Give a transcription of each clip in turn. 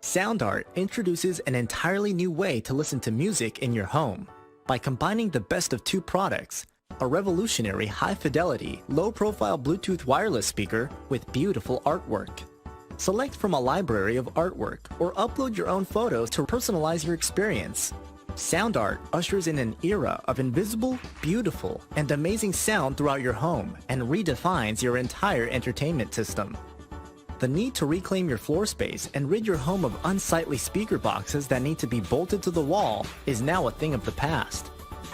SoundArt introduces an entirely new way to listen to music in your home. By combining the best of two products, a revolutionary high-fidelity, low-profile Bluetooth wireless speaker with beautiful artwork. Select from a library of artwork or upload your own photos to personalize your experience. SoundArt ushers in an era of invisible, beautiful, and amazing sound throughout your home and redefines your entire entertainment system. The need to reclaim your floor space and rid your home of unsightly speaker boxes that need to be bolted to the wall is now a thing of the past.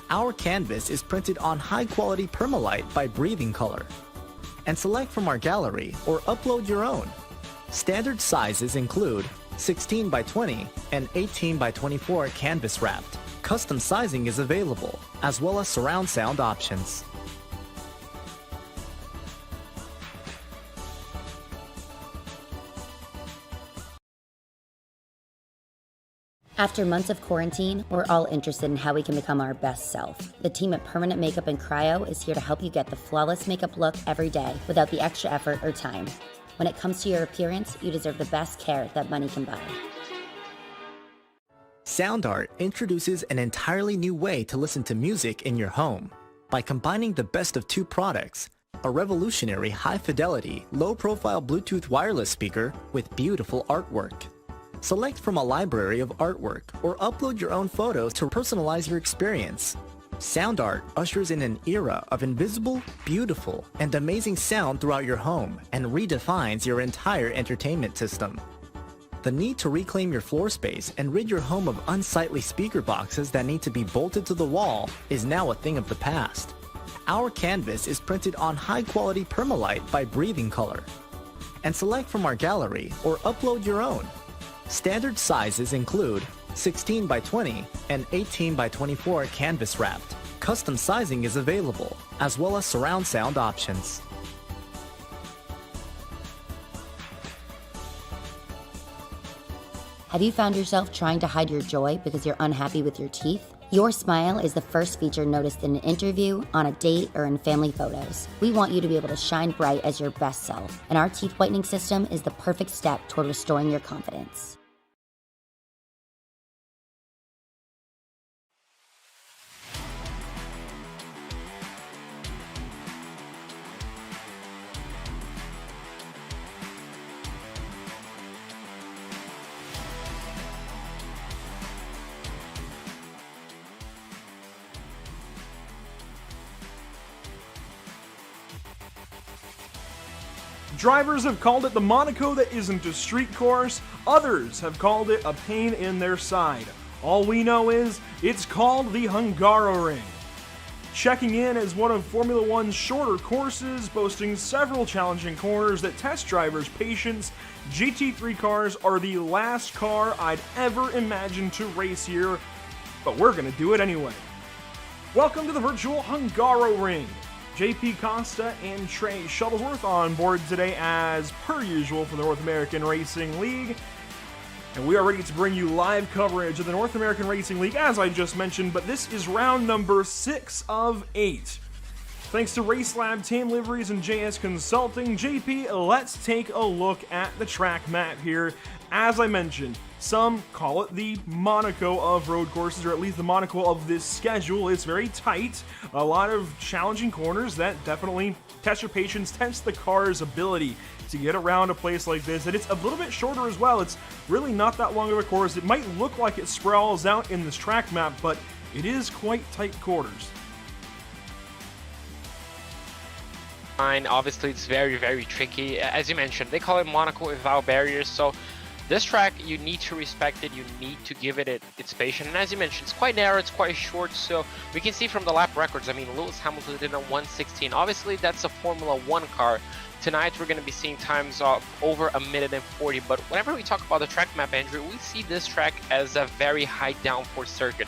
Our canvas is printed on high-quality permalite by Breathing Color. And select from our gallery or upload your own. Standard sizes include 16 by 20 and 18 by 24 canvas wrapped. Custom sizing is available, as well as surround sound options. After months of quarantine, we're all interested in how we can become our best self. The team at Permanent Makeup and Cryo is here to help you get the flawless makeup look every day without the extra effort or time. When it comes to your appearance, you deserve the best care that money can buy. SoundArt introduces an entirely new way to listen to music in your home. By combining the best of two products, a revolutionary high-fidelity, low-profile Bluetooth wireless speaker with beautiful artwork. Select from a library of artwork or upload your own photos to personalize your experience. SoundArt ushers in an era of invisible, beautiful, and amazing sound throughout your home and redefines your entire entertainment system. The need to reclaim your floor space and rid your home of unsightly speaker boxes that need to be bolted to the wall is now a thing of the past. Our canvas is printed on high-quality permalite by Breathing Color. And select from our gallery or upload your own. Standard sizes include 16 by 20 and 18 by 24 canvas wrapped. Custom sizing is available, as well as surround sound options. Have you found yourself trying to hide your joy because you're unhappy with your teeth? Your smile is the first feature noticed in an interview, on a date, or in family photos. We want you to be able to shine bright as your best self, and our teeth whitening system is the perfect step toward restoring your confidence. Drivers have called it the Monaco that isn't a street course, others have called it a pain in their side. All we know is, it's called the Hungaroring. Checking in as one of Formula One's shorter courses, boasting several challenging corners that test drivers' patience, GT3 cars are the last car I'd ever imagined to race here, but we're gonna do it anyway. Welcome to the virtual Hungaroring. JP Costa and Trey Shuttlesworth on board today as per usual for the North American Racing League. And we are ready to bring you live coverage of the North American Racing League, as I just mentioned, but this is round number 6 of 8. Thanks to RaceLab, Team Liveries, and JS Consulting, JP, let's take a look at the track map here. As I mentioned, some call it the Monaco of road courses, or at least the Monaco of this schedule. It's very tight, a lot of challenging corners that definitely test your patience, test the car's ability to get around a place like this. And it's a little bit shorter as well. It's really not that long of a course. It might look like it sprawls out in this track map, but it is quite tight quarters. Obviously, it's very, very tricky. As you mentioned, they call it Monaco without barriers, so this track, you need to respect it, you need to give it its patience. And as you mentioned, it's quite narrow, it's quite short, so we can see from the lap records, I mean, Lewis Hamilton did a 1:16. Obviously, that's a Formula 1 car. Tonight, we're going to be seeing times of over 1:40, but whenever we talk about the track map, Andrew, we see this track as a very high downforce circuit,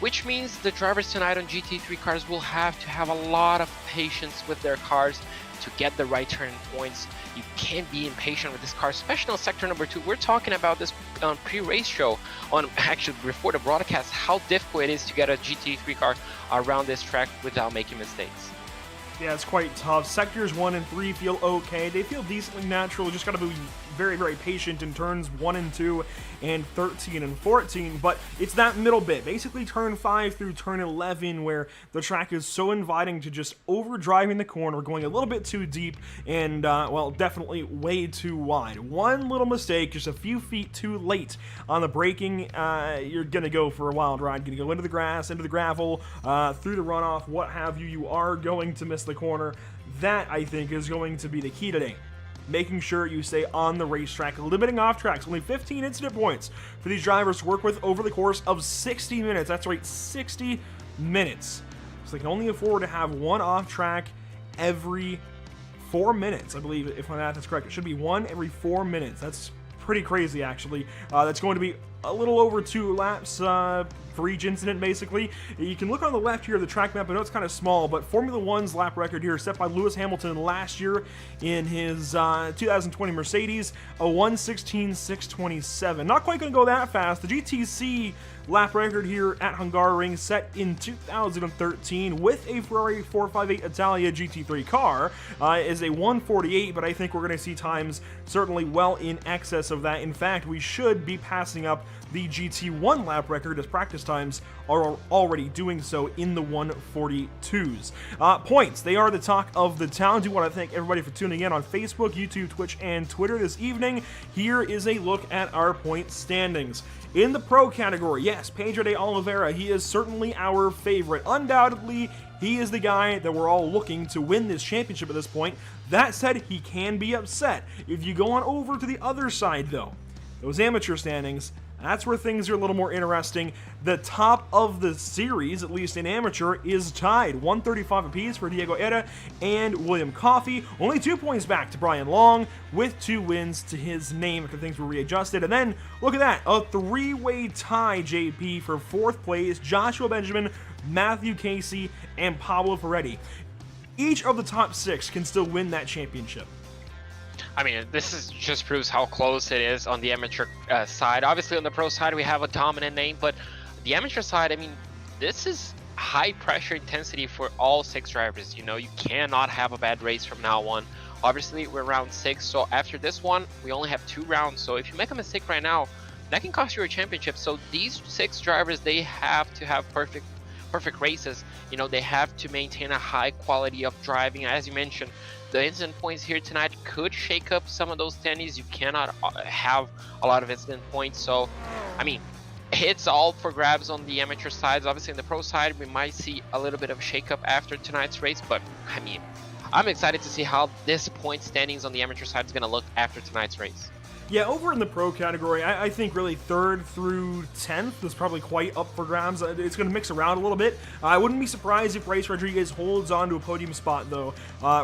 which means the drivers tonight on GT3 cars will have to have a lot of patience with their cars to get the right turning points. You can't be impatient with this car, especially on sector number 2. We're talking about this on pre-race show, on actually before the broadcast, how difficult it is to get a GT3 car around this track without making mistakes. Yeah, it's quite tough. Sectors 1 and 3 feel okay. They feel decently natural. Just got to be very, very patient in turns 1 and 2 and 13 and 14, but it's that middle bit, basically turn 5 through turn 11, where the track is so inviting to just overdriving the corner, going a little bit too deep, and, well, definitely way too wide. One little mistake, just a few feet too late on the braking, you're gonna go for a wild ride, gonna go into the grass, into the gravel, through the runoff, what have you. You are going to miss the corner. That, I think, is going to be the key today. Making sure you stay on the racetrack, limiting off tracks. Only 15 incident points for these drivers to work with over the course of 60 minutes. That's right, 60 minutes. So they can only afford to have one off track every 4 minutes. I believe, if my math is correct, it should be one every 4 minutes. That's pretty crazy, actually. That's going to be a little over 2 laps for each incident, basically. You can look on the left here of the track map. I know it's kind of small, but Formula One's lap record here set by Lewis Hamilton last year in his 2020 Mercedes, a 1:16.627. Not quite going to go that fast. The GTC lap record here at Hungaroring set in 2013 with a Ferrari 458 Italia GT3 car is a 1:48, but I think we're going to see times certainly well in excess of that. In fact, we should be passing up the GT1 lap record, as practice times are already doing so in the 1:42s. Points, they are the talk of the town. Do want to thank everybody for tuning in on Facebook, YouTube, Twitch, and Twitter this evening. Here is a look at our point standings. In the pro category, yes, Pedro de Oliveira, he is certainly our favorite. Undoubtedly, he is the guy that we're all looking to win this championship at this point. That said, he can be upset. If you go on over to the other side, though, those amateur standings, that's where things are a little more interesting. The top of the series, at least in amateur, is tied. 135 apiece for Diego Era and William Coffey. Only 2 points back to Brian Long, with 2 wins to his name after things were readjusted. And then, look at that, a 3-way tie, JP, for 4th place. Joshua Benjamin, Matthew Casey, and Pablo Ferretti. Each of the top 6 can still win that championship. I mean, just proves how close it is on the amateur side. Obviously, on the pro side, we have a dominant name, but the amateur side, I mean, this is high pressure intensity for all 6 drivers. You know, you cannot have a bad race from now on. Obviously, we're round 6, so after this one, we only have 2 rounds. So if you make a mistake right now, that can cost you a championship. So these 6 drivers, they have to have perfect races. You know, they have to maintain a high quality of driving. As you mentioned, the incident points here tonight could shake up some of those standings. You cannot have a lot of incident points. So, I mean, it's all for grabs on the amateur sides. Obviously, on the pro side, we might see a little bit of a shake-up after tonight's race. But, I mean, I'm excited to see how this point standings on the amateur side is going to look after tonight's race. Yeah, over in the pro category, I think really 3rd through 10th is probably quite up for grabs. It's going to mix around a little bit. I wouldn't be surprised if Rice Rodriguez holds on to a podium spot, though.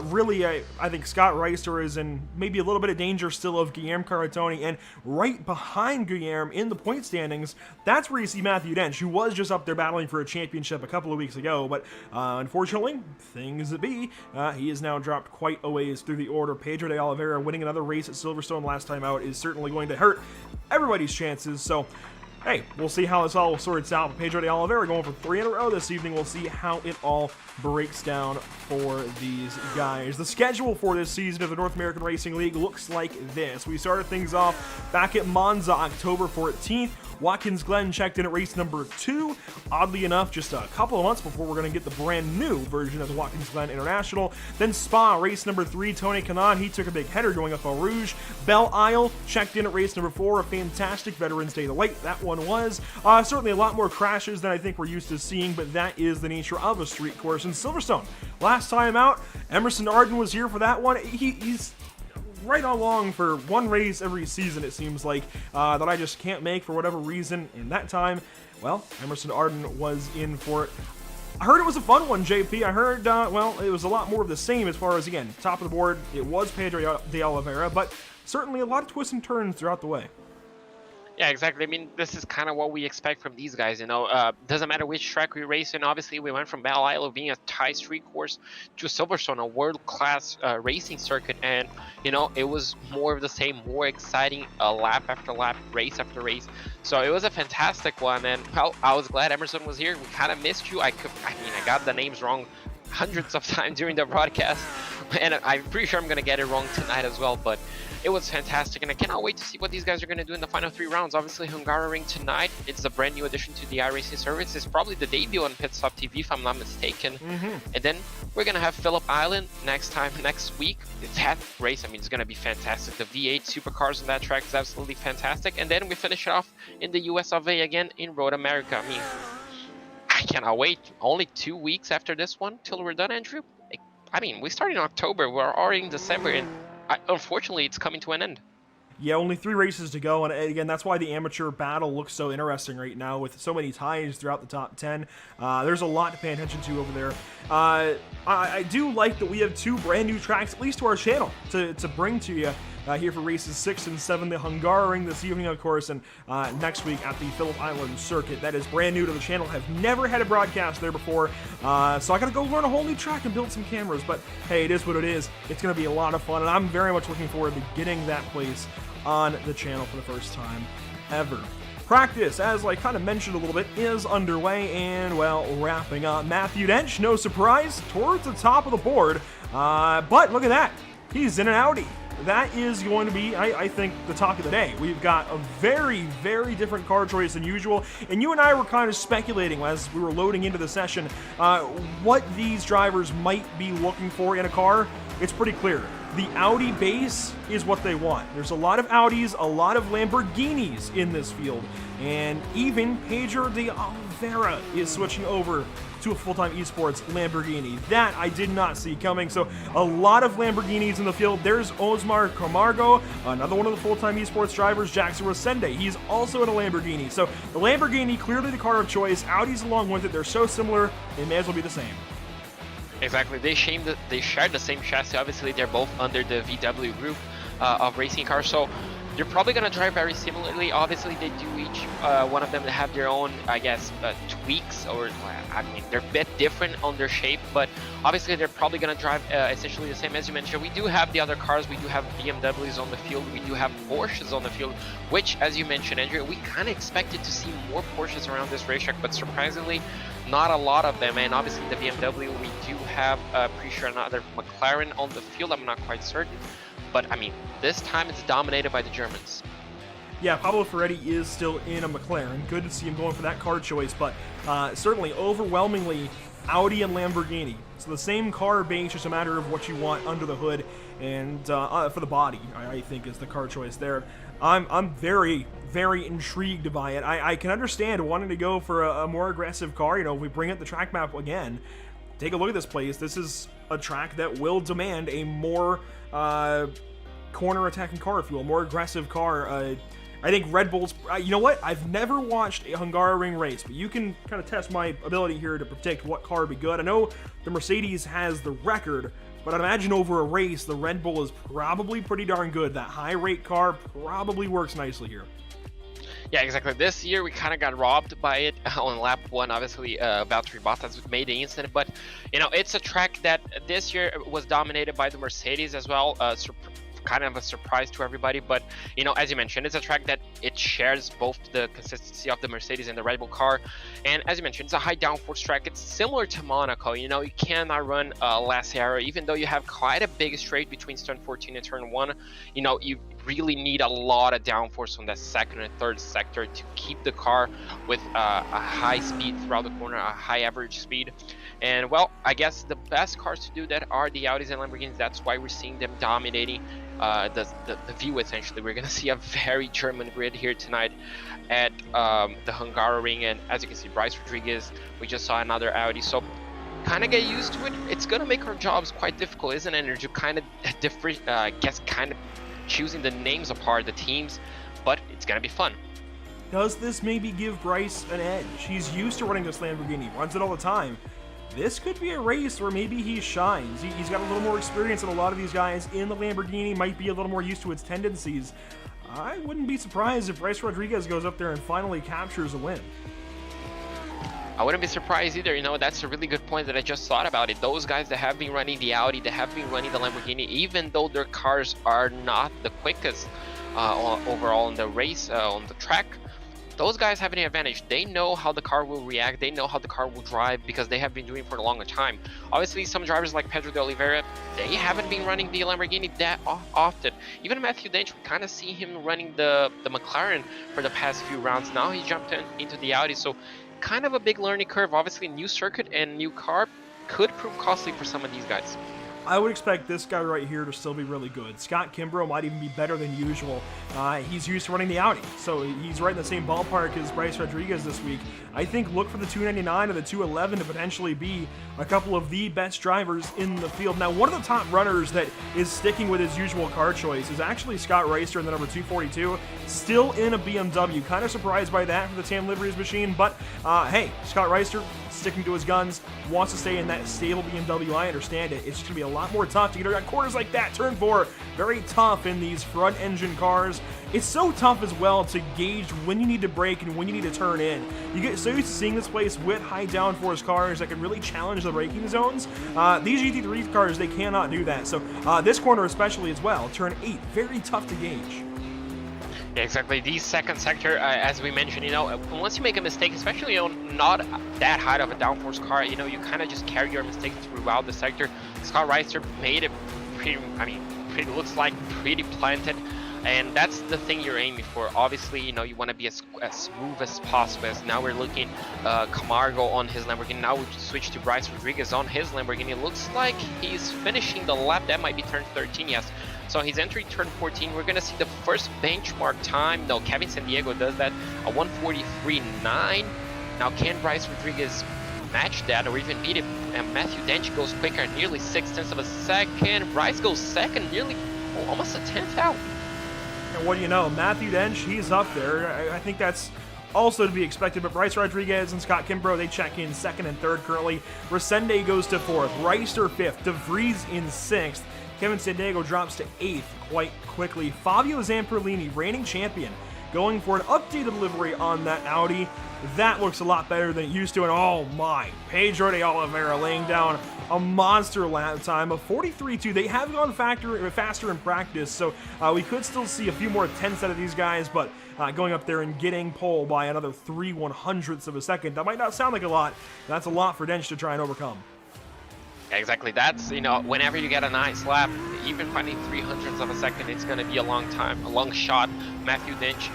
Really, I think Scott Reister is in maybe a little bit of danger still of Guillermo Caratoni, and right behind Guillermo in the point standings, that's where you see Matthew Dench, who was just up there battling for a championship a couple of weeks ago, but unfortunately, things that be, he is now dropped quite a ways through the order. Pedro de Oliveira winning another race at Silverstone last time out is certainly going to hurt everybody's chances. So, hey, we'll see how this all sorts out. Pedro de Oliveira going for 3 in a row this evening. We'll see how it all breaks down for these guys. The schedule for this season of the North American Racing League looks like this. We started things off back at Monza, October 14th. Watkins Glen checked in at race number 2. Oddly enough, just a couple of months before we're going to get the brand new version of the Watkins Glen International. Then Spa, race number 3. Tony Kanaan, he took a big header going up Eau Rouge. Belle Isle checked in at race number 4. A fantastic Veterans Day delight that one was. Certainly a lot more crashes than I think we're used to seeing, but that is the nature of a street course. In Silverstone, last time out, Emerson Arden was here for that one. He's right along for one race every season, it seems like, that I just can't make for whatever reason. In that time, well, Emerson Arden was in for it. I heard it was a fun one, JP. I heard, well, it was a lot more of the same as far as, again, top of the board, it was Pedro de Oliveira, but certainly a lot of twists and turns throughout the way. Yeah, exactly. I mean, this is kind of what we expect from these guys, you know. Doesn't matter which track we race in. Obviously, we went from Belle Isle being a Thai street course to Silverstone, a world-class racing circuit. And, you know, it was more of the same, more exciting, lap after lap, race after race. So it was a fantastic one. And, well, I was glad Emerson was here. We kind of missed you. I mean, I got the names wrong hundreds of times during the broadcast. and I'm pretty sure I'm gonna get it wrong tonight as well, but it was fantastic, and I cannot wait to see what these guys are gonna do in the final 3 rounds. Obviously, Hungaroring tonight, it's a brand new addition to the iRacing service. It's probably the debut on PitStopTV, if I'm not mistaken. And then we're gonna have Phillip Island next week. That race, I mean, it's gonna be fantastic. The V8 supercars on that track is absolutely fantastic. And then we finish it off in the US of A again in Road America. I mean, I cannot wait. Only 2 weeks after this one till we're done, Andrew. I mean, we started in October, we're already in December, and unfortunately, it's coming to an end. Yeah, only 3 races to go, and again, that's why the amateur battle looks so interesting right now with so many ties throughout the top 10. There's a lot to pay attention to over there. I do like that we have 2 brand new tracks, at least to our channel, to bring to you here for races 6 and 7, the Hungaroring this evening, of course, and next week at the Phillip Island circuit. That is brand new to the channel. Have never had a broadcast there before, so I gotta go learn a whole new track and build some cameras, but hey, it is what it is. It's gonna be a lot of fun, and I'm very much looking forward to getting that place on the channel for the first time ever. Practice, as I kind of mentioned a little bit, is underway, and, well, wrapping up. Matthew Dench, no surprise, towards the top of the board, but look at that. He's in an Audi. That is going to be, I think, the talk of the day. We've got a very, very different car choice than usual, and you and I were kind of speculating as we were loading into the session what these drivers might be looking for in a car. It's pretty clear. The Audi base is what they want. There's a lot of Audis, a lot of Lamborghinis in this field, and even Pedro de Oliveira is switching over to a full-time esports Lamborghini. That I did not see coming, so a lot of Lamborghinis in the field. There's Osmar Camargo, another one of the full-time esports drivers, Jackson Rosende. He's also in a Lamborghini, so the Lamborghini, clearly the car of choice. Audi's along with it. They're so similar, they may as well be the same. Exactly, they share the same chassis. Obviously, they're both under the VW group of racing cars, so they're probably going to drive very similarly. Obviously, they do each one of them have their own, I guess, tweaks, or I mean, they're a bit different on their shape, but obviously they're probably going to drive essentially the same. As you mentioned, we do have the other cars. We do have BMWs on the field. We do have Porsches on the field, which, as you mentioned, Andrew, we kind of expected to see more Porsches around this racetrack, but surprisingly, not a lot of them. And obviously the BMW, we do have, pretty sure, another McLaren on the field. I'm not quite certain. But, I mean, this time it's dominated by the Germans. Yeah, Pablo Ferretti is still in a McLaren. Good to see him going for that car choice, but certainly, overwhelmingly, Audi and Lamborghini. So the same car base, just a matter of what you want under the hood, and for the body, I think, is the car choice there. I'm very, very intrigued by it. I can understand wanting to go for a more aggressive car. You know, if we bring up the track map again, take a look at this place. This is a track that will demand a more corner attacking car, if you will, more aggressive car. I think Red Bull's, you know what? I've never watched a Hungaroring race, but you can kind of test my ability here to predict what car would be good. I know the Mercedes has the record, but I'd imagine over a race, the Red Bull is probably pretty darn good. That high rate car probably works nicely here. Yeah, exactly. This year we kind of got robbed by it on lap 1. Obviously, Valtteri Bottas made the incident, but you know, it's a track that this year was dominated by the Mercedes as well. Kind of a surprise to everybody, but you know, as you mentioned, it's a track that it shares both the consistency of the Mercedes and the Red Bull car, and as you mentioned, it's a high downforce track. It's similar to Monaco. You know, you cannot run last arrow, even though you have quite a big straight between turn 14 and turn 1. You know, you really need a lot of downforce on that second and third sector to keep the car with a high speed throughout the corner, a high average speed. And well, I guess the best cars to do that are the Audis and Lamborghinis. That's why we're seeing them dominating the view. Essentially, we're gonna see a very German grid here tonight at the Hungaroring, and as you can see, Bryce Rodriguez, we just saw another Audi. So kind of get used to it. It's gonna make our jobs quite difficult, isn't it? To kind of different, guess, kind of choosing the names apart, the teams, but it's gonna be fun. Does this maybe give Bryce an edge? He's used to running this Lamborghini, runs it all the time. This could be a race where maybe he shines. He's got a little more experience than a lot of these guys in the Lamborghini, might be a little more used to its tendencies. I wouldn't be surprised if Bryce Rodriguez goes up there and finally captures a win. I wouldn't be surprised either. You know, that's a really good point that I just thought about it. Those guys that have been running the Audi, that have been running the Lamborghini, even though their cars are not the quickest overall in the race, on the track, those guys have an advantage. They know how the car will react, they know how the car will drive, because they have been doing it for a longer time. Obviously, some drivers like Pedro de Oliveira, they haven't been running the Lamborghini that often. Even Matthew Dench, we kind of see him running the McLaren for the past few rounds. Now he jumped into the Audi, so kind of a big learning curve. Obviously, new circuit and new car could prove costly for some of these guys. I would expect this guy right here to still be really good. Scott Kimbrough might even be better than usual. He's used to running the Audi, so he's right in the same ballpark as Bryce Rodriguez this week. I think look for the 299 or the 211 to potentially be a couple of the best drivers in the field. Now, one of the top runners that is sticking with his usual car choice is actually Scott Reister in the number 242, still in a BMW. Kind of surprised by that for the TAM Liveries machine, but hey, Scott Reister sticking to his guns, wants to stay in that stable BMW. I understand it. It's just going to be a lot more tough to get around corners like that. Turn 4, very tough in these front engine cars. It's so tough as well to gauge when you need to brake and when you need to turn in. You get so used to seeing this place with high downforce cars that can really challenge the braking zones. These GT3 cars, they cannot do that. So this corner especially as well, turn 8, very tough to gauge. Yeah, exactly. The second sector, as we mentioned, once you make a mistake, especially on not that high of a downforce car, you kind of just carry your mistake throughout the sector. Scott Reister made it looks like pretty planted, and that's the thing you're aiming for. Obviously, you want to be as smooth as possible. As now we're looking Camargo on his Lamborghini. Now we switch to Bryce Rodriguez on his Lamborghini. It looks like he's finishing the lap. That might be turn 13, yes. So he's entering turn 14. We're going to see the first benchmark time. No, Kevin Sandiego does that, a 1:43.9. Now, can Bryce Rodriguez match that or even beat it? And Matthew Dench goes quicker, nearly 0.6 of a second. Bryce goes second, nearly almost a 10th out. And what do you know? Matthew Dench, he's up there. I think that's also to be expected, but Bryce Rodriguez and Scott Kimbrough, they check in second and third currently. Resende goes to fourth, Reister fifth, DeVries in sixth. Kevin Sandiego drops to 8th quite quickly. Fabio Zamperlini, reigning champion, going for an updated livery on that Audi. That looks a lot better than it used to, and oh my, Pedro de Oliveira laying down a monster lap time of 43.2. They have gone faster in practice, so we could still see a few more tenths out of these guys, but going up there and getting pole by another 3/100ths of a second, that might not sound like a lot. That's a lot for Dench to try and overcome. Exactly. That's, whenever you get a nice lap, even finding 300ths of a second, it's going to be a long time, a long shot. Matthew Dench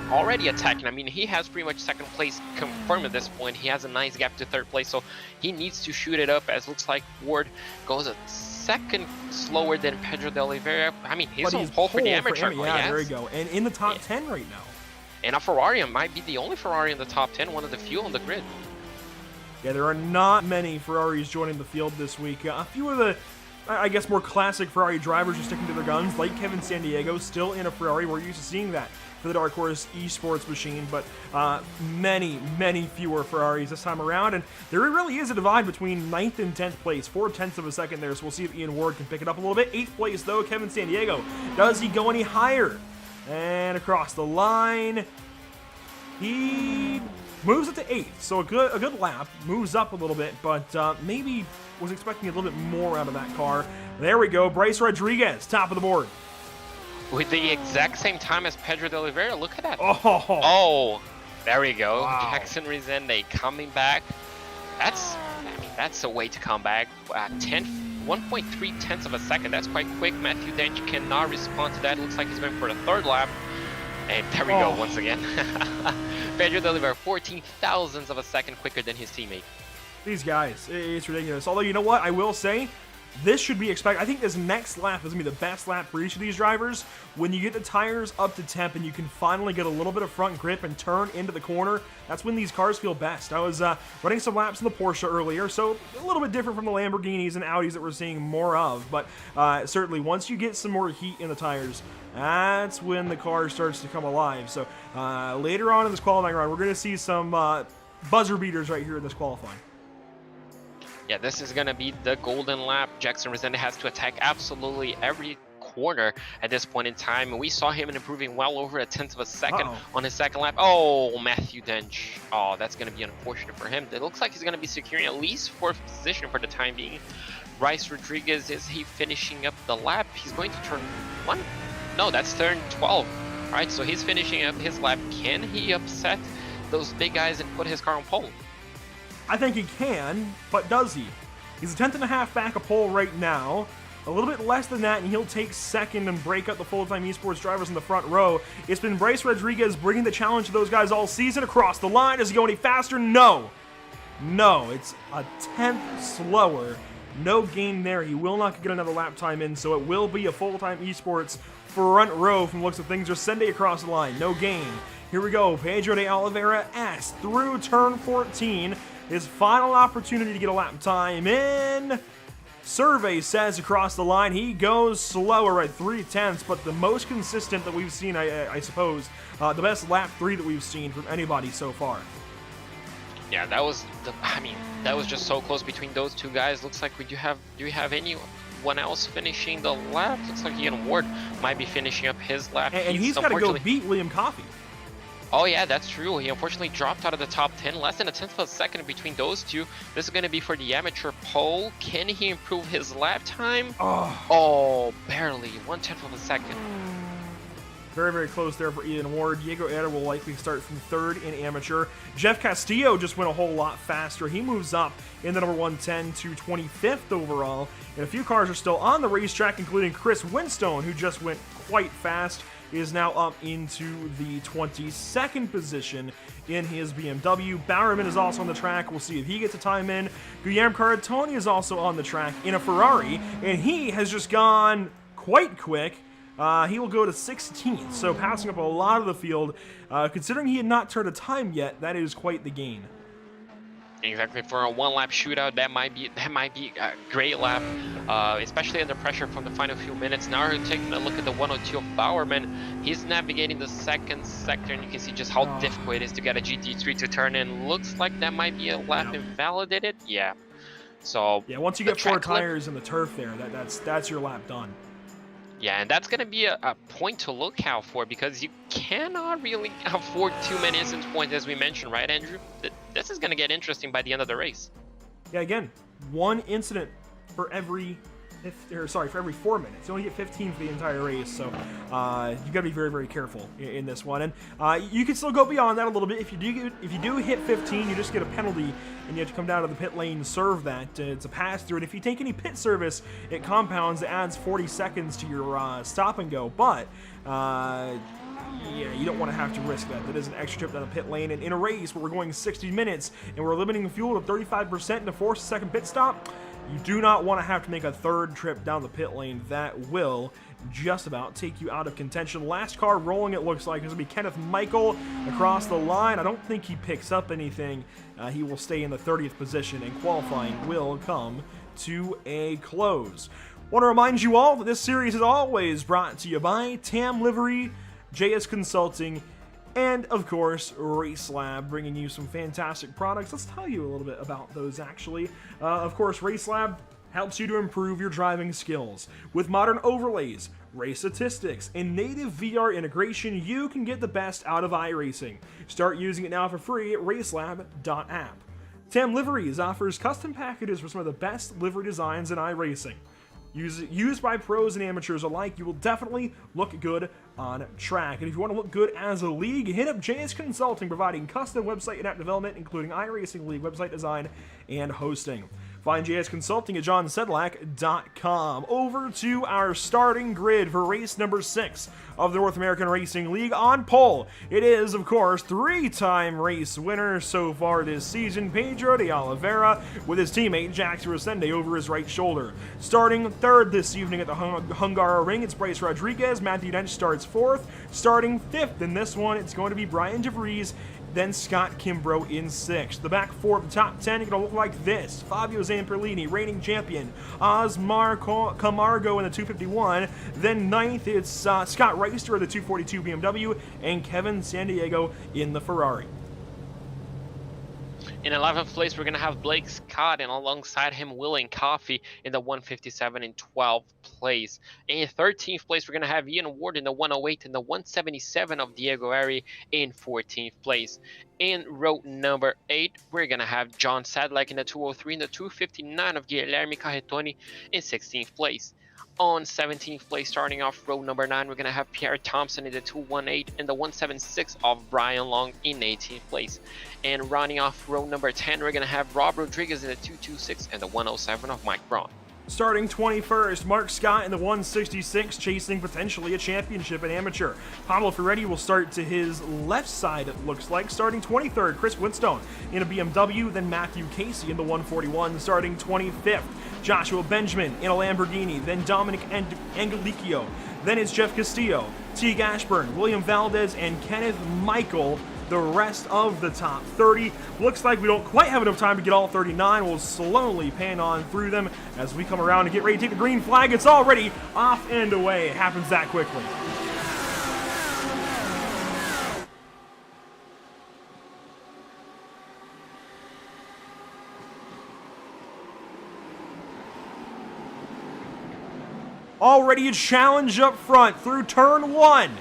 already attacking. I mean, he has pretty much second place confirmed at this point. He has a nice gap to third place, so he needs to shoot it up, as looks like Ward goes a second slower than Pedro de Oliveira. I mean, he's on pole for the amateur. Yeah, there you go. And in the top 10 right now. And a Ferrari might be the only Ferrari in the top 10, one of the few on the grid. Yeah, there are not many Ferraris joining the field this week. A few of the, I guess, more classic Ferrari drivers are sticking to their guns, like Kevin Sandiego, still in a Ferrari. We're used to seeing that for the Dark Horse Esports machine, but many, many fewer Ferraris this time around, and there really is a divide between 9th and 10th place, 0.4 of a second there, so we'll see if Ian Ward can pick it up a little bit. 8th place, though, Kevin Sandiego. Does he go any higher? And across the line, he moves it to 8th, so a good lap, moves up a little bit, but maybe was expecting a little bit more out of that car. There we go, Bryce Rodriguez, top of the board. With the exact same time as Pedro de Oliveira, look at that. Oh, there we go. Wow. Jackson Resende coming back. That's a way to come back. 1.3 tenths of a second, that's quite quick. Matthew Dench cannot respond to that. Looks like he's going for the third lap. And there we go once again. Pedro de Oliveira, 14 thousandths of a second quicker than his teammate. These guys, it's ridiculous. Although, you know what, I will say, this should be expected. I think this next lap is going to be the best lap for each of these drivers. When you get the tires up to temp and you can finally get a little bit of front grip and turn into the corner, that's when these cars feel best. I was running some laps in the Porsche earlier, so a little bit different from the Lamborghinis and Audis that we're seeing more of. But certainly, once you get some more heat in the tires, that's when the car starts to come alive. So later on in this qualifying round, we're going to see some buzzer beaters right here in this qualifying. Yeah, this is going to be the golden lap. Jackson Resende has to attack absolutely every corner at this point in time. We saw him improving well over a tenth of a second on his second lap. Oh, Matthew Dench. Oh, that's going to be unfortunate for him. It looks like he's going to be securing at least 4th position for the time being. Bryce Rodriguez, is he finishing up the lap? He's going to turn 1? No, that's turn 12. right? So he's finishing up his lap. Can he upset those big guys and put his car on pole? I think he can, but does he? He's a 10th and a half back of pole right now. A little bit less than that, and he'll take second and break up the full-time esports drivers in the front row. It's been Bryce Rodriguez bringing the challenge to those guys all season. Across the line, does he go any faster? No. No, it's a 10th slower. No gain there. He will not get another lap time in, so it will be a full-time esports front row from the looks of things. Or Sunday across the line. No gain. Here we go. Pedro de Oliveira S through turn 14. His final opportunity to get a lap time in. Survey says across the line he goes slower at 3/10, but the most consistent that we've seen, I suppose, the best lap 3 that we've seen from anybody so far. Yeah, that was that was just so close between those two guys. Looks like do we have anyone else finishing the lap? Looks like Ian Ward might be finishing up his lap. And he's got to go beat William Coffey. Oh yeah, that's true. He unfortunately dropped out of the top 10, less than a 10th of a second between those two. This is going to be for the amateur pole. Can he improve his lap time? Oh, barely. 1/10 of a second. Very, very close there for Ian Ward. Diego Eder will likely start from 3rd in amateur. Jeff Castillo just went a whole lot faster. He moves up in the number 110 to 25th overall. And a few cars are still on the racetrack, including Chris Winstone, who just went quite fast. Is now up into the 22nd position in his BMW. Bowerman is also on the track. We'll see if he gets a time in. Guillermo Caratoni is also on the track in a Ferrari, and he has just gone quite quick. He will go to 16th, so passing up a lot of the field. Considering he had not turned a time yet, that is quite the gain. Exactly, for a one-lap shootout, that might be a great lap, especially under pressure from the final few minutes. Now we're taking a look at the 102 of Bowerman. He's navigating the second sector, and you can see just how difficult it is to get a GT3 to turn in. Looks like that might be a lap invalidated. Yeah. So yeah, once you get 4 tires in the turf there, that's your lap done. Yeah, and that's going to be a point to look out for, because you cannot really afford too many instance points, as we mentioned, right, Andrew? This is going to get interesting by the end of the race. Yeah, again, 1 incident for every 4 minutes. You only get 15 for the entire race, so you got to be very, very careful in this one. And you can still go beyond that a little bit. If you do hit 15, you just get a penalty, and you have to come down to the pit lane and serve that. It's a pass-through, and if you take any pit service, it compounds. It adds 40 seconds to your stop and go, but yeah, you don't want to have to risk that. That is an extra trip down the pit lane. And in a race where we're going 60 minutes, and we're limiting fuel to 35% to force a second pit stop, you do not want to have to make a 3rd trip down the pit lane. That will just about take you out of contention. Last car rolling, it looks like, is going to be Kenneth Michael across the line. I don't think he picks up anything. He will stay in the 30th position, and qualifying will come to a close. Want to remind you all that this series is always brought to you by Tam Livery, JS Consulting, and, of course, RaceLab, bringing you some fantastic products. Let's tell you a little bit about those, actually. Of course, RaceLab helps you to improve your driving skills. With modern overlays, race statistics, and native VR integration, you can get the best out of iRacing. Start using it now for free at racelab.app. Tam Liveries offers custom packages for some of the best livery designs in iRacing. Used by pros and amateurs alike, you will definitely look good on track. And if you want to look good as a league, hit up JS Consulting, providing custom website and app development, including iRacing League website design and hosting. Find JS Consulting at johnsedlak.com. Over to our starting grid for race number 6 of the North American Racing League. On pole, it is, of course, 3-time race winner so far this season, Pedro de Oliveira, with his teammate Jax Rosende over his right shoulder. Starting 3rd this evening at the Hungaroring, it's Bryce Rodriguez. Matthew Dench starts 4th. Starting 5th in this one, it's going to be Brian DeVries, then Scott Kimbrough in 6th. The back 4 of the top 10 are going to look like this. Fabio Zamperlini, reigning champion. Osmar Camargo in the 251. Then 9th, it's Scott Reister of the 242 BMW, and Kevin Sandiego in the Ferrari. In 11th place, we're going to have Blake Scott, and alongside him, William Coffey in the 157 in 12th place. In 13th place, we're going to have Ian Ward in the 108 and the 177 of Diego Ari in 14th place. In row number 8, we're going to have John Sadlak in the 203 and the 259 of Guilherme Caratoni in 16th place. On 17th place, starting off row number 9, we're going to have Pierre Thompson in the 218 and the 176 of Brian Long in 18th place. And rounding off row number 10, we're going to have Rob Rodriguez in the 226 and the 107 of Mike Braun. Starting 21st, Mark Scott in the 166, chasing potentially a championship in amateur. Pablo Ferretti will start to his left side, it looks like. Starting 23rd, Chris Woodstone in a BMW, then Matthew Casey in the 141. Starting 25th, Joshua Benjamin in a Lamborghini, then Dominic Angelicchio. Then it's Jeff Castillo, Teague Ashburn, William Valdez, and Kenneth Michael. The rest of the top 30. Looks like we don't quite have enough time to get all 39. We'll slowly pan on through them as we come around and get ready to take the green flag. It's already off and away. It happens that quickly. Already a challenge up front through turn 1.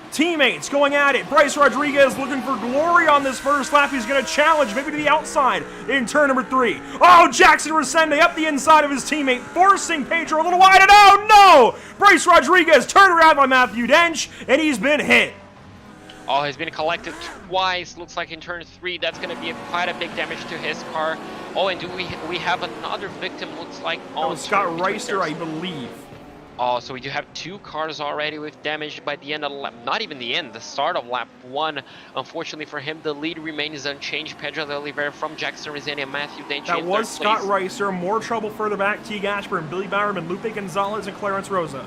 Teammates going at it. Bryce Rodriguez looking for glory on this first lap. He's going to challenge maybe to the outside in turn number 3. Oh, Jackson Resende up the inside of his teammate, forcing Pedro a little wide. And oh, no! Bryce Rodriguez turned around by Matthew Dench, and he's been hit. Oh, he's been collected twice. Looks like in turn 3, that's going to be quite a big damage to his car. Oh, and do we have another victim, looks like. That was Scott Reister, I believe. Oh, so we do have 2 cars already with damage by the end of the lap. Not even the end, the start of lap 1. Unfortunately for him, the lead remains unchanged. Pedro de Oliveira from Jackson Resende and Matthew Dench. That was Scott Reister. More trouble further back. Teague Ashburn, Billy Bowerman, Lupe Gonzalez, and Clarence Rosa.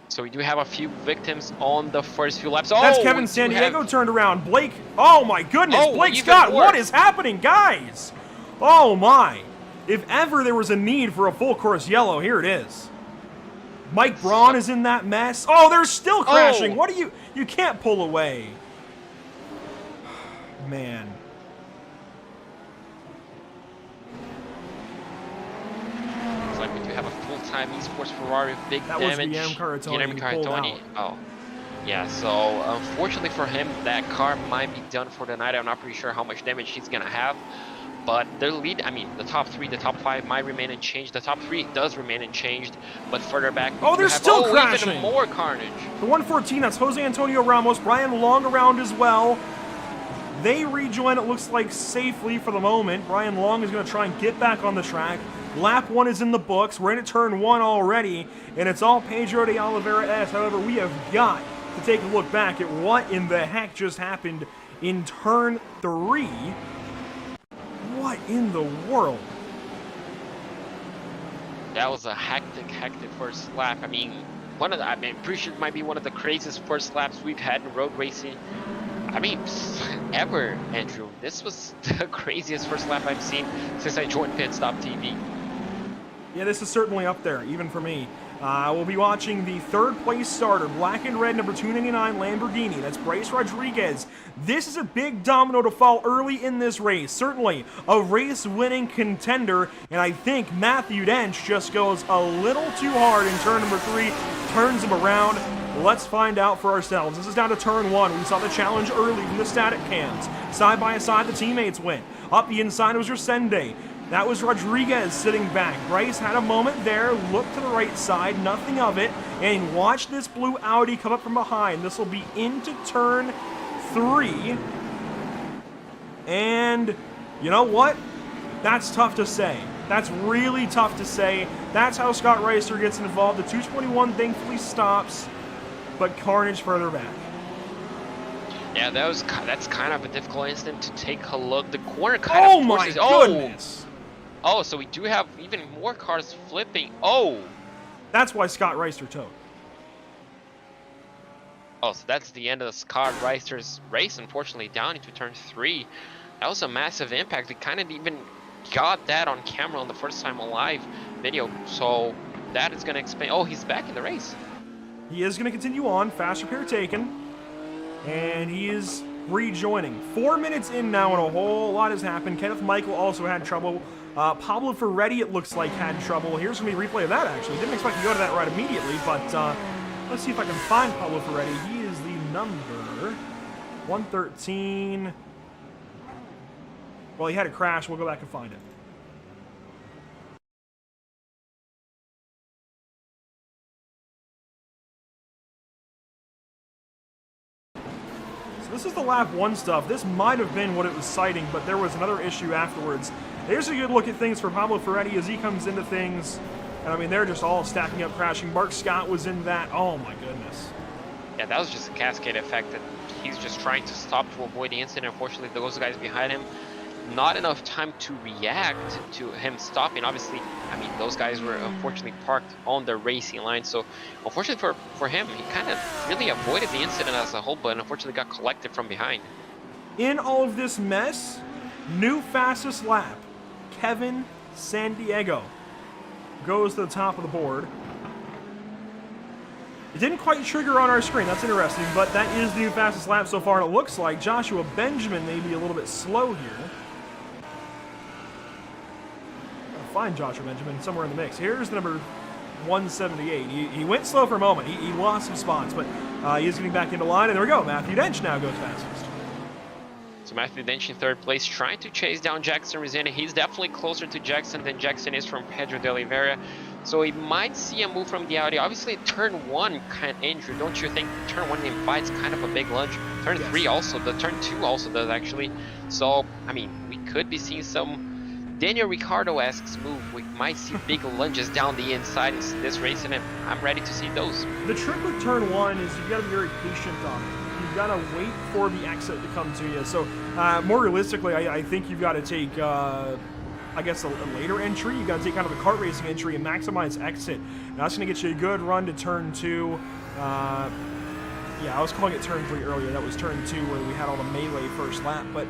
So we do have a few victims on the first few laps. Oh, that's Kevin Sandiego turned around. Blake, oh my goodness. Blake Scott, what is happening, guys? Oh my. If ever there was a need for a full course yellow, here it is. Mike Braun is in that mess. Oh, they're still crashing. What do you can't pull away. Man. Looks like we do have a full-time esports Ferrari with big damage. That was Guilherme Caratoni. Oh. Yeah, so unfortunately for him, that car might be done for the night. I'm not pretty sure how much damage he's going to have. But their lead, I mean, the top 3, the top 5 might remain unchanged. The top 3 does remain unchanged, but further back, they're still crashing. Even more carnage. The 114, that's Jose Antonio Ramos, Brian Long around as well. They rejoin, it looks like, safely for the moment. Brian Long is going to try and get back on the track. Lap 1 is in the books. We're into turn 1 already, and it's all Pedro de Oliveira-esque. However, we have got to take a look back at what in the heck just happened in turn 3. What in the world? That was a hectic first lap. I mean, pretty sure it might be one of the craziest first laps we've had in road racing. I mean, ever, Andrew. This was the craziest first lap I've seen since I joined PitStopTV. Yeah, this is certainly up there, even for me. We'll be watching the 3rd place starter, black and red, number 299 Lamborghini. That's Bryce Rodriguez. This is a big domino to fall early in this race. Certainly a race-winning contender, and I think Matthew Dench just goes a little too hard in turn number 3, turns him around. Let's find out for ourselves. This is down to turn 1. We saw the challenge early from the static cams. Side by side, the teammates went. Up the inside was Resende. That was Rodriguez sitting back. Bryce had a moment there, looked to the right side, nothing of it, and watch this blue Audi come up from behind. This will be into turn 3. And you know what? That's tough to say. That's really tough to say. That's how Scott Reister gets involved. The 221 thankfully stops, but carnage further back. Yeah, that's kind of a difficult instant to take a look. The corner kind of forces... Oh my goodness! Oh, so we do have even more cars flipping. Oh! That's why Scott Reister towed. Oh, so that's the end of Scott Reister's race, unfortunately, down into turn 3. That was a massive impact. We kind of even got that on camera on the first time alive video. So that is going to explain... Oh, he's back in the race. He is going to continue on. Fast repair taken. And he is rejoining. 4 minutes in now, and a whole lot has happened. Kenneth Michael also had trouble. Pablo Ferretti, it looks like, had trouble. Here's going to be a replay of that, actually. Didn't expect to go to that right immediately, but let's see if I can find Pablo Ferretti. He is the number 113. Well, he had a crash. We'll go back and find it. So this is the lap 1 stuff. This might have been what it was citing, but there was another issue afterwards. There's a good look at things for Pablo Ferretti as he comes into things. And I mean, they're just all stacking up, crashing. Mark Scott was in that. Oh my goodness. Yeah, that was just a cascade effect that he's just trying to stop to avoid the incident. Unfortunately, those guys behind him, not enough time to react to him stopping. Obviously, I mean, those guys were unfortunately parked on the racing line. So unfortunately for him, he kind of really avoided the incident as a whole, but unfortunately got collected from behind. In all of this mess, new fastest lap, Kevin Sandiego goes to the top of the board. It didn't quite trigger on our screen, that's interesting, but that is the new fastest lap so far, and it looks like Joshua Benjamin may be a little bit slow here. I'll find Joshua Benjamin somewhere in the mix. Here's the number 178. He went slow for a moment. He lost some spots, but he is getting back into line, and there we go. Matthew Dench now goes fastest. So Matthew Dench in 3rd place, trying to chase down Jackson Rezende. He's definitely closer to Jackson than Jackson is from Pedro de Oliveira. So he might see a move from the Audi. Obviously, turn 1 kind of injured. Don't you think turn 1 invites kind of a big lunge? Turn 3 also, the turn 2 also does actually. So, I mean, we could be seeing some Daniel Ricciardo-esque move. We might see big lunges down the inside in this race, and I'm ready to see those. The trick with turn 1 is you've got to be very patient on it. You've got to wait for the exit to come to you. So, more realistically, I think you've got to take... I guess a later entry. You got to take kind of a kart racing entry and maximize exit. Now that's going to get you a good run to turn 2. Yeah, I was calling it turn 3 earlier. That was turn 2 where we had all the melee first lap. But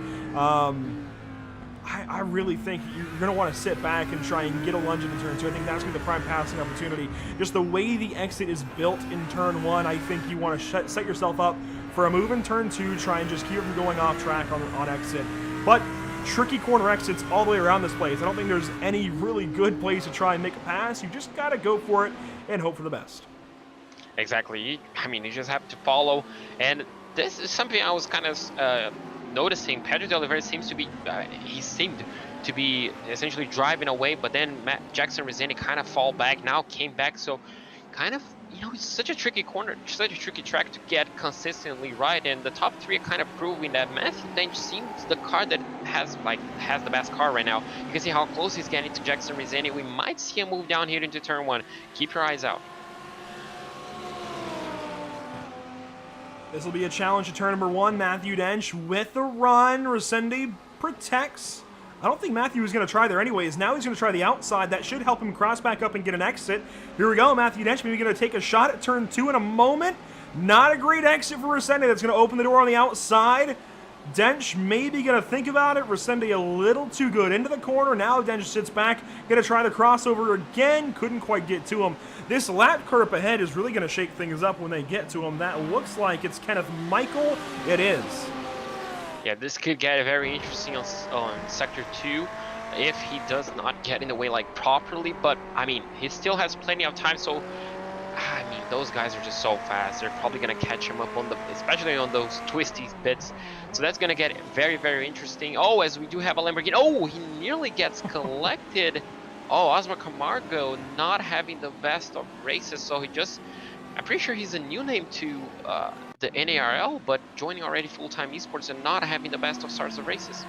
I really think you're going to want to sit back and try and get a lunge into turn 2. I think that's going to be the prime passing opportunity. Just the way the exit is built in turn 1, I think you want to set yourself up for a move in turn 2. Try and just keep from going off track on exit. But tricky corner exits all the way around this place. I don't think there's any really good place to try and make a pass. You just got to go for it and hope for the best. Exactly. I mean, you just have to follow. And this is something I was kind of noticing. Pedro de Oliveira seems to be, he seemed to be essentially driving away, but then Jackson Rezende kind of fall back, now came back. So kind of, you know, it's such a tricky corner, such a tricky track to get consistently right, and the top 3 are kind of proving that Matthew Dench seems the car that has the best car right now. You can see how close he's getting to Jackson Rezende. We might see him move down here into turn 1. Keep your eyes out. This will be a challenge to turn number 1. Matthew Dench with the run. Rezende protects. I don't think Matthew was going to try there anyways. Now he's going to try the outside. That should help him cross back up and get an exit. Here we go. Matthew Dench maybe going to take a shot at turn 2 in a moment. Not a great exit for Rezende. That's going to open the door on the outside. Dench maybe going to think about it. Rezende a little too good into the corner. Now Dench sits back. Going to try the crossover again. Couldn't quite get to him. This lap curve up ahead is really going to shake things up when they get to him. That looks like it's Kenneth Michael. It is. Yeah, this could get very interesting on Sector 2 if he does not get in the way like properly, but I mean, he still has plenty of time, so I mean, those guys are just so fast. They're probably going to catch him up on the, especially on those twisty bits. So that's going to get very, very interesting. Oh, as we do have a Lamborghini. Oh, he nearly gets collected. Oh, Osmar Camargo not having the best of races, so he just, I'm pretty sure he's a new name to the NARL, but joining already full-time esports and not having the best of starts of races.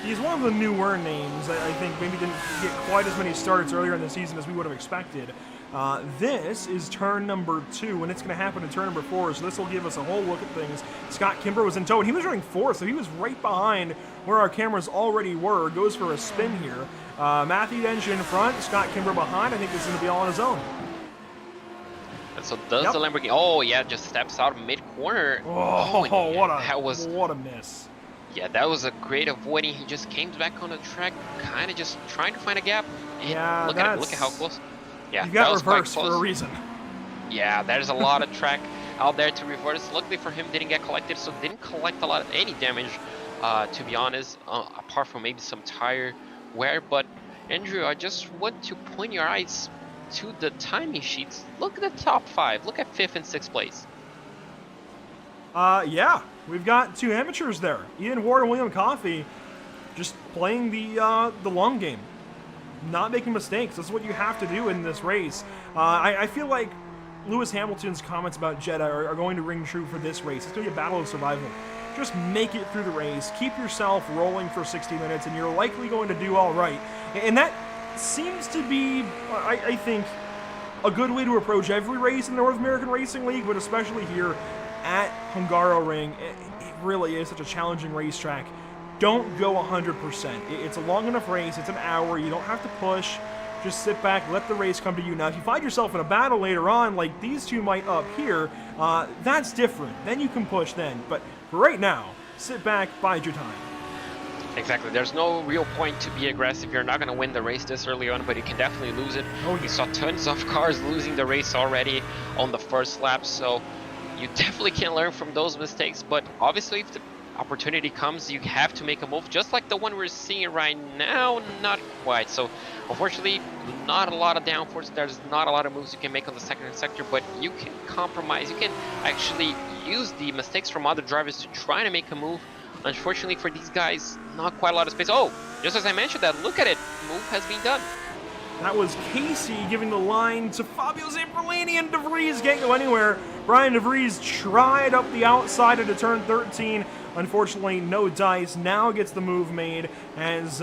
He's one of the newer names. I think maybe didn't get quite as many starts earlier in the season as we would have expected. This is turn number 2, and it's going to happen in turn number 4, so this will give us a whole look at things. Scott Kimber was in tow, and he was running 4th, so he was right behind where our cameras already were. Goes for a spin here. Matthew Dench in front, Scott Kimber behind. I think this is going to be all on his own. And so does the Lamborghini. Oh, yeah, just steps out mid-corner. What a miss. Yeah, that was a great avoiding. He just came back on the track, kind of just trying to find a gap. And yeah, look at how close. Yeah, you got reverse for a reason. Yeah, there's a lot of track out there to reverse. Luckily for him, didn't get collected, so didn't collect a lot of any damage, to be honest, apart from maybe some tire wear. But Andrew, I just want to point your eyes to the timing sheets. Look at the top 5. Look at 5th and 6th place. Yeah, we've got 2 amateurs there. Ian Ward and William Coffey just playing the long game. Not making mistakes. That's what you have to do in this race. I feel like Lewis Hamilton's comments about Jeddah are going to ring true for this race. It's going to be a battle of survival. Just make it through the race, keep yourself rolling for 60 minutes, and you're likely going to do all right. And that seems to be, I think, a good way to approach every race in the North American Racing League, but especially here at Hungaroring. It really is such a challenging racetrack. Don't go 100%. It's a long enough race. It's an hour. You don't have to push. Just sit back, let the race come to you. Now, if you find yourself in a battle later on, like these two might up here, that's different. Then you can push then. But for right now, sit back, bide your time. Exactly. There's no real point to be aggressive. You're not going to win the race this early on, but you can definitely lose it. Oh, We saw tons of cars losing the race already on the first lap, so you definitely can learn from those mistakes. But obviously, if the opportunity comes, you have to make a move, just like the one we're seeing right now. Not quite. So unfortunately, not a lot of downforce. There's not a lot of moves you can make on the second sector, but you can compromise. You can actually use the mistakes from other drivers to try to make a move. Unfortunately for these guys, not quite a lot of space. Oh, just as I mentioned that, look at it, move has been done. That was Casey giving the line to Fabio Zamperlini, and De Vries can't go anywhere. Brian De Vries tried up the outside into turn 13. Unfortunately, no dice. Now gets the move made as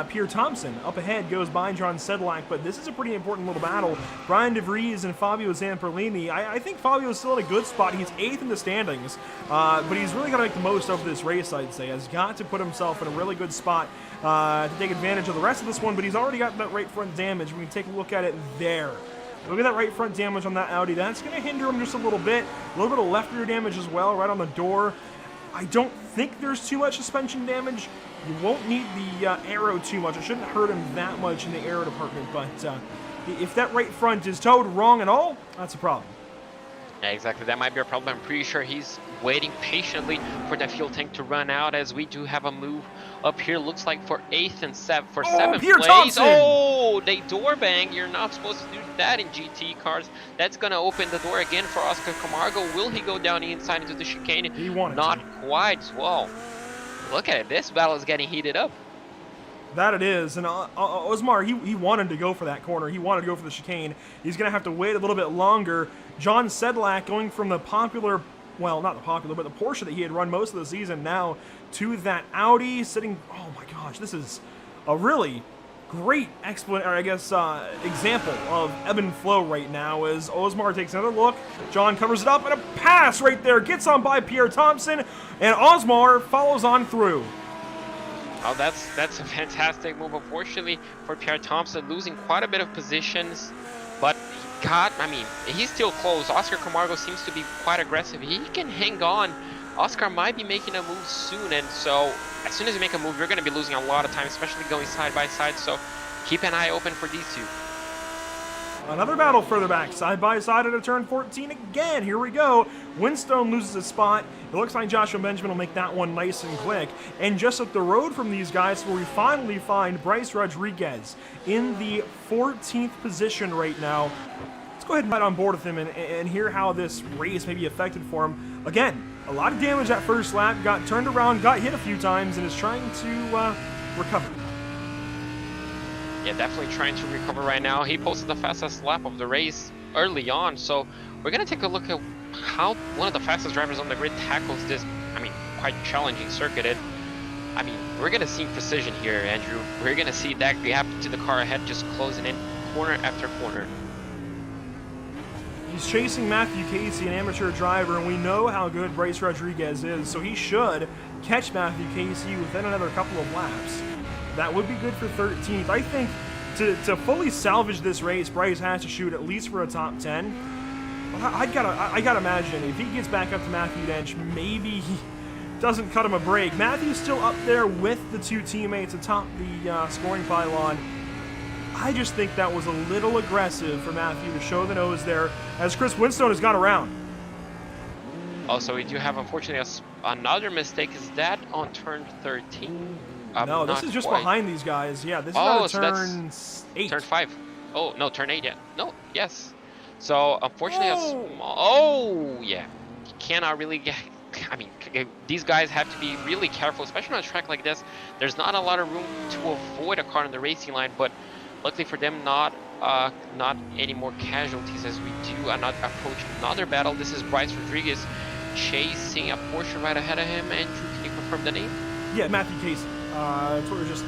Pierre Thompson up ahead goes by John Sedlak, but this is a pretty important little battle. Brian De Vries and Fabio Zamperlini. I think Fabio's still in a good spot. He's 8th in the standings, but he's really got to make the most of this race, I'd say. Has got to put himself in a really good spot to take advantage of the rest of this one, but he's already got that right front damage. We can take a look at it there. Look at that right front damage on that Audi. That's going to hinder him just a little bit. A little bit of left rear damage as well, right on the door. I don't think there's too much suspension damage. You won't need the aero too much. It shouldn't hurt him that much in the aero department, but if that right front is towed wrong at all, that's a problem. Yeah, exactly. That might be a problem. I'm pretty sure he's waiting patiently for that fuel tank to run out, as we do have a move up here. Looks like for 8th and 7th place. Thompson! Oh, they door bang. You're not supposed to do that in GT cars. That's going to open the door again for Oscar Camargo. Will he go down the inside into the chicane? He wanted Not to. quite as well. Look at it. This battle is getting heated up. That it is, and Osmar, he wanted to go for that corner. He wanted to go for the chicane. He's going to have to wait a little bit longer. John Sedlak going from the popular, well, not the popular, but the Porsche that he had run most of the season now to that Audi sitting, oh my gosh, this is a really great example of ebb and flow right now as Osmar takes another look. John covers it up, and a pass right there gets on by Pierre Thompson, and Osmar follows on through. Oh, that's a fantastic move. Unfortunately for Pierre Thompson, losing quite a bit of positions, but he's still close. Oscar Camargo seems to be quite aggressive. He can hang on. Oscar might be making a move soon, and so as soon as you make a move, you're going to be losing a lot of time, especially going side by side, so keep an eye open for these two. Another battle further back, side by side at a turn 14 again. Here we go. Winstone loses his spot. It looks like Joshua Benjamin will make that one nice and quick. And just up the road from these guys, where we finally find Bryce Rodriguez in the 14th position right now. Let's go ahead and get on board with him and hear how this race may be affected for him. Again, a lot of damage that first lap. Got turned around, got hit a few times, and is trying to recover. Yeah, definitely trying to recover right now. He posted the fastest lap of the race early on, so we're going to take a look at how one of the fastest drivers on the grid tackles this, quite challenging circuit. We're going to see precision here, Andrew. We're going to see that gap to the car ahead just closing in corner after corner. He's chasing Matthew Casey, an amateur driver, and we know how good Bryce Rodriguez is, so he should catch Matthew Casey within another couple of laps. That would be good for 13th. I think to fully salvage this race, Bryce has to shoot at least for a top 10. But I gotta imagine if he gets back up to Matthew Dench, maybe he doesn't cut him a break. Matthew's still up there with the two teammates atop the scoring pylon. I just think that was a little aggressive for Matthew to show the nose there, as Chris Winstone has got around. Also, we do have, unfortunately, another mistake. Is that on turn 13? No, this is just quite behind these guys. Yeah, this is on turn 8. Turn 5. Oh, no, turn 8, yeah. No, yes. So, unfortunately, yeah. You cannot really get... these guys have to be really careful, especially on a track like this. There's not a lot of room to avoid a car on the racing line, but Luckily for them, not any more casualties as we do not approach another battle. This is Bryce Rodriguez chasing a Porsche right ahead of him. Andrew, can you confirm the name? Yeah, Matthew Casey. That's what we were just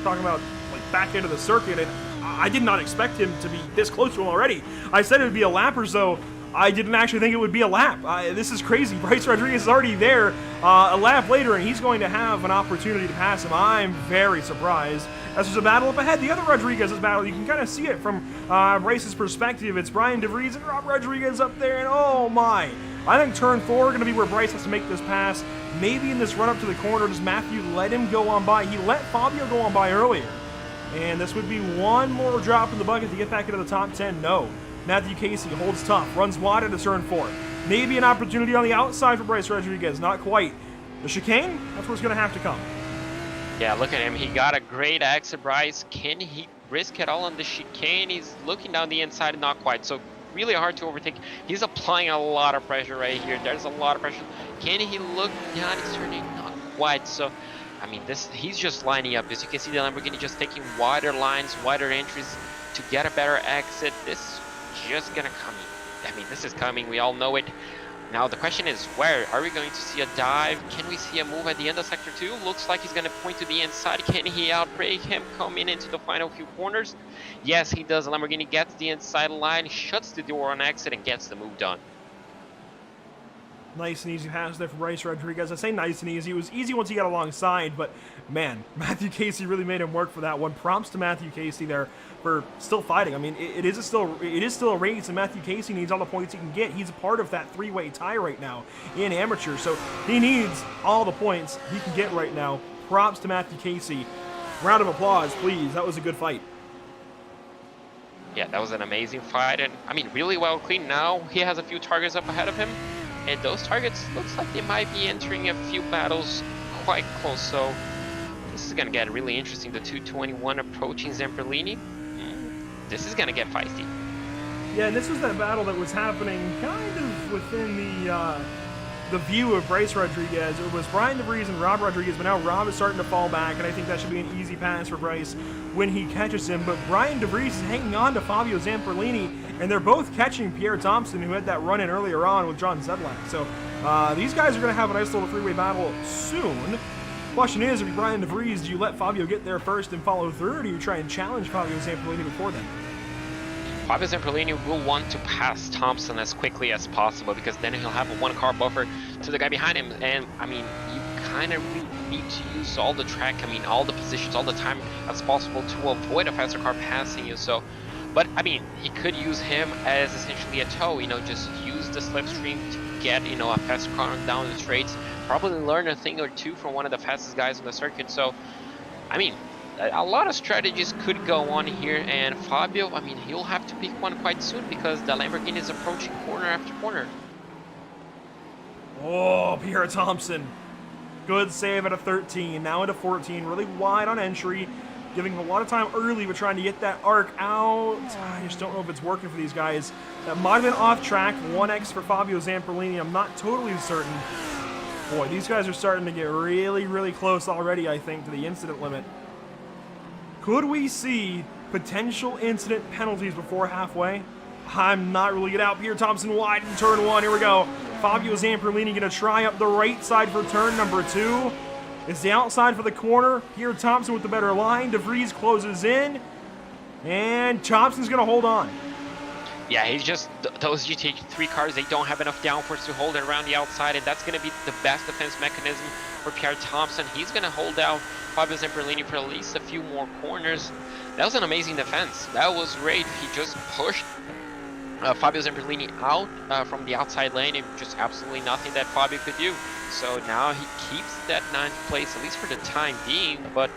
talking about, like back into the circuit, and I did not expect him to be this close to him already. I said it would be a lap or so. I didn't actually think it would be a lap. This is crazy. Bryce Rodriguez is already there a lap later, and he's going to have an opportunity to pass him. I'm very surprised. As there's a battle up ahead, the other Rodriguez's battle, you can kind of see it from Bryce's perspective. It's Brian DeVries and Rob Rodriguez up there, and oh my. I think turn 4 going to be where Bryce has to make this pass. Maybe in this run up to the corner, does Matthew let him go on by? He let Fabio go on by earlier. And this would be one more drop in the bucket to get back into the top 10. No. Matthew Casey holds tough, runs wide into turn 4. Maybe an opportunity on the outside for Bryce Rodriguez. Not quite. The chicane, that's where it's going to have to come. Yeah, look at him. He got a great exit, Bryce. Can he risk it all on the chicane? He's looking down the inside, not quite. So really hard to overtake. He's applying a lot of pressure right here. There's a lot of pressure. Can he look down? He's turning, not quite. So, I mean, he's just lining up. As you can see, the Lamborghini just taking wider lines, wider entries to get a better exit. This is just gonna come. I mean, this is coming. We all know it. Now the question is, where are we going to see a dive? Can we see a move at the end of sector 2? Looks like he's going to point to the inside. Can he outbrake him coming into the final few corners? Yes, he does. Lamborghini gets the inside line, shuts the door on exit, and gets the move done. Nice and easy pass there for Bryce Rodriguez. I say nice and easy. It was easy once he got alongside, but man, Matthew Casey really made him work for that one. Props to Matthew Casey there for still fighting. I mean, it is still a race, and Matthew Casey needs all the points he can get. He's a part of that three-way tie right now in amateur, so he needs all the points he can get right now. Props to Matthew Casey. Round of applause, please. That was a good fight. Yeah, that was an amazing fight, and I mean, really well clean. Now he has a few targets up ahead of him. And those targets looks like they might be entering a few battles quite close. So this is going to get really interesting. The 221 approaching Zamperlini. This is going to get feisty. Yeah, and this was that battle that was happening kind of within the view of Bryce Rodriguez. It was Brian DeVries and Rob Rodriguez, but now Rob is starting to fall back, and I think that should be an easy pass for Bryce when he catches him. But Brian DeVries is hanging on to Fabio Zamperlini, and they're both catching Pierre Thompson, who had that run-in earlier on with John Zedlak. So these guys are going to have a nice little three-way battle soon. Question is, if you're Brian DeVries, do you let Fabio get there first and follow through, or do you try and challenge Fabio Zamperlini before then? Fabio Zamperlini will want to pass Thompson as quickly as possible, because then he'll have a one-car buffer to the guy behind him. And, I mean, you kind of really need to use all the track, I mean, all the positions, all the time as possible to avoid a faster car passing you. So, but, I mean, he could use him as essentially a tow, you know, just use the slipstream to get, you know, a faster car down the straights, probably learn a thing or two from one of the fastest guys on the circuit. So, I mean, a lot of strategies could go on here, and Fabio, I mean, he'll have to pick one quite soon because the Lamborghini is approaching corner after corner. Oh, Pierre Thompson. Good save at a 13, now into 14, really wide on entry, giving him a lot of time early but trying to get that arc out. I just don't know if it's working for these guys. That might have been off track, 1x for Fabio Zamperlini, I'm not totally certain. Boy, these guys are starting to get really, really close already, I think, to the incident limit. Could we see potential incident penalties before halfway? I'm not ruling it out. Pierre Thompson wide in turn 1. Here we go. Fabio Zamperlini going to try up the right side for turn number 2. It's the outside for the corner. Pierre Thompson with the better line. DeVries closes in. And Thompson's going to hold on. Yeah, he's just, those GT3 cars, they don't have enough downforce to hold it around the outside, and that's going to be the best defense mechanism for Pierre Thompson. He's going to hold down Fabio Zamperlini for at least a few more corners. That was an amazing defense. That was great. He just pushed Fabio Zamperlini out from the outside lane, and just absolutely nothing that Fabio could do. So now he keeps that 9th place, at least for the time being. But,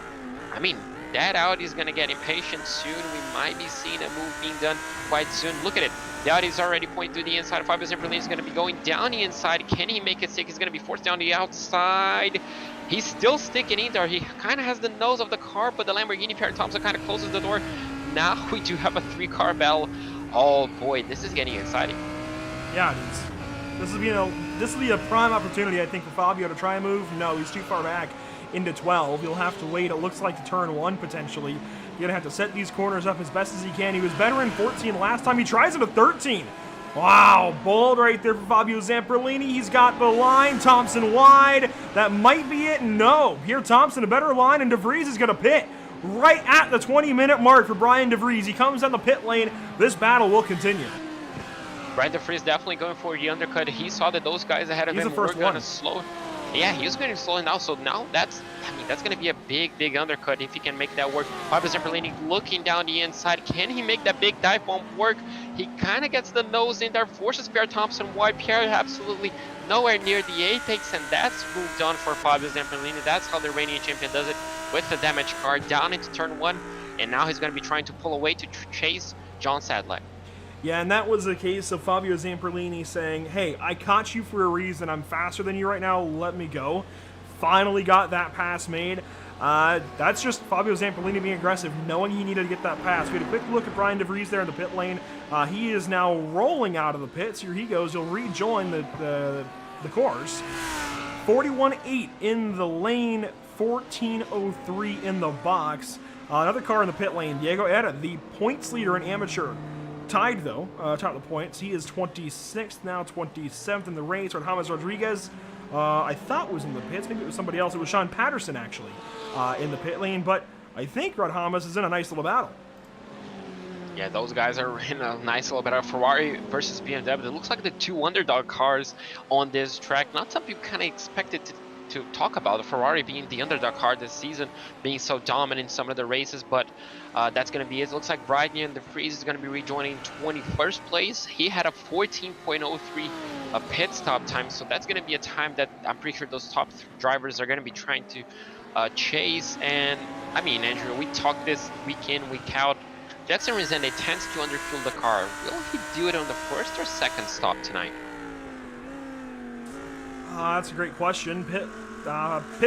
I mean, that Audi is going to get impatient soon. We might be seeing a move being done quite soon. Look at it. The Audi is already pointing through the inside. Fabio Zamperlini is going to be going down the inside. Can he make it stick? He's going to be forced down the outside. He's still sticking in there. He kind of has the nose of the car, but the Lamborghini Pierre Thompson kind of closes the door. Now we do have a 3-car battle. Oh boy, this is getting exciting. Yeah, it is. This will be a prime opportunity, I think, for Fabio to try and move. No, he's too far back into 12. He'll have to wait, it looks like, to turn 1 potentially Gonna have to set these corners up as best as he can. He was better in 14 last time. He tries it at 13. Wow, bold right there for Fabio Zamperlini. He's got the line. Thompson wide. That might be it. No. Pierre Thompson, a better line, and DeVries is going to pit right at the 20-minute mark for Brian DeVries. He comes down the pit lane. This battle will continue. Brian DeVries definitely going for the undercut. He saw that those guys ahead of him were going to slow. Yeah, he was going to slow now. So now that's going to be a big undercut if he can make that work. Fabio Zamperlini looking down the inside. Can he make that big dive bomb work? He kind of gets the nose in there, forces Pierre Thompson wide. Pierre absolutely nowhere near the apex, and that's moved on for Fabio Zamperlini. That's how the reigning champion does it, with the damage car down into turn 1, and now he's going to be trying to pull away to chase John Sadler. Yeah, and that was a case of Fabio Zamperlini saying, hey, I caught you for a reason. I'm faster than you right now. Let me go. Finally got that pass made. That's just Fabio Zamperlini being aggressive, knowing he needed to get that pass. We had a quick look at Brian DeVries there in the pit lane. He is now rolling out of the pits. Here he goes. He'll rejoin the course. 41.8 in the lane, 14.03 in the box. Another car in the pit lane, Diego Era, the points leader in amateur. Tied, though, top of the points. He is 26th now, 27th in the race. James Rodriguez, I thought was in the pits. Maybe it was somebody else. It was Sean Patterson, actually, in the pit lane. But I think Rodhamas is in a nice little battle. Yeah, those guys are in a nice little battle. Ferrari versus BMW. It looks like the two underdog cars on this track. Not something you kind of expected to talk about, the Ferrari being the underdog car this season, being so dominant in some of the races, but that's going to be it. It looks like Brian DeVries is going to be rejoining 21st place. He had a 14.03 pit stop time, so that's going to be a time that I'm pretty sure those top drivers are going to be trying to chase. And I mean, Andrew, we talk this week in, week out. Jackson Resende tends to underfuel the car. Will he do it on the first or second stop tonight? That's a great question. Pit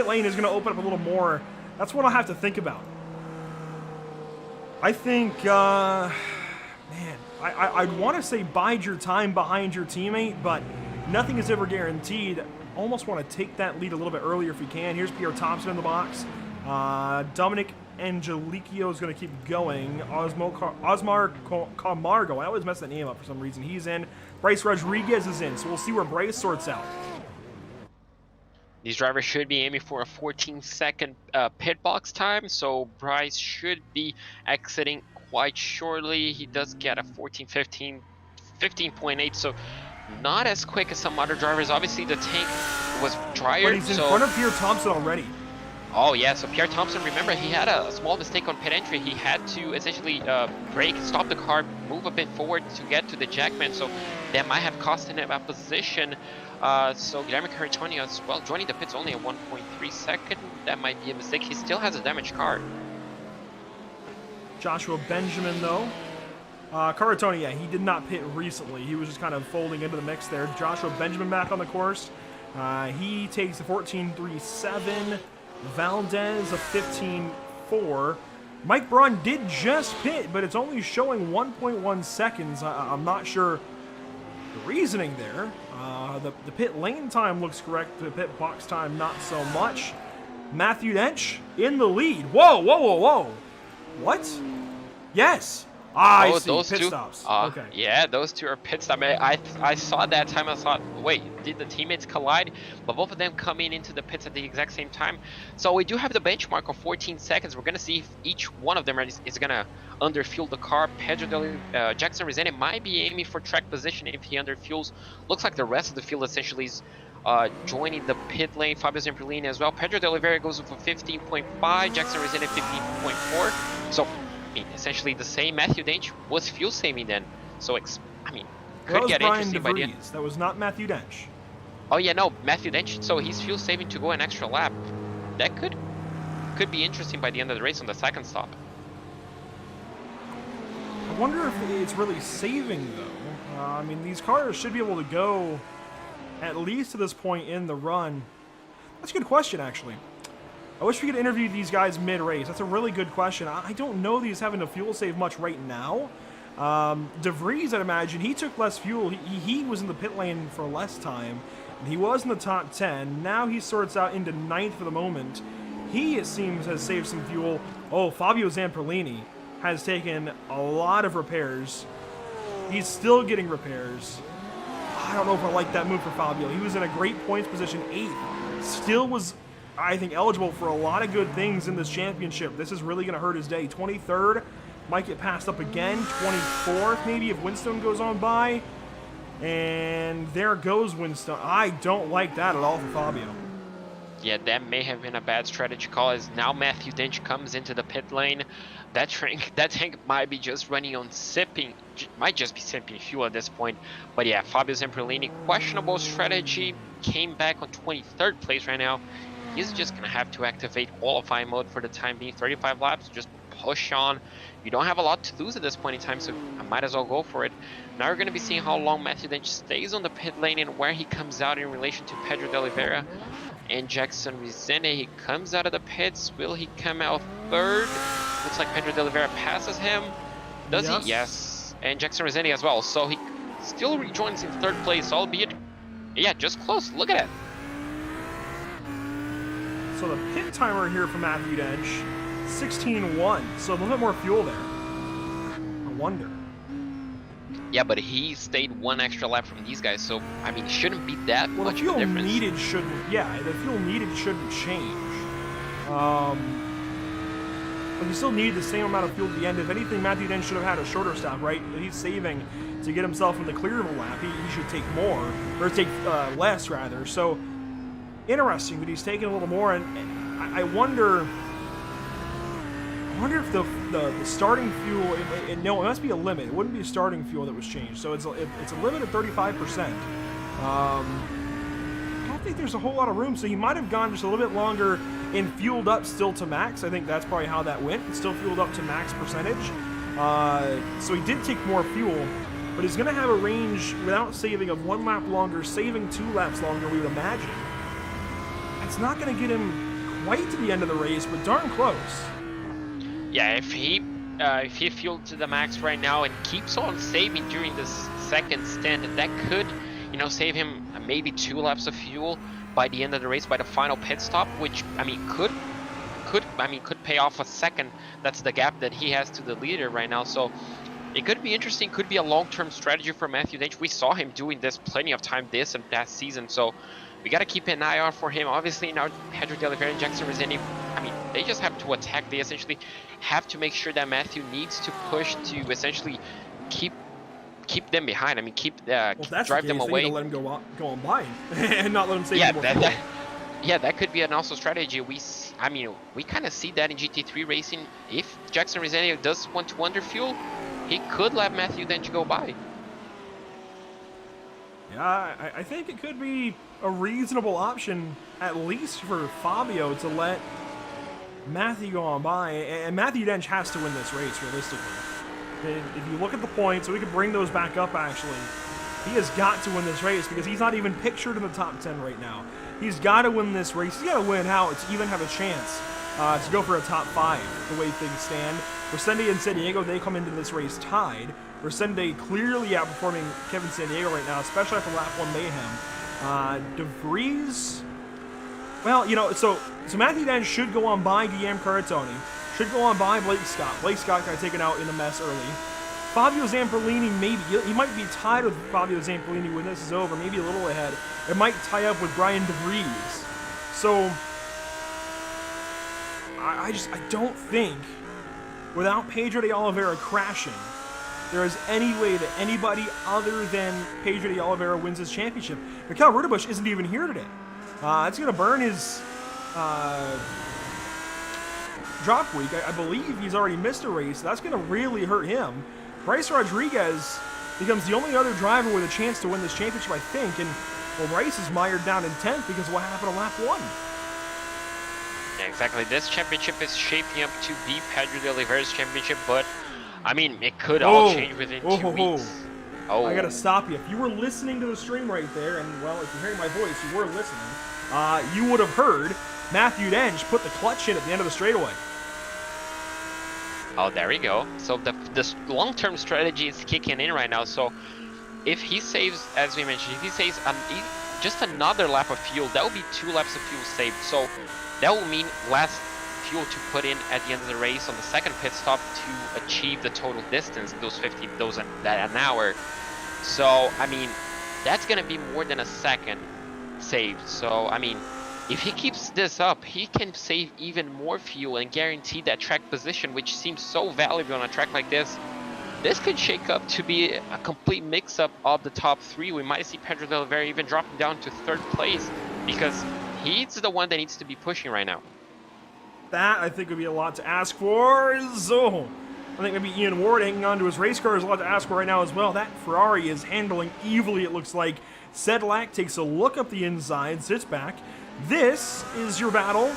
lane is going to open up a little more. That's what I'll have to think about. I think, man, I'd want to say bide your time behind your teammate, but nothing is ever guaranteed. Almost want to take that lead a little bit earlier if you can. Here's Pierre Thompson in the box. Dominic Angelicio is going to keep going. Osmar Camargo, I always mess that name up for some reason. He's in. Bryce Rodriguez is in, so we'll see where Bryce sorts out. These drivers should be aiming for a 14-second pit box time, so Bryce should be exiting quite shortly. He does get a 15.8, so not as quick as some other drivers. Obviously, the tank was drier. But he's in front of Pierre Thompson already. Oh yeah, so Pierre Thompson, remember, he had a small mistake on pit entry. He had to essentially brake, stop the car, move a bit forward to get to the jackman, so that might have cost him a position. So Guillermo Caritonio as well, joining the pits only at 1.3 second. That might be a mistake. He still has a damaged car. Joshua Benjamin, though. Caritonio, yeah, he did not pit recently. He was just kind of folding into the mix there. Joshua Benjamin back on the course. He takes a 14.37. Valdez a 15.4. Mike Braun did just pit, but it's only showing 1.1 seconds. I'm not sure the reasoning there. The pit lane time looks correct. The pit box time, not so much. Matthew Dench in the lead. Whoa. What? Yes. I see. Those Pit two stops. Okay. Yeah, those two are pit stops. I saw that time. I thought, wait, did the teammates collide? But both of them coming into the pits at the exact same time. So we do have the benchmark of 14 seconds. We're going to see if each one of them is going to underfuel the car. Jackson Resende might be aiming for track position if he underfuels. Looks like the rest of the field essentially is joining the pit lane. Fabio Zamperlini as well. Pedro de Oliveira goes with a 15.5. Jackson Resende 15.4. So essentially the same. Matthew Dench was fuel saving then, so could get interesting by the end. That was not Matthew Dench. Oh yeah, no, Matthew Dench. So he's fuel saving to go an extra lap. That could be interesting by the end of the race on the second stop. I wonder if it's really saving though. These cars should be able to go at least to this point in the run. That's a good question, actually. I wish we could interview these guys mid-race. That's a really good question. I don't know that he's having to fuel save much right now. DeVries, I'd imagine, he took less fuel. He was in the pit lane for less time. And he was in the top 10. Now he sorts out into 9th for the moment. he, it seems, has saved some fuel. Oh, Fabio Zamperlini has taken a lot of repairs. He's still getting repairs. I don't know if I like that move for Fabio. He was in a great points position, 8th. Still was, I think, eligible for a lot of good things in this championship. This is really going to hurt his day. 23rd, might get passed up again. 24th, maybe, if Winstone goes on by. And there goes Winstone. I don't like that at all for Fabio. Yeah, that may have been a bad strategy call, as now Matthew Dench comes into the pit lane. That tank might be just running on sipping, might just be sipping fuel at this point. But yeah, Fabio Zamperlini, questionable strategy, came back on 23rd place right now. He's just gonna have to activate qualifying mode for the time being. 35 laps, just push on. You don't have a lot to lose at this point in time, so I might as well go for it. Now we're gonna be seeing how long Matthew Dench stays on the pit lane and where he comes out in relation to Pedro de Oliveira and Jackson Rezende. He comes out of the pits. Will he come out 3rd? Looks like Pedro de Oliveira passes him. Does he? Yes. And Jackson Rezende as well. So he still rejoins in 3rd place, albeit, yeah, just close. Look at it. So the pit timer here for Matthew Dench, 16.1. So a little bit more fuel there. I wonder. Yeah, but he stayed 1 extra lap from these guys, so I mean, it shouldn't be that well, much the of a fuel difference. needed shouldn't. Yeah, the fuel needed shouldn't change. But you still need the same amount of fuel at the end. If anything, Matthew Dench should have had a shorter stop, right? He's saving to get himself in the clear of a lap. He should take more, or take less rather. So interesting that he's taking a little more, and I wonder. I wonder if the starting fuel, no, it must be a limit. It wouldn't be a starting fuel that was changed. So it's a limit of 35%. I don't think there's a whole lot of room. So he might have gone just a little bit longer and fueled up still to max. I think that's probably how that went. It's still fueled up to max percentage. So he did take more fuel, but he's going to have a range without saving of 1 lap longer, saving 2 laps longer, we would imagine. It's not going to get him quite to the end of the race, but darn close. Yeah, if he fueled to the max right now and keeps on saving during this 2nd stint, that could, you know, save him maybe 2 laps of fuel by the end of the race, by the final pit stop, which I mean could pay off a 2nd. That's the gap that he has to the leader right now. So it could be interesting. Could be a long-term strategy for Matthew Dench. We saw him doing this plenty of time this and past season, so we got to keep an eye out for him. Obviously, now Pedro de Oliveira and Jackson Rezende, I mean, they just have to attack. They essentially have to make sure that Matthew needs to push to essentially keep them behind. I mean, drive them away. They need to let him go on by and not let him save more. Yeah, that could be an also strategy. We kind of see that in GT3 racing. If Jackson Rezende does want to underfuel, he could let Matthew Dench go by. Yeah, I think it could be a reasonable option, at least for Fabio, to let Matthew go on by. And Matthew Dench has to win this race, realistically. If you look at the points, so we could bring those back up, actually. He has got to win this race because he's not even pictured in the top 10 right now. He's got to win this race. He's got to win out to even have a chance to go for a top 5, the way things stand. Rezende and San Diego, they come into this race tied. Rezende clearly outperforming Kevin San Diego right now, especially after lap 1 mayhem. De Vries, well, you know, so Matthew Dench should go on by Guillaume Caratoni, should go on by Blake Scott. Blake Scott got taken out in the mess early. Fabio Zamperlini, maybe, he might be tied with Fabio Zamperlini when this is over, maybe a little ahead. It might tie up with Brian De Vries. So, I don't think, without Pedro de Oliveira crashing, there is any way that anybody other than Pedro de Oliveira wins this championship. Mikhail Rudebusch isn't even here today. It's going to burn his drop week. I believe he's already missed a race. That's going to really hurt him. Bryce Rodriguez becomes the only other driver with a chance to win this championship, I think. And, well, Bryce is mired down in 10th because of what happened on lap 1. Yeah, exactly. This championship is shaping up to be Pedro de Oliveira's championship, but I mean, it could all change within 2 weeks. Oh, I gotta stop you. If you were listening to the stream right there, and well, if you're hearing my voice, you were listening, you would have heard Matthew Dench put the clutch in at the end of the straightaway. Oh, there we go. So the long-term strategy is kicking in right now. So if he saves, as we mentioned, if he saves just another lap of fuel, that would be 2 laps of fuel saved. So that will mean less fuel to put in at the end of the race on the second pit stop to achieve the total distance, those an hour. So I mean, that's gonna be more than a second saved. So I mean, if he keeps this up, he can save even more fuel and guarantee that track position, which seems so valuable on a track like this. This could shake up to be a complete mix-up of the top 3. We might see Pedro Del Valle even dropping down to 3rd place because he's the one that needs to be pushing right now. That, I think, would be a lot to ask for. So, I think maybe Ian Ward hanging on to his race car is a lot to ask for right now as well. That Ferrari is handling evilly, it looks like. Sedlak takes a look up the inside, sits back. This is your battle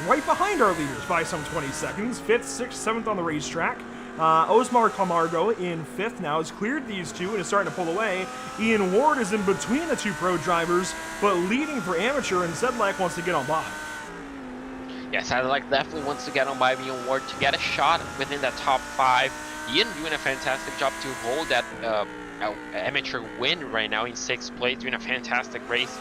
right behind our leaders by some 20 seconds. 5th, 6th, 7th on the racetrack. Osmar Camargo in 5th now has cleared these two and is starting to pull away. Ian Ward is in between the two pro drivers, but leading for amateur, and Sedlak wants to get on by. Yes, Sedlak definitely wants to get on by Ian Ward to get a shot within that top 5. Ian doing a fantastic job to hold that amateur win right now in 6th place, doing a fantastic race.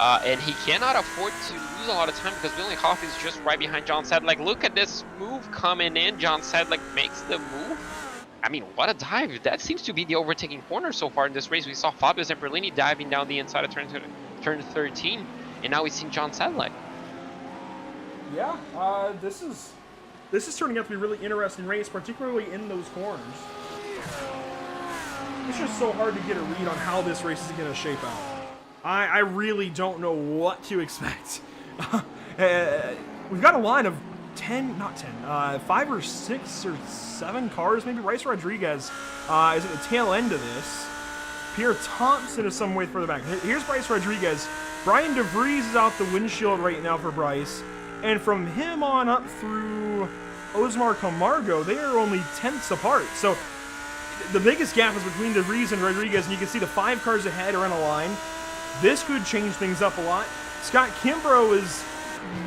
And he cannot afford to lose a lot of time because William Hoff is just right behind John Sedlak. Look at this move coming in. John Sedlak makes the move. I mean, what a dive. That seems to be the overtaking corner so far in this race. We saw Fabio Zamperlini diving down the inside of turn 13, and now we've seen John Sedlak. Yeah, this is turning out to be a really interesting race, particularly in those corners. It's just so hard to get a read on how this race is going to shape out. I really don't know what to expect. We've got a line of 5 or 6 or 7 cars, maybe. Bryce Rodriguez is at the tail end of this. Pierre Thompson is some way further back. Here's Bryce Rodriguez. Brian DeVries is out the windshield right now for Bryce. And from him on up through Osmar Camargo, they are only tenths apart. So the biggest gap is between DeVries and Rodriguez, and you can see the 5 cars ahead are in a line. This could change things up a lot. Scott Kimbrough is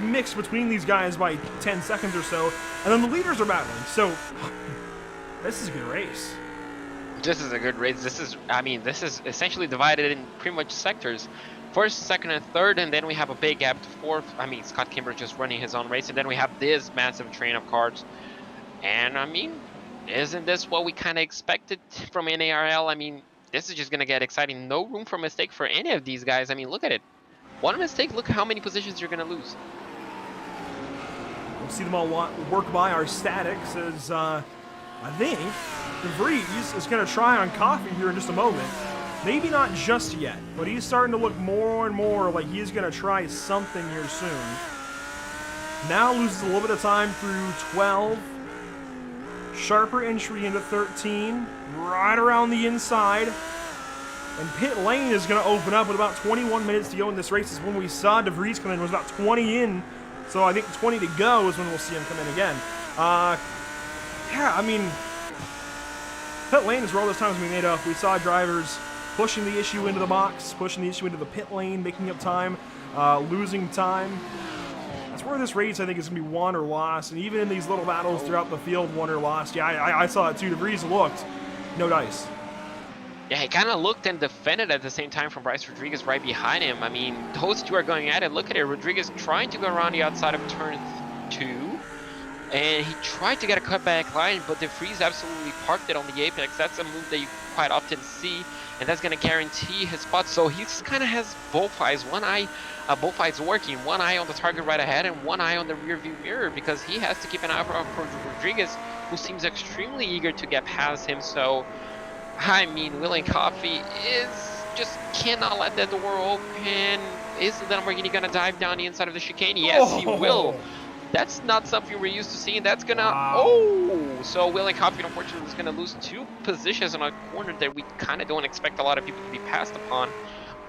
mixed between these guys by 10 seconds or so, and then the leaders are battling. So this is a good race. This is a good race. This is essentially divided in pretty much sectors. 1st, 2nd, and 3rd, and then we have a big gap to 4th. I mean, Scott Kimbrough just running his own race, and then we have this massive train of cars. And I mean, isn't this what we kind of expected from NARL? I mean, this is just going to get exciting. No room for mistake for any of these guys. I mean, look at it. One mistake, look how many positions you're going to lose. We'll see them all work by our statics as I think DeVries is going to try on coffee here in just a moment. Maybe not just yet, but he's starting to look more and more like he's going to try something here soon. Now loses a little bit of time through 12. Sharper entry into 13, right around the inside. And pit lane is going to open up with about 21 minutes to go in this race. This is when we saw DeVries come in. It was about 20 in, so I think 20 to go is when we'll see him come in again. Yeah, I mean, pit lane is where all those times we made up. We saw drivers pushing the issue into the box, pushing the issue into the pit lane, making up time, losing time. That's where this race, I think, is going to be won or lost. And even in these little battles throughout the field, won or lost. Yeah, I saw it too. DeVries looked. No dice. Yeah, he kind of looked and defended at the same time from Bryce Rodriguez right behind him. I mean, those two are going at it. Look at it. Rodriguez trying to go around the outside of turn 2. And he tried to get a cutback line, but DeVries absolutely parked it on the apex. That's a move that you quite often see, and that's going to guarantee his spot. So he kind of has both eyes. Both eyes working. One eye on the target right ahead and one eye on the rear view mirror, because he has to keep an eye out for Rodriguez, who seems extremely eager to get past him. So, I mean, William Coffey just cannot let that door open. Is the Lamborghini going to dive down the inside of the chicane? Yes, he will. That's not something we're used to seeing. That's gonna, so William Coffey unfortunately is gonna lose 2 positions on a corner that we kind of don't expect a lot of people to be passed upon.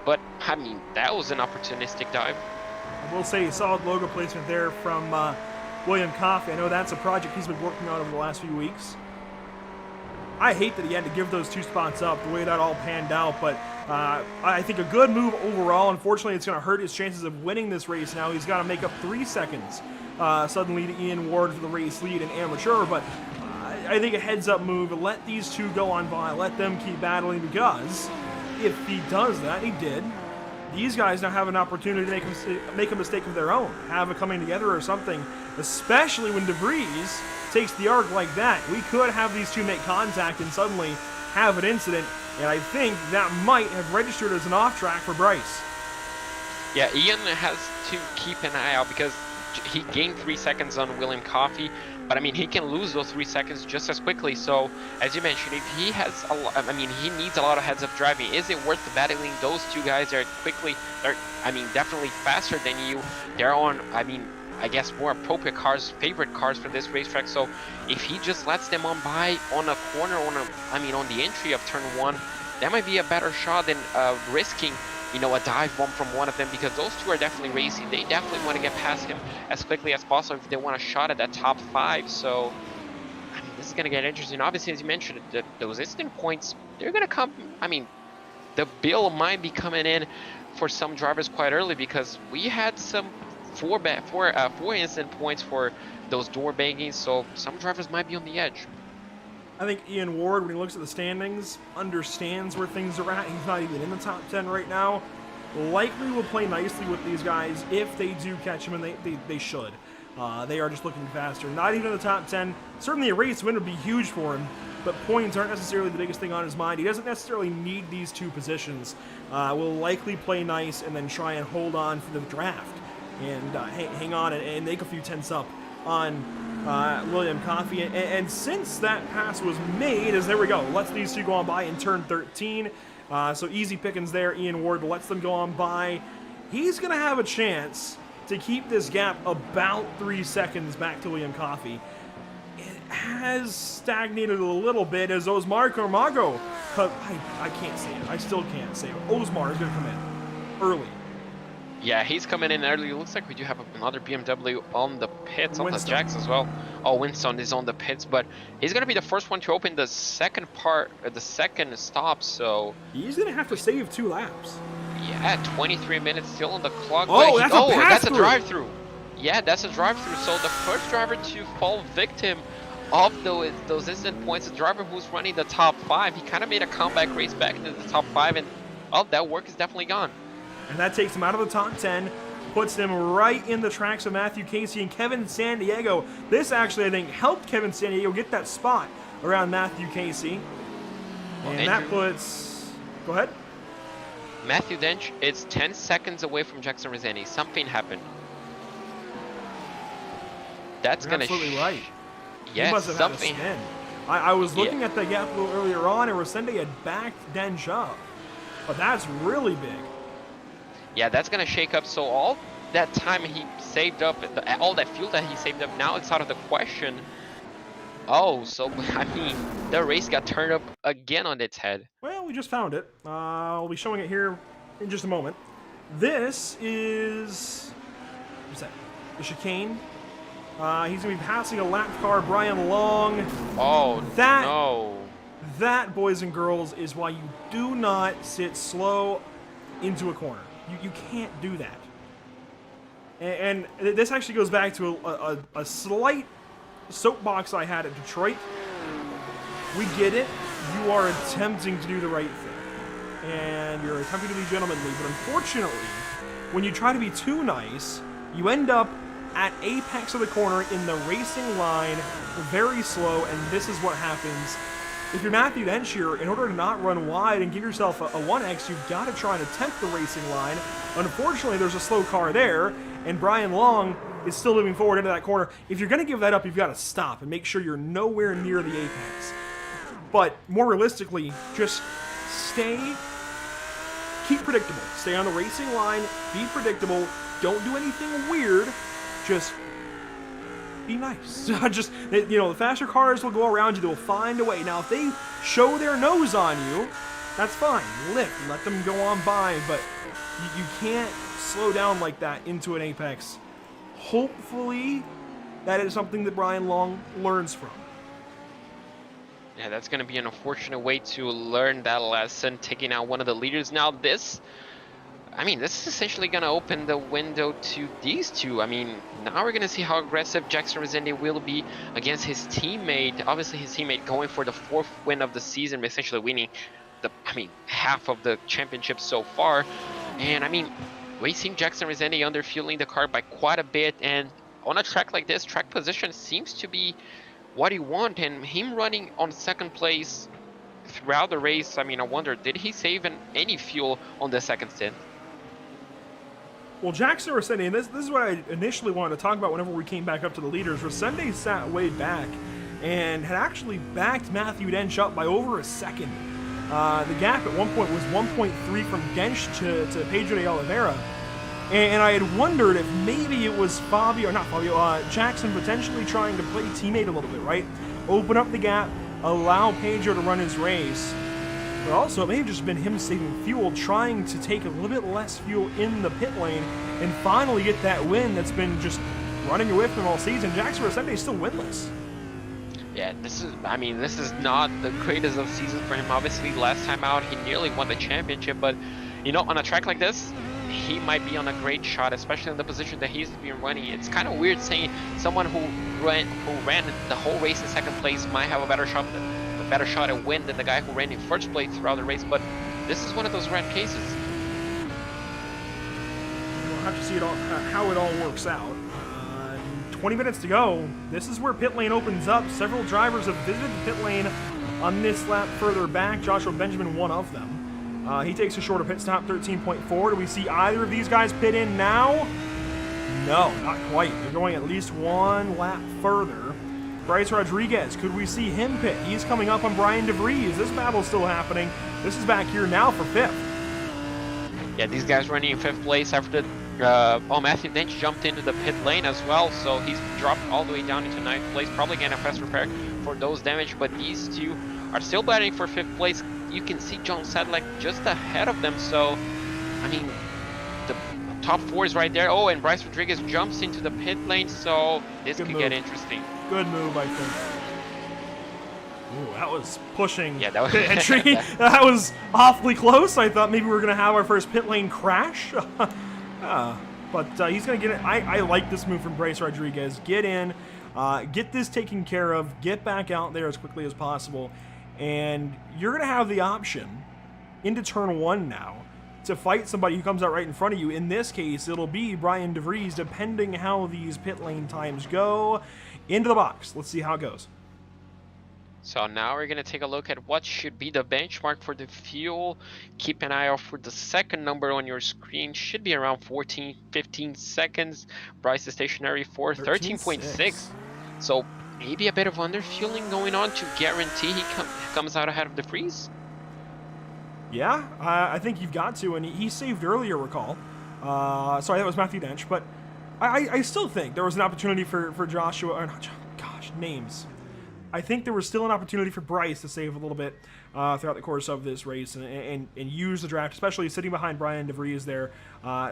But I mean, that was an opportunistic dive. I will say, solid logo placement there from William Coffey. I know that's a project he's been working on over the last few weeks. I hate that he had to give those 2 spots up, the way that all panned out, but I think a good move overall. Unfortunately, it's going to hurt his chances of winning this race now. He's got to make up 3 seconds suddenly to Ian Ward for the race lead in amateur, but I think a heads-up move. Let these 2 go on by. Let them keep battling, because if he does that, he did, these guys now have an opportunity to make a mistake of their own, have a coming together or something, especially when DeVries takes the arc like that. We could have these two make contact and suddenly have an incident, and I think that might have registered as an off track for Bryce. Yeah, Ian has to keep an eye out because he gained 3 seconds on William Coffey, but I mean, he can lose those 3 seconds just as quickly. So, as you mentioned, if he has a lot, I mean, he needs a lot of heads-up driving. Is it worth battling those two guys? They're I mean, definitely faster than you. They're on, I mean, I guess more appropriate cars, favorite cars for this racetrack. So, if he just lets them on by on a corner, on the entry of turn 1, that might be a better shot than risking, you know, a dive bomb from one of them, because those two are definitely racing. They definitely want to get past him as quickly as possible if they want a shot at that top 5. So, I mean, this is going to get interesting. Obviously, as you mentioned, those instant points, they're going to come. I mean, the bill might be coming in for some drivers quite early, because we had some four instant points for those door bangings. So some drivers might be on the edge. I think Ian Ward, when he looks at the standings, understands where things are at. He's not even in the top 10 right now. Likely will play nicely with these guys if they do catch him, and they should. They are just looking faster. Not even in the top 10. Certainly a race win would be huge for him, but points aren't necessarily the biggest thing on his mind. He doesn't necessarily need these two positions. Will likely play nice and then try and hold on for the draft and hang on and make a few tenths up on William Coffey. And since that pass was made, there we go, lets these two go on by in turn 13. So easy pickings there. Ian Ward lets them go on by. He's going to have a chance to keep this gap about 3 seconds back to William Coffey. It has stagnated a little bit as Osmar Carmago, I can't say it. I still can't say it. Osmar is going to come in early. Yeah, he's coming in early. It looks like we do have another BMW on the pits, on the Winston. jacks as well. Oh, Winston is on the pits, but he's going to be the first one to open the second stop, so... He's going to have to save 2 laps. Yeah, 23 minutes still on the clock. Oh, but that's a drive-through. Yeah, that's a drive-through. So the first driver to fall victim of those instant points, the driver who's running the top 5, he kind of made a comeback race back into the top 5, and that work is definitely gone. And that takes him out of the top 10, puts him right in the tracks of Matthew Casey and Kevin San Diego. This actually, I think, helped Kevin San Diego get that spot around Matthew Casey. And that puts... Go ahead. Matthew Dench is 10 seconds away from Jackson Rossetti. Something happened. That's going to... Absolutely right. Yes, he must have something. had a spin. I was looking at the gap a little earlier on, and Rossetti had backed Dench up. But that's really big. Yeah, that's going to shake up. So all that time he saved up, all that fuel that he saved up, now it's out of the question. Oh, so, I mean, the race got turned up again on its head. Well, we just found it. I'll be showing it here in just a moment. This is... What's that? The chicane. He's going to be passing a lap car, Brian Long. Oh, no. That, boys and girls, is why you do not sit slow into a corner. You can't do that. And this actually goes back to a slight soapbox I had at Detroit. We get it. You are attempting to do the right thing. And you're attempting to be gentlemanly. But unfortunately, when you try to be too nice, you end up at apex of the corner in the racing line, very slow, and this is what happens. If you're Matthew Dench here, in order to not run wide and give yourself a 1x, you've got to try and attempt the racing line. Unfortunately, there's a slow car there, and Brian Long is still moving forward into that corner. If you're going to give that up, you've got to stop and make sure you're nowhere near the apex. But more realistically, just keep predictable. Stay on the racing line, be predictable, don't do anything weird, just be nice. Just, you know, the faster cars will go around you. They will find a way. Now, if they show their nose on you, that's fine. Let them go on by, but you can't slow down like that into an apex. Hopefully, that is something that Brian Long learns from. Yeah, that's going to be an unfortunate way to learn that lesson, taking out one of the leaders. Now, this is essentially going to open the window to these two. I mean, now we're going to see how aggressive Jackson Rossetti will be against his teammate. Obviously, his teammate going for the 4th win of the season, essentially winning half of the championship so far. And I mean, we've seen Jackson Rezende underfueling the car by quite a bit, and on a track like this, track position seems to be what you want, and him running on second place throughout the race, I mean, I wonder, did he save any fuel on the second stint? Well, Jackson Resende, and this is what I initially wanted to talk about whenever we came back up to the leaders. Resende sat way back and had actually backed Matthew Dench up by over a second. The gap at one point was 1.3 from Dench to Pedro de Oliveira. And I had wondered if maybe it was Jackson potentially trying to play teammate a little bit, right? Open up the gap, allow Pedro to run his race. But also, it may have just been him saving fuel, trying to take a little bit less fuel in the pit lane and finally get that win that's been just running away from him all season. Jackson Resende is still winless. Yeah, this is not the greatest of seasons for him. Obviously, last time out, he nearly won the championship, but, you know, on a track like this, he might be on a great shot, especially in the position that he's been running. It's kind of weird saying someone who ran the whole race in second place might have a better shot at win than the guy who ran in first place throughout the race, but this is one of those rare cases. We'll have to see how it all works out. 20 minutes to go. This is where pit lane opens up. Several drivers have visited the pit lane on this lap further back. Joshua Benjamin, one of them. He takes a shorter pit stop, 13.4. Do we see either of these guys pit in now? No, not quite. They're going at least one lap further. Bryce Rodriguez, could we see him pit? He's coming up on Brian DeVries. This battle's still happening. This is back here now for 5th. Yeah, these guys running in 5th place after Matthew Dench jumped into the pit lane as well, so he's dropped all the way down into 9th place, probably getting a fast repair for those damage, but these two are still battling for 5th place. You can see John Sadler just ahead of them, so, I mean, the top 4 is right there. Oh, and Bryce Rodriguez jumps into the pit lane, so this could get interesting. Good move, I think. Ooh, that was pushing. Yeah, that was pit entry. That was awfully close. I thought maybe we were going to have our first pit lane crash. But he's going to get it. I like this move from Bryce Rodriguez. Get in, get this taken care of, get back out there as quickly as possible. And you're going to have the option into turn 1 now to fight somebody who comes out right in front of you. In this case, it'll be Brian DeVries, depending how these pit lane times go. Into the box. Let's see how it goes. So now we're going to take a look at what should be the benchmark for the fuel. Keep an eye out for the second number on your screen. Should be around 15 seconds. Bryce is stationary for 13.6. So maybe a bit of underfueling going on to guarantee he comes out ahead of the freeze. Yeah, I think you've got to. And he saved earlier, recall. Sorry, that was Matthew Dench. But I still think there was an opportunity for Joshua. Or not, gosh, names. I think there was still an opportunity for Bryce to save a little bit throughout the course of this race and use the draft, especially sitting behind Brian DeVries there.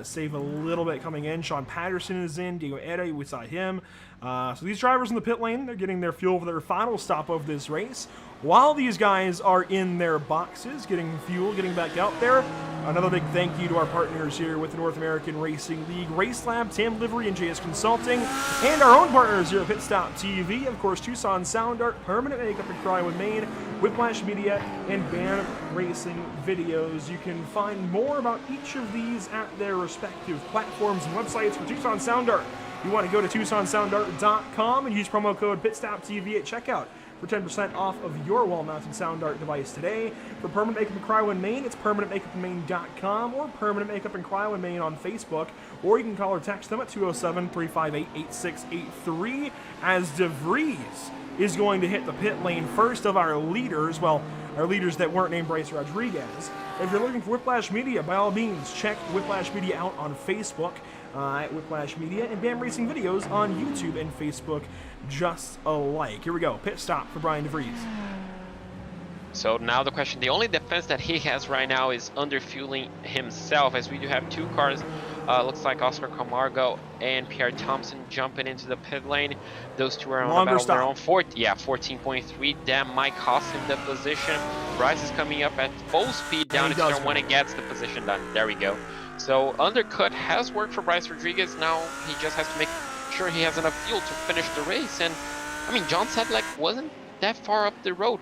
Save a little bit coming in. Sean Patterson is in. Diego Eda, we saw him. So these drivers in the pit lane, they're getting their fuel for their final stop of this race. While these guys are in their boxes, getting fuel, getting back out there, another big thank you to our partners here with the North American Racing League, Race Lab, Tam Livery, and JS Consulting, and our own partners here at PitStopTV, of course, Tucson Sound Art, Permanent Makeup in Cryowood, Maine, Whiplash Media, and BAM Racing Videos. You can find more about each of these at their respective platforms and websites. For Tucson Sound Art, you want to go to TucsonSoundArt.com and use promo code PitStopTV at checkout for 10% off of your wall-mounted sound art device today. For Permanent Makeup in Cryowood, Maine, it's permanentmakeupinmaine.com or Permanent Makeup in Cryowood, Maine on Facebook, or you can call or text them at 207-358-8683 as DeVries is going to hit the pit lane first of our leaders, well, our leaders that weren't named Bryce Rodriguez. If you're looking for Whiplash Media, by all means, check Whiplash Media out on Facebook at Whiplash Media, and BAM Racing Videos on YouTube and Facebook just alike. Here we go. Pit stop for Brian DeVries. So now the question, the only defense that he has right now is underfueling himself, as we do have two cars. Looks like Oscar Camargo and Pierre Thompson jumping into the pit lane. Those two are on about their own 14.3. That might cost him the position. Bryce is coming up at full speed down into turn 1 and gets the position done. There we go. So undercut has worked for Bryce Rodriguez. Now he just has to make sure he has enough fuel to finish the race. And I mean, John Sedlak wasn't that far up the road.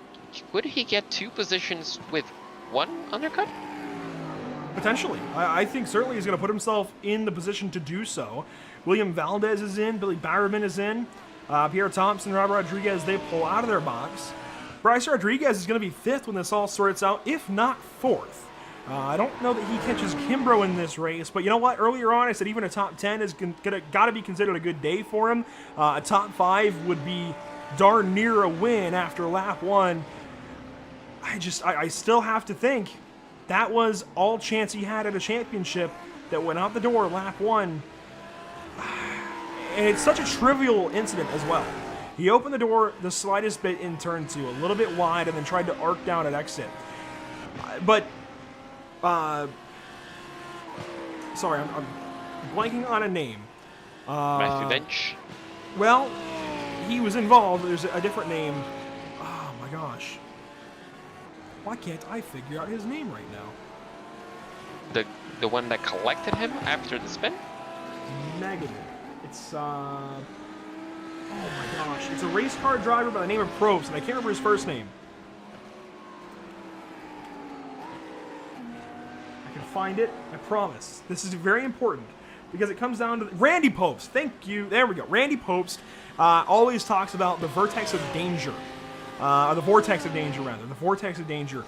Would he get 2 positions with 1 undercut? Potentially. I think certainly he's going to put himself in the position to do so. William Valdez is in. Billy Bowerman is in. Pierre Thompson, Robert Rodriguez, they pull out of their box. Bryce Rodriguez is going to be 5th when this all sorts out, if not 4th. I don't know that he catches Kimbrough in this race, but you know what? Earlier on, I said even a top 10 is got to be considered a good day for him. A top 5 would be darn near a win after lap 1. I still have to think that was all chance he had at a championship that went out the door lap 1. And it's such a trivial incident as well. He opened the door the slightest bit in turn 2, a little bit wide, and then tried to arc down at exit. But, sorry, I'm blanking on a name. Matthew Bench. Well, he was involved. There's a different name. Oh my gosh. Why can't I figure out his name right now? The one that collected him after the spin? Negative. It's, oh my gosh. It's a race car driver by the name of Probst, and I can't remember his first name. I can find it, I promise. This is very important, because it comes down to Randy Probst. Thank you. There we go. Randy Probst always talks about the vertex of danger. The vortex of danger, rather. The vortex of danger.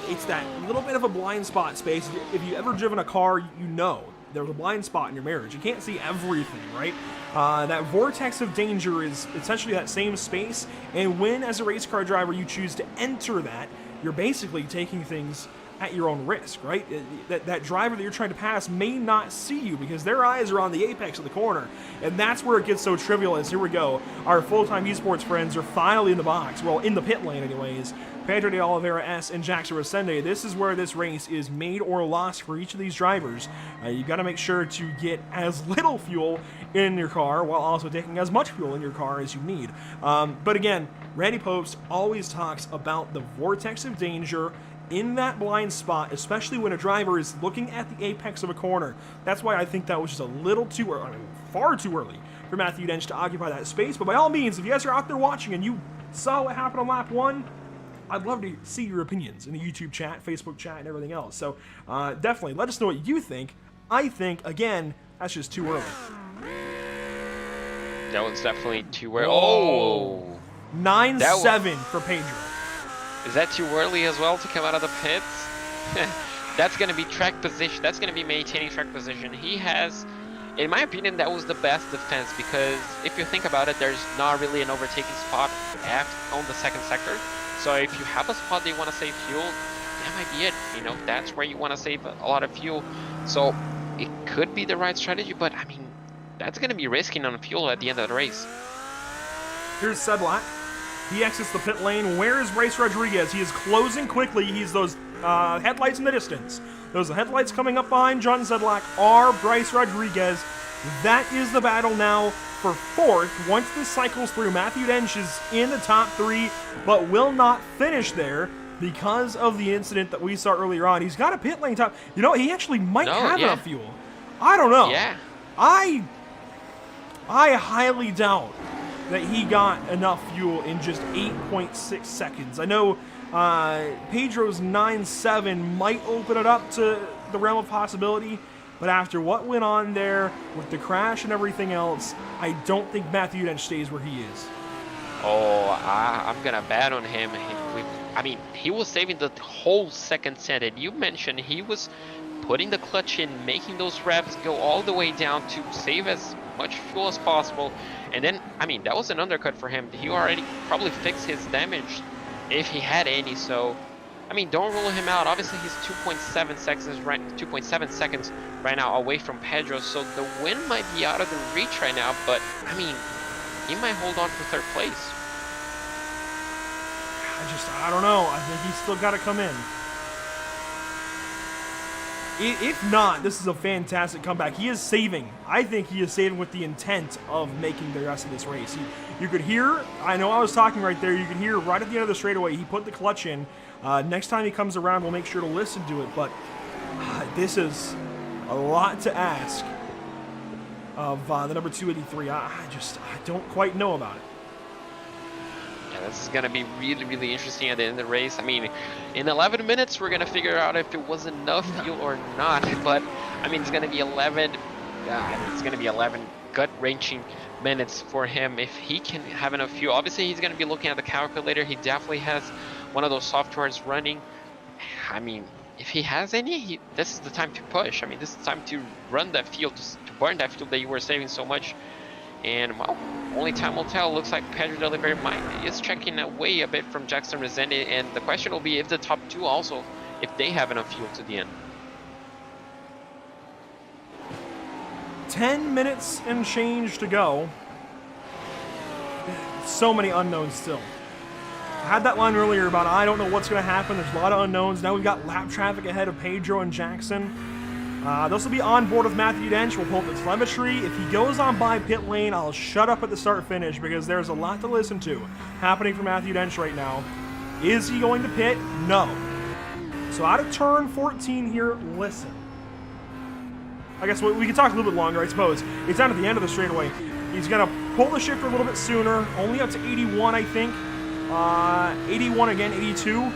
It's that little bit of a blind spot space. If you've ever driven a car, you know there's a blind spot in your marriage. You can't see everything, right? That vortex of danger is essentially that same space, and when, as a race car driver, you choose to enter that, you're basically taking things at your own risk, right? That driver that you're trying to pass may not see you because their eyes are on the apex of the corner, and that's where it gets so trivial. As here we go, our full-time esports friends are finally in the box, well, in the pit lane anyways. Pedro de Oliveira S and Jackson Rosende. This is where this race is made or lost for each of these drivers. You've got to make sure to get as little fuel in your car while also taking as much fuel in your car as you need. But again, Randy Probst always talks about the vortex of danger in that blind spot, especially when a driver is looking at the apex of a corner. That's why I think that was just a little too early, far too early for Matthew Dench to occupy that space. But by all means, if you guys are out there watching and you saw what happened on lap 1, I'd love to see your opinions in the YouTube chat, Facebook chat, and everything else. So definitely let us know what you think. I think, again, that's just too early. That was definitely too early. Oh! 9-7 for Pedro. Is that too early as well to come out of the pits? That's going to be track position. That's going to be maintaining track position. He has, in my opinion, that was the best defense, because if you think about it, there's not really an overtaking spot on the second sector. So if you have a spot that you want to save fuel, that might be it. You know, that's where you want to save a lot of fuel. So it could be the right strategy, but I mean, that's going to be risking on fuel at the end of the race. Here's Sedlak. He exits the pit lane. Where is Bryce Rodriguez? He is closing quickly. He's those headlights in the distance. Those headlights coming up behind John Sedlak are Bryce Rodriguez. That is the battle now for 4th. Once this cycles through, Matthew Dench is in the top 3, but will not finish there because of the incident that we saw earlier on. He's got a pit lane top. You know, he actually might have enough fuel. I don't know. Yeah. I highly doubt that he got enough fuel in just 8.6 seconds. I know Pedro's 9.7 might open it up to the realm of possibility, but after what went on there with the crash and everything else, I don't think Matthew Dench stays where he is. Oh, I'm gonna bet on him. I mean, he was saving the whole second set, and you mentioned he was putting the clutch in, making those revs go all the way down to save as much fuel as possible. And then, I mean, that was an undercut for him. He already probably fixed his damage if he had any. So, I mean, don't rule him out. Obviously, he's 2.7 seconds right now away from Pedro. So the win might be out of the reach right now. But, I mean, he might hold on for 3rd place. I don't know. I think he's still got to come in. If not, this is a fantastic comeback. He is saving. I think he is saving with the intent of making the rest of this race. You could hear, I know I was talking right there, you could hear right at the end of the straightaway, he put the clutch in. Next time he comes around, we'll make sure to listen to it, but this is a lot to ask of the number 283. I don't quite know about it. Yeah, this is going to be really, really interesting at the end of the race. I mean, in 11 minutes, we're going to figure out if it was enough fuel or not. But, I mean, it's going to be 11. It's going to be 11 gut-wrenching minutes for him if he can have enough fuel. Obviously, he's going to be looking at the calculator. He definitely has one of those softwares running. I mean, if he has any, this is the time to push. I mean, this is the time to run that fuel, to burn that fuel that you were saving so much. And, well, only time will tell. Looks like Pedro Delivery is checking away a bit from Jackson Resende, and the question will be if the top two also, if they have enough fuel to the end. 10 minutes and change to go. So many unknowns still. I had that line earlier about I don't know what's going to happen. There's a lot of unknowns. Now we've got lap traffic ahead of Pedro and Jackson. This will be on board with Matthew Dench. We'll pull up the telemetry. If he goes on by pit lane, I'll shut up at the start-finish because there's a lot to listen to happening for Matthew Dench right now. Is he going to pit? No. So out of turn 14 here, listen. I guess we can talk a little bit longer, I suppose. It's down at the end of the straightaway. He's going to pull the shifter a little bit sooner. Only up to 81, I think. 81 again, 82.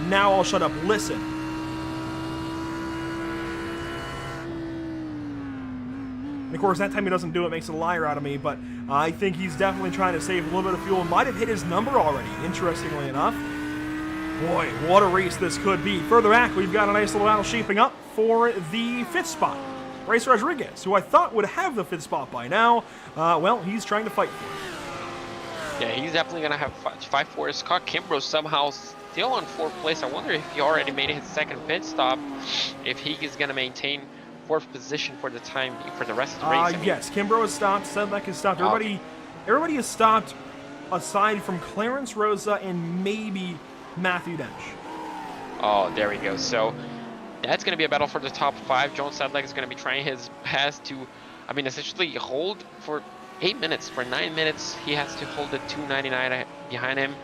Now I'll shut up. Listen. And of course, that time he doesn't do it, makes a liar out of me, but I think he's definitely trying to save a little bit of fuel. Might have hit his number already, interestingly enough. Boy, what a race this could be. Further back, we've got a nice little battle shaping up for the 5th spot. Bryce Rodriguez, who I thought would have the 5th spot by now, well, he's trying to fight for it. Yeah, he's definitely going to have 5 for his car. Kimbrough somehow still on 4th place. I wonder if he already made his 2nd pit stop, if he is going to maintain 4th position for the time, for the rest of the race. I mean, yes, Kimbrough has stopped, Sedlak has stopped. Everybody has stopped aside from Clarence Rosa and maybe Matthew Dench. Oh, there we go. So that's going to be a battle for the top 5. Jones Sedlak is going to be trying his best to, I mean, essentially hold for 8 minutes. For 9 minutes, he has to hold the 299 behind him.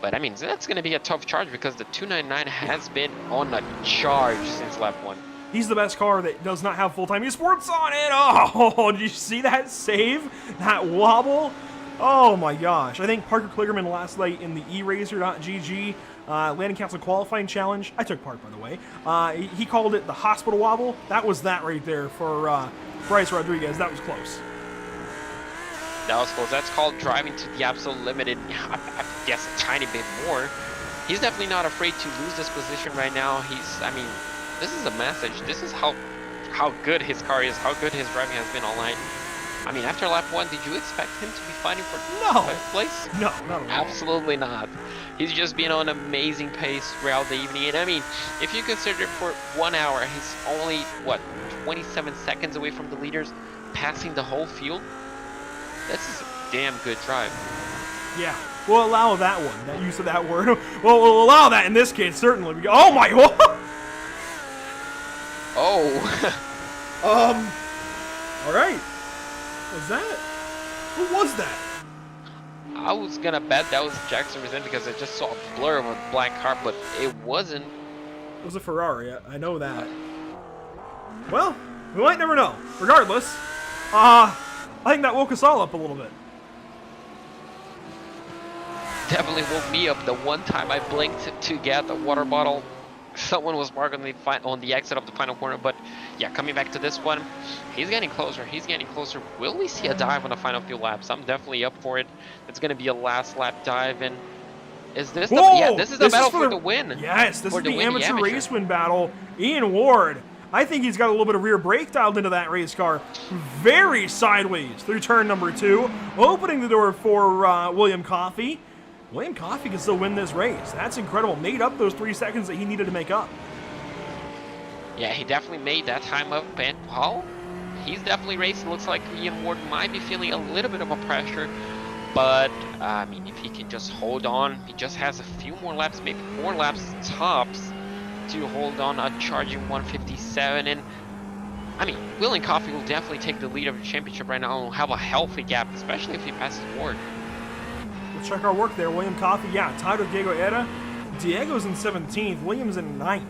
But, I mean, that's going to be a tough charge because the 299 has been on a charge since lap 1. He's the best car that does not have full-time esports on it. Oh, did you see that save? That wobble? Oh, my gosh. I think Parker Kligerman last night in the eraser.gg Landing Council qualifying challenge. I took part, by the way. He called it the hospital wobble. That was that right there for Bryce Rodriguez. That was close. That was close. That's called driving to the absolute limit. I guess a tiny bit more. He's definitely not afraid to lose this position right now. I mean, this is a message. This is how good his car is, how good his driving has been all night. I mean, after lap 1, did you expect him to be fighting for 5th place? No, not at all. Absolutely not. He's just been on an amazing pace throughout the evening. And I mean, if you consider for 1 hour, he's only, 27 seconds away from the leaders, passing the whole field? This is a damn good drive. Yeah, we'll allow that one, that use of that word. Well, we'll allow that in this case, certainly. Oh my, Oh. All right. Was that? Who was that? I was gonna bet that was Jackson Resende because I just saw a blur of a black car, but it wasn't. It was a Ferrari, I know that. Well, we might never know. Regardless, I think that woke us all up a little bit. Definitely woke me up the one time I blinked to get the water bottle. Someone was marked on the exit of the final corner, but yeah, coming back to this one, he's getting closer. He's getting closer. Will we see a dive on the final few laps? I'm definitely up for it. It's going to be a last lap dive, and is this the, yeah, this is the battle for the win. Yes, this is the amateur race win battle. Ian Ward, I think he's got a little bit of rear brake dialed into that race car. Very sideways through turn number 2, opening the door for William Coffey. William Coffey can still win this race. That's incredible. Made up those 3 seconds that he needed to make up. Yeah, he definitely made that time up, and well, he's definitely racing. Looks like Ian Ward might be feeling a little bit of a pressure, but I mean, if he can just hold on, he just has a few more laps, maybe 4 laps tops, to hold on a charging 157. And I mean, William Coffey will definitely take the lead of the championship right now and have a healthy gap, especially if he passes Ward. Let's check our work there. William Coffey, yeah, tied with Diego Era. Diego's in 17th, William's in 9th.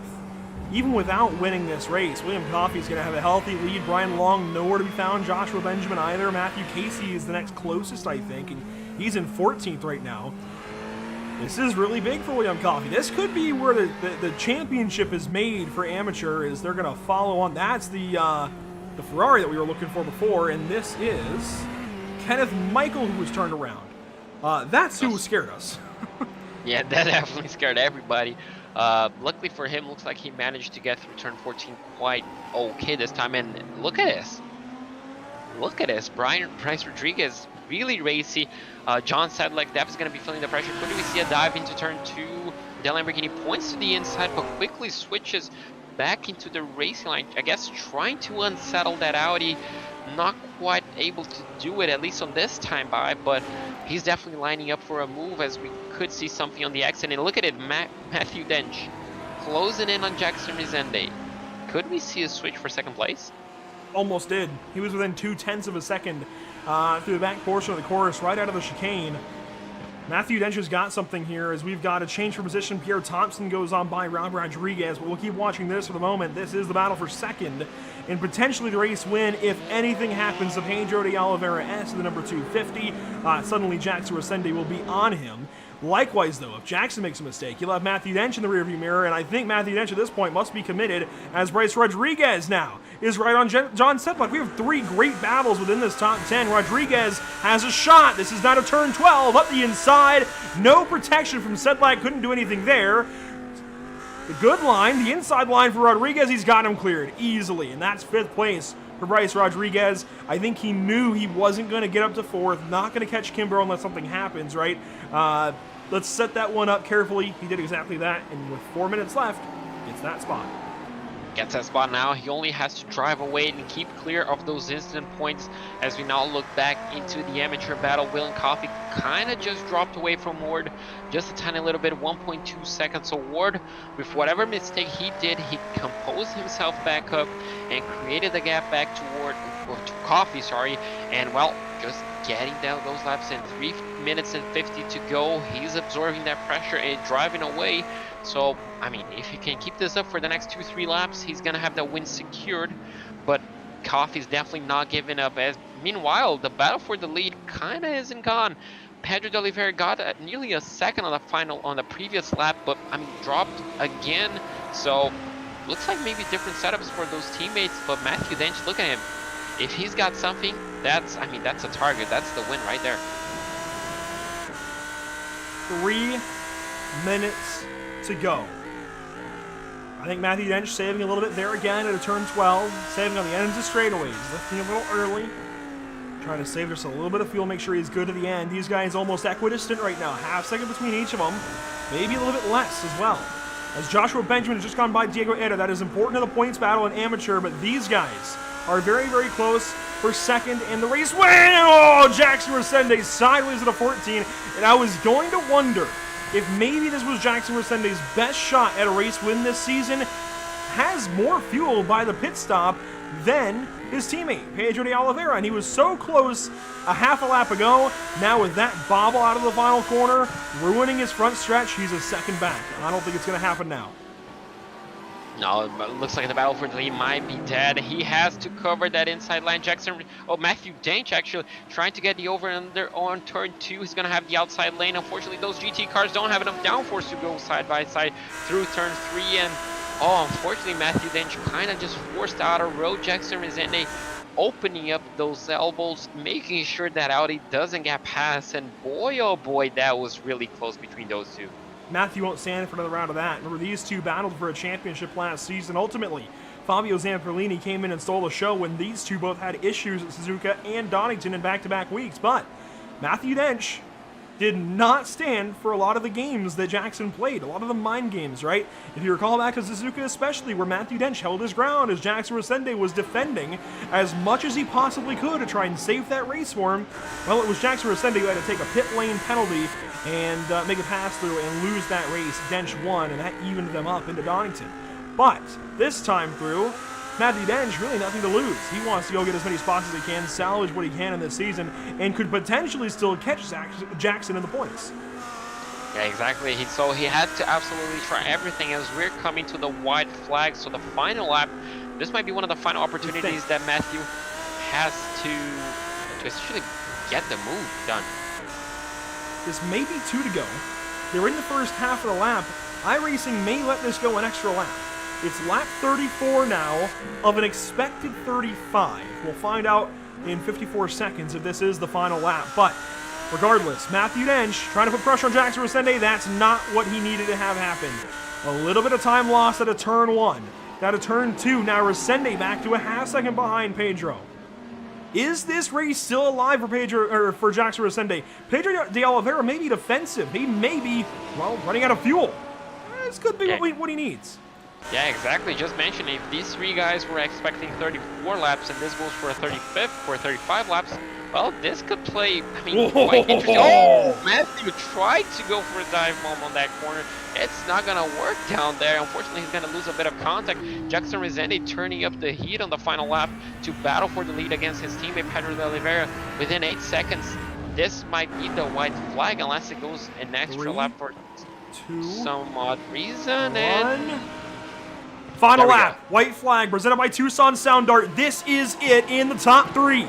Even without winning this race, William Coffey's going to have a healthy lead. Brian Long, nowhere to be found. Joshua Benjamin either. Matthew Casey is the next closest, I think, and he's in 14th right now. This is really big for William Coffey. This could be where the championship is made for amateur, is they're going to follow on. That's the Ferrari that we were looking for before, and this is Kenneth Michael who was turned around. That's who scared us. Yeah, that definitely scared everybody. Luckily for him, looks like he managed to get through turn 14 quite okay this time. And look at this. Look at this. Bryce Rodriguez, really racy. John said like Depp is going to be feeling the pressure. Could we see a dive into turn 2? The Lamborghini points to the inside, but quickly switches back into the racing line. I guess trying to unsettle that Audi. Not quite able to do it, at least on this time by, but he's definitely lining up for a move, as we could see something on the exit. And look at it, Matthew Dench closing in on Jackson Resende. Could we see a switch for second place? Almost did. He was within 0.2 of a second through the back portion of the course, right out of the chicane. Matthew Dench has got something here, as we've got a change for position. Pierre Thompson goes on by Rob Rodriguez, but we'll keep watching this for the moment. This is the battle for second, and potentially the race win if anything happens to Pedro de Oliveira S, the number 250. Suddenly Jackson Resende will be on him. Likewise, though, if Jackson makes a mistake, you'll have Matthew Dench in the rearview mirror, and I think Matthew Dench at this point must be committed, as Bryce Rodriguez now is right on John Sedlak. We have 3 great battles within this top 10. Rodriguez has a shot. This is now to turn 12, up the inside. No protection from Sedlak, couldn't do anything there. The good line, the inside line for Rodriguez, he's got him cleared easily, and that's 5th place for Bryce Rodriguez. I think he knew he wasn't going to get up to 4th, not going to catch Kimber unless something happens, right? Let's set that one up carefully. He did exactly that, and with 4 minutes left, gets that spot. Gets that spot now. He only has to drive away and keep clear of those instant points. As we now look back into the amateur battle, William Coffey kind of just dropped away from Ward just a tiny little bit, 1.2 seconds. So Ward, with whatever mistake he did, he composed himself back up and created the gap back to Coffey, and well, just getting down those laps in 3 minutes and 50 to go. He's absorbing that pressure and driving away. So, I mean, if he can keep this up for the next 2-3 laps, he's going to have the win secured. But Coffey's definitely not giving up. As meanwhile, the battle for the lead kind of isn't gone. Pedro de Oliveira got nearly a second on the previous lap, but I mean, dropped again. So, looks like maybe different setups for those teammates. But Matthew Dench, look at him. If he's got something, that's a target. That's the win right there. 3 minutes to go. I think Matthew Dench saving a little bit there again at a turn 12, saving on the ends of straightaways, lifting a little early, trying to save just a little bit of fuel, make sure he's good to the end. These guys almost equidistant right now, half second between each of them, maybe a little bit less as well. As Joshua Benjamin has just gone by Diego Eda, that is important to the points battle in amateur, but these guys are very, very close for second in the race win. Oh, Jackson Resende sideways at a 14, and I was going to wonder if maybe this was Jackson Resende's best shot at a race win this season. Has more fuel by the pit stop than his teammate, Pedro de Oliveira, and he was so close a half a lap ago. Now with that bobble out of the final corner, ruining his front stretch, he's a second back. I don't think it's going to happen now. No, it looks like the battle for the lead might be dead. He has to cover that inside line. Matthew Dench actually trying to get the over and under on turn 2. He's going to have the outside lane. Unfortunately, those GT cars don't have enough downforce to go side by side through turn 3. And unfortunately, Matthew Dench kind of just forced out a road. Jackson Resende opening up those elbows, making sure that Audi doesn't get past. And boy, oh boy, that was really close between those two. Matthew won't stand for another round of that. Remember, these two battled for a championship last season. Ultimately, Fabio Zamperlini came in and stole the show when these two both had issues at Suzuka and Donington in back-to-back weeks. But Matthew Dench did not stand for a lot of the games that Jackson played, a lot of the mind games, right? If you recall back to Suzuka especially, where Matthew Dench held his ground as Jackson Resende was defending as much as he possibly could to try and save that race for him. Well, it was Jackson Resende who had to take a pit lane penalty and make a pass through and lose that race. Dench won, and that evened them up into Donington. But this time through, Matthew Dench, really nothing to lose. He wants to go get as many spots as he can, salvage what he can in this season, and could potentially still catch Jackson in the points. Yeah, exactly. So he has to absolutely try everything as we're coming to the white flag. So the final lap, this might be one of the final opportunities that Matthew has to essentially get the move done. This may be 2 to go. They're in the first half of the lap. iRacing may let this go an extra lap. It's lap 34 now of an expected 35. We'll find out in 54 seconds if this is the final lap. But regardless, Matthew Dench trying to put pressure on Jackson Resende. That's not what he needed to have happen. A little bit of time lost out of turn 1. Out of turn 2, now Resende back to a half-second behind Pedro. Is this race still alive for Pedro, or for Jackson Resende? Pedro de Oliveira may be defensive. He may be, well, running out of fuel. This could be what he needs. Yeah, exactly. Just mentioned, if these three guys were expecting 34 laps and this goes for a 35 or 35 laps, well, this could play, I mean, quite interesting. Oh, Matthew tried to go for a dive bomb on that corner. It's not going to work down there. Unfortunately, he's going to lose a bit of contact. Jackson Resende turning up the heat on the final lap to battle for the lead against his teammate Pedro de Oliveira within 8 seconds. This might be the white flag unless it goes an extra lap for some odd reason. And final lap, white flag presented by Tucson Sound Dart. This is it in the top 3.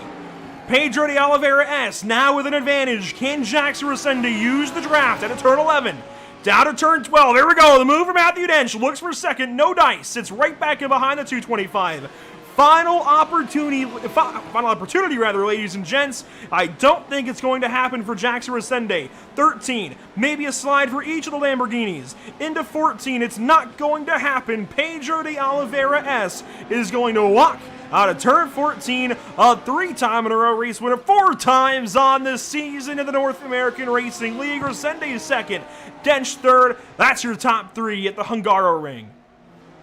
Pedro de Oliveira S now with an advantage. Can Jackson Resende use the draft at a turn 11? Down to turn 12. Here we go. The move for Matthew Dench. Looks for second. No dice. Sits right back in behind the 225. Final opportunity, ladies and gents. I don't think it's going to happen for Jackson Resende. 13, maybe a slide for each of the Lamborghinis. Into 14, it's not going to happen. Pedro de Oliveira S is going to walk out of turn 14, a 3-time in a row race winner, 4 times on the season in the North American Racing League. Resende second, Dench third. That's your top 3 at the Hungaroring.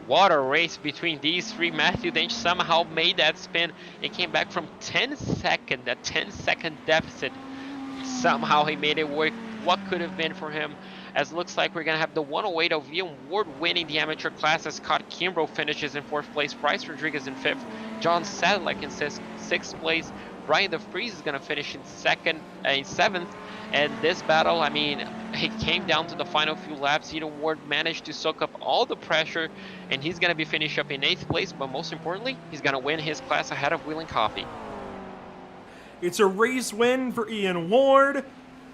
What a race between these three. Matthew Dench somehow made that spin. It came back from a 10-second deficit. Somehow he made it work. What could have been for him? As it looks like we're going to have the 108 of Ian Ward winning the amateur class as Scott Kimbrough finishes in 4th place. Bryce Rodriguez in 5th. John Sadler in 6th place. Brian DeFries is going to finish in 7th. And this battle, I mean, it came down to the final few laps. Ian Ward managed to soak up all the pressure, and he's going to be finished up in 8th place. But most importantly, he's going to win his class ahead of Wheeling Coffee. It's a race win for Ian Ward.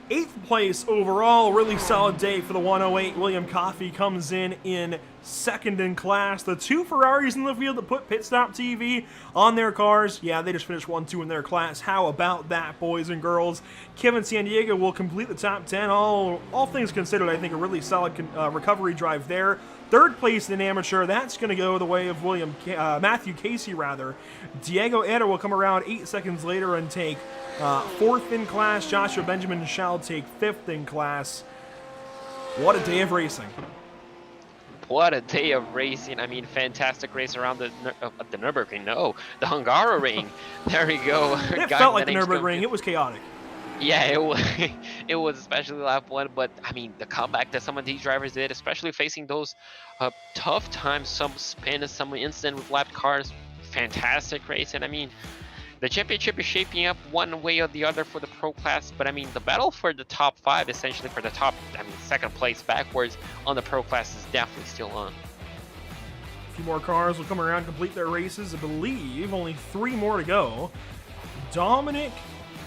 8th place overall, really solid day for the 108. William Coffey comes in 2nd in class. The 2 Ferraris in the field that put PitStopTV on their cars. Yeah, they just finished 1-2 in their class. How about that, boys and girls? Kevin Sandiego will complete the top 10. All things considered, I think a really solid recovery drive there. 3rd place in an amateur, that's going to go the way of Matthew Casey, rather. Diego Eder will come around 8 seconds later and take 4th in class. Joshua Benjamin shall take 5th in class. What a day of racing. What a day of racing. I mean, fantastic race around the Nürburgring. No, the Hungaroring. There we go. It felt like the Nürburgring. It was chaotic. Yeah, it was especially lap 1, but I mean, the comeback that some of these drivers did, especially facing those tough times, some spin, some incident with lapped cars, fantastic race. And I mean, the championship is shaping up one way or the other for the pro class, but I mean, the battle for the top 5, essentially for the top, 2nd place backwards on the pro class is definitely still on. A few more cars will come around, complete their races. I believe only 3 more to go. Dominic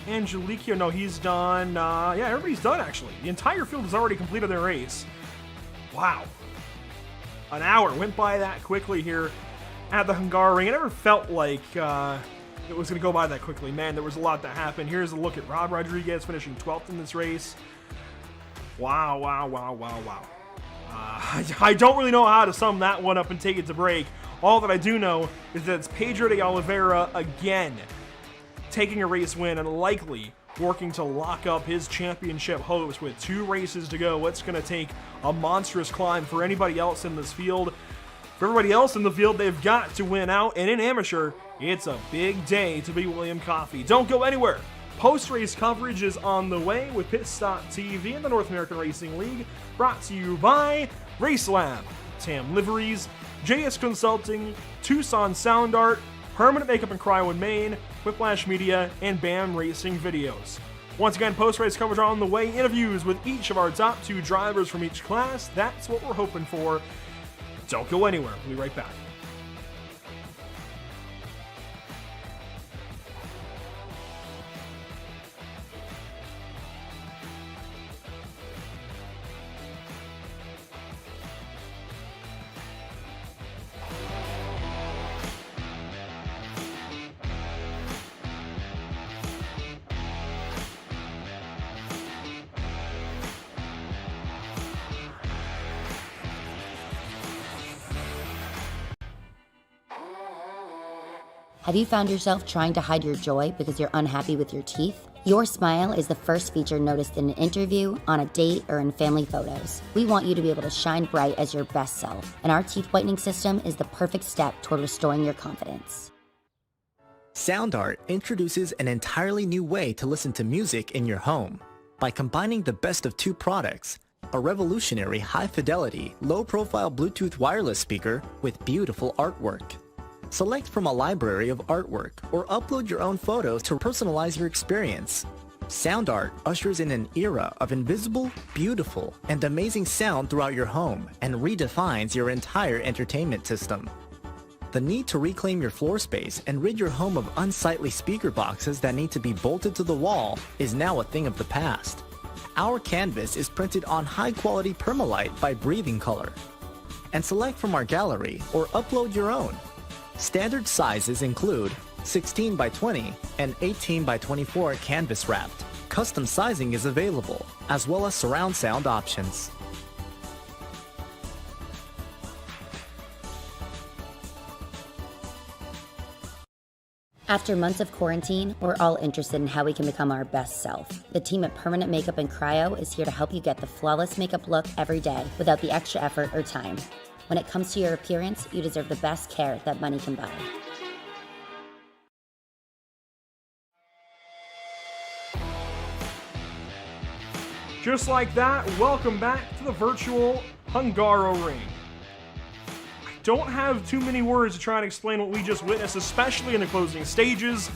Angelico, no, he's done. Yeah, everybody's done, actually. The entire field has already completed their race. Wow. An hour went by that quickly here at the Hungaroring. It never felt like it was going to go by that quickly. Man, there was a lot that happened. Here's a look at Rob Rodriguez finishing 12th in this race. Wow, wow, wow, wow, wow. I don't really know how to sum that one up and take it to break. All that I do know is that it's Pedro de Oliveira again taking a race win and likely working to lock up his championship hopes with 2 races to go. It's going to take a monstrous climb for anybody else in this field. For everybody else in the field, they've got to win out, and in amateur, it's a big day to be William Coffey. Don't go anywhere. Post-race coverage is on the way with PitStopTV and the North American Racing League, brought to you by Race Lab, TAM Liveries, JS Consulting, Tucson Sound Art, Permanent Makeup in Cryowood, Maine, Whiplash Media, and BAM Racing Videos. Once again, post-race coverage on the way, interviews with each of our top 2 drivers from each class. That's what we're hoping for. Don't go anywhere. We'll be right back. Have you found yourself trying to hide your joy because you're unhappy with your teeth? Your smile is the first feature noticed in an interview, on a date, or in family photos. We want you to be able to shine bright as your best self, and our teeth whitening system is the perfect step toward restoring your confidence. SoundArt introduces an entirely new way to listen to music in your home. By combining the best of two products, a revolutionary high-fidelity, low-profile Bluetooth wireless speaker with beautiful artwork. Select from a library of artwork or upload your own photos to personalize your experience. SoundArt ushers in an era of invisible, beautiful, and amazing sound throughout your home and redefines your entire entertainment system. The need to reclaim your floor space and rid your home of unsightly speaker boxes that need to be bolted to the wall is now a thing of the past. Our canvas is printed on high-quality permalite by Breathing Color. And select from our gallery or upload your own. Standard sizes include 16 by 20 and 18 by 24 canvas wrapped. Custom sizing is available, as well as surround sound options. After months of quarantine, we're all interested in how we can become our best self. The team at Permanent Makeup and Cryo is here to help you get the flawless makeup look every day without the extra effort or time. When it comes to your appearance, you deserve the best care that money can buy. Just like that, welcome back to the virtual Hungaroring. I don't have too many words to try and explain what we just witnessed, especially in the closing stages.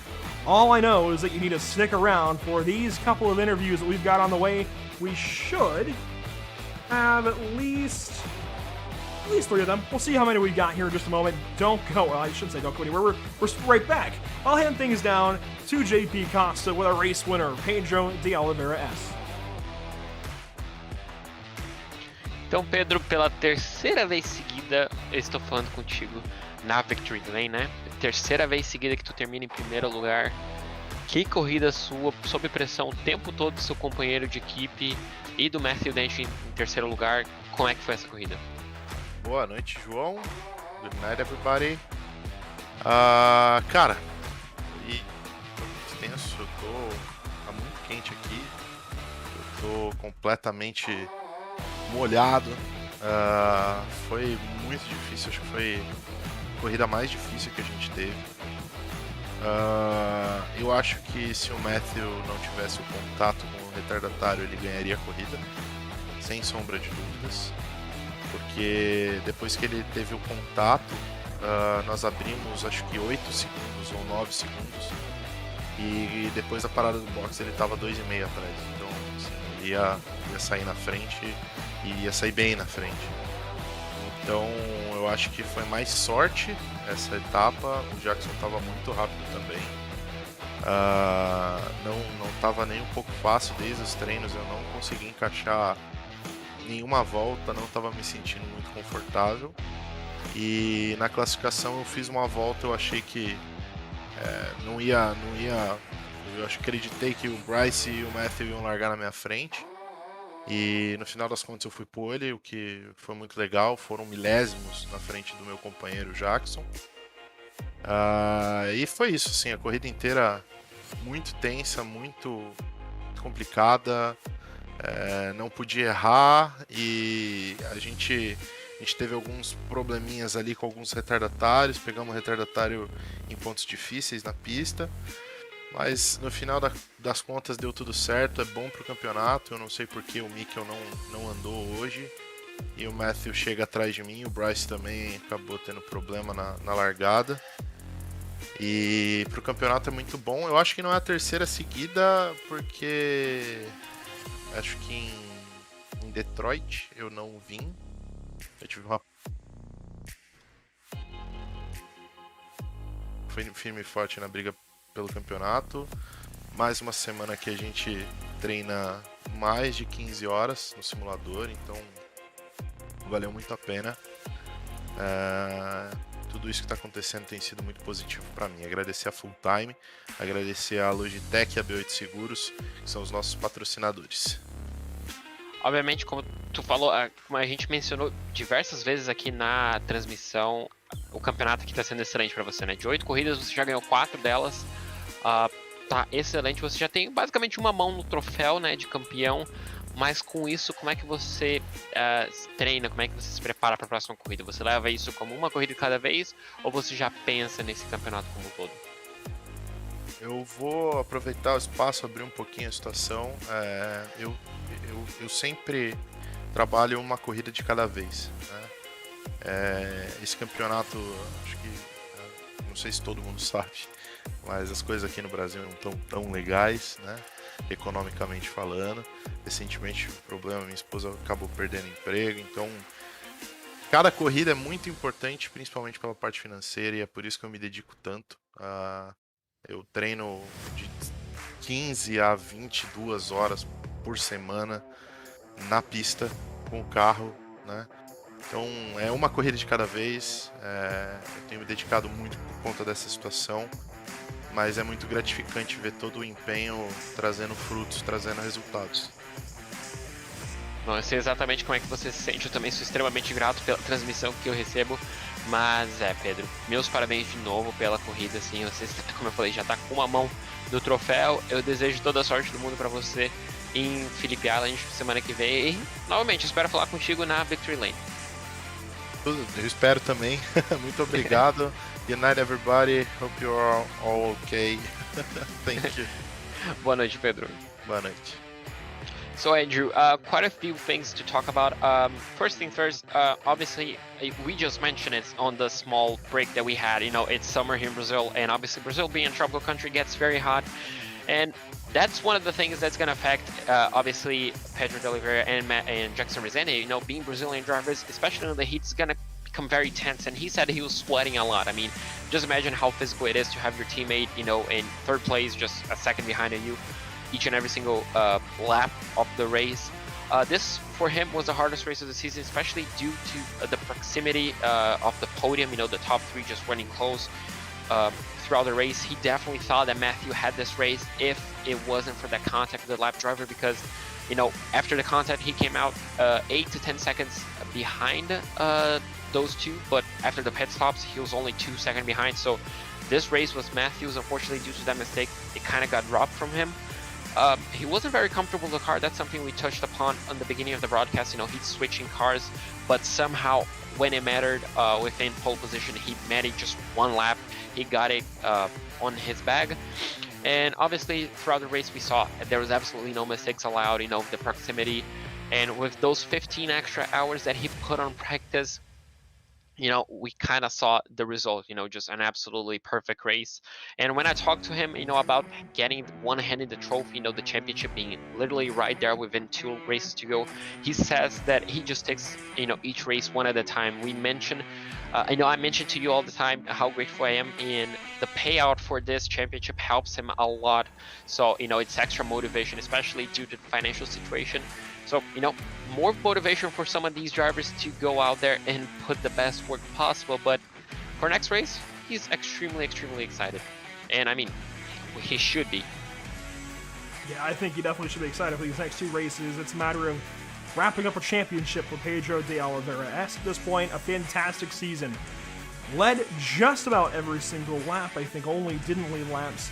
All I know is that you need to stick around for these couple of interviews that we've got on the way. We should have at least 3 of them. We'll see how many we got here in just a moment. Don't go, well, I shouldn't say don't go anywhere. We're right back. I'll hand things down to JP Costa with our race winner, Pedro de Oliveira S. Então, Pedro, pela terceira vez seguida, eu estou falando contigo na Victory Lane, né? Terceira vez seguida que tu termina em primeiro lugar. Que corrida sua, sob pressão o tempo todo do seu companheiro de equipe e do Matthew Dench em terceiro lugar. Como é que foi essa corrida? Boa noite, João. Good night, everybody. Cara, e muito tenso, tá muito quente aqui. Eu tô completamente molhado. Foi muito difícil, acho que foi a corrida mais difícil que a gente teve. Eu acho que se o Matthew não tivesse o contato com o retardatário, ele ganharia a corrida, sem sombra de dúvidas. Porque depois que ele teve o contato, nós abrimos acho que 8 segundos ou 9 segundos. E depois da parada do box ele estava 2,5 atrás. Então assim, ele ia sair na frente e ia sair bem na frente. Então eu acho que foi mais sorte essa etapa. O Jackson estava muito rápido também. Não estava nem um pouco fácil desde os treinos. Eu não consegui encaixar nenhuma volta, não estava me sentindo muito confortável. E na classificação eu fiz uma volta, eu achei que não ia. Eu acreditei que o Bryce e o Matthew iam largar na minha frente. E no final das contas eu fui pole, o que foi muito legal. Foram milésimos na frente do meu companheiro Jackson. E foi isso, assim, a corrida inteira muito tensa, muito complicada. Não podia errar e a gente teve alguns probleminhas ali com alguns retardatários. Pegamos um retardatário em pontos difíceis na pista. Mas no final das contas deu tudo certo, é bom pro campeonato. Eu não sei porque o Mikkel não andou hoje e o Matthew chega atrás de mim. O Bryce também acabou tendo problema na largada. E pro campeonato é muito bom. Eu acho que não é a terceira seguida, porque acho que em Detroit eu não vim. Eu tive uma... Foi firme e forte na briga pelo campeonato. Mais uma semana que a gente treina mais de 15 horas no simulador, então valeu muito a pena. Tudo isso que está acontecendo tem sido muito positivo para mim. Agradecer a Full Time, agradecer a Logitech e a B8 Seguros, que são os nossos patrocinadores. Obviamente, como tu falou, como a gente mencionou diversas vezes aqui na transmissão, o campeonato aqui tá sendo excelente para você, né? De 8 corridas, você já ganhou 4 delas. Tá excelente, você já tem basicamente uma mão no troféu, né, de campeão. Mas com isso, como é que você treina? Como é que você se prepara para a próxima corrida? Você leva isso como uma corrida de cada vez? Ou você já pensa nesse campeonato como um todo? Eu vou aproveitar o espaço, abrir um pouquinho a situação. Eu sempre trabalho uma corrida de cada vez, né? Esse campeonato, acho que, não sei se todo mundo sabe, mas as coisas aqui no Brasil não estão tão legais, né? Economicamente falando. Recentemente, minha esposa acabou perdendo emprego, então cada corrida é muito importante, principalmente pela parte financeira, e é por isso que eu me dedico tanto. Eu treino de 15 a 22 horas por semana na pista com o carro, né? Então é uma corrida de cada vez. Eu tenho me dedicado muito por conta dessa situação, mas é muito gratificante ver todo o empenho trazendo frutos, trazendo resultados. Bom, eu sei exatamente como é que você se sente, eu também sou extremamente grato pela transmissão que eu recebo, mas Pedro, meus parabéns de novo pela corrida, assim, você, como eu falei, já tá com uma mão no troféu, eu desejo toda a sorte do mundo para você em Phillip Island semana que vem, e novamente, espero falar contigo na Victory Lane. Eu espero também, muito obrigado, good night everybody, hope you're all okay, thank you. Boa noite, Pedro. Boa noite. So Andrew, quite a few things to talk about. First thing first, obviously we just mentioned it on the small break that we had. You know, it's summer here in Brazil, and obviously Brazil being a tropical country gets very hot, and that's one of the things that's going to affect obviously Pedro de Oliveira and Jackson Rezende. You know, being Brazilian drivers, especially in the heat, is going to become very tense. And he said he was sweating a lot. I mean, just imagine how physical it is to have your teammate, you know, in third place, just a second behind you, each and every single lap of the race. This for him was the hardest race of the season, especially due to the proximity of the podium, you know, the top three just running close throughout the race. He definitely thought that Matthew had this race if it wasn't for that contact with the lap driver, because, you know, after the contact he came out 8 to 10 seconds behind those two, but after the pit stops he was only 2 seconds behind. So this race was Matthew's. Unfortunately, due to that mistake, it kind of got robbed from him. He wasn't very comfortable with the car. That's something we touched upon the beginning of the broadcast. You know, he's switching cars, but somehow when it mattered within pole position, he made it just one lap. He got it on his bag. And obviously throughout the race we saw there was absolutely no mistakes allowed, you know, the proximity. And with those 15 extra hours that he put on practice, you know, we kind of saw the result, you know, just an absolutely perfect race. And when I talked to him, you know, about getting one-handed the trophy, you know, the championship being literally right there within 2 races to go, he says that he just takes, you know, each race one at a time. We mentioned, I know I mentioned to you all the time how grateful I am, and the payout for this championship helps him a lot. So, you know, it's extra motivation, especially due to the financial situation. So, you know, more motivation for some of these drivers to go out there and put the best work possible. But for next race, he's extremely, extremely excited. And I mean, he should be. Yeah, I think he definitely should be excited for these next 2 races. It's a matter of wrapping up a championship for Pedro de Oliveira. At this point, a fantastic season. Led just about every single lap. I think only didn't lead laps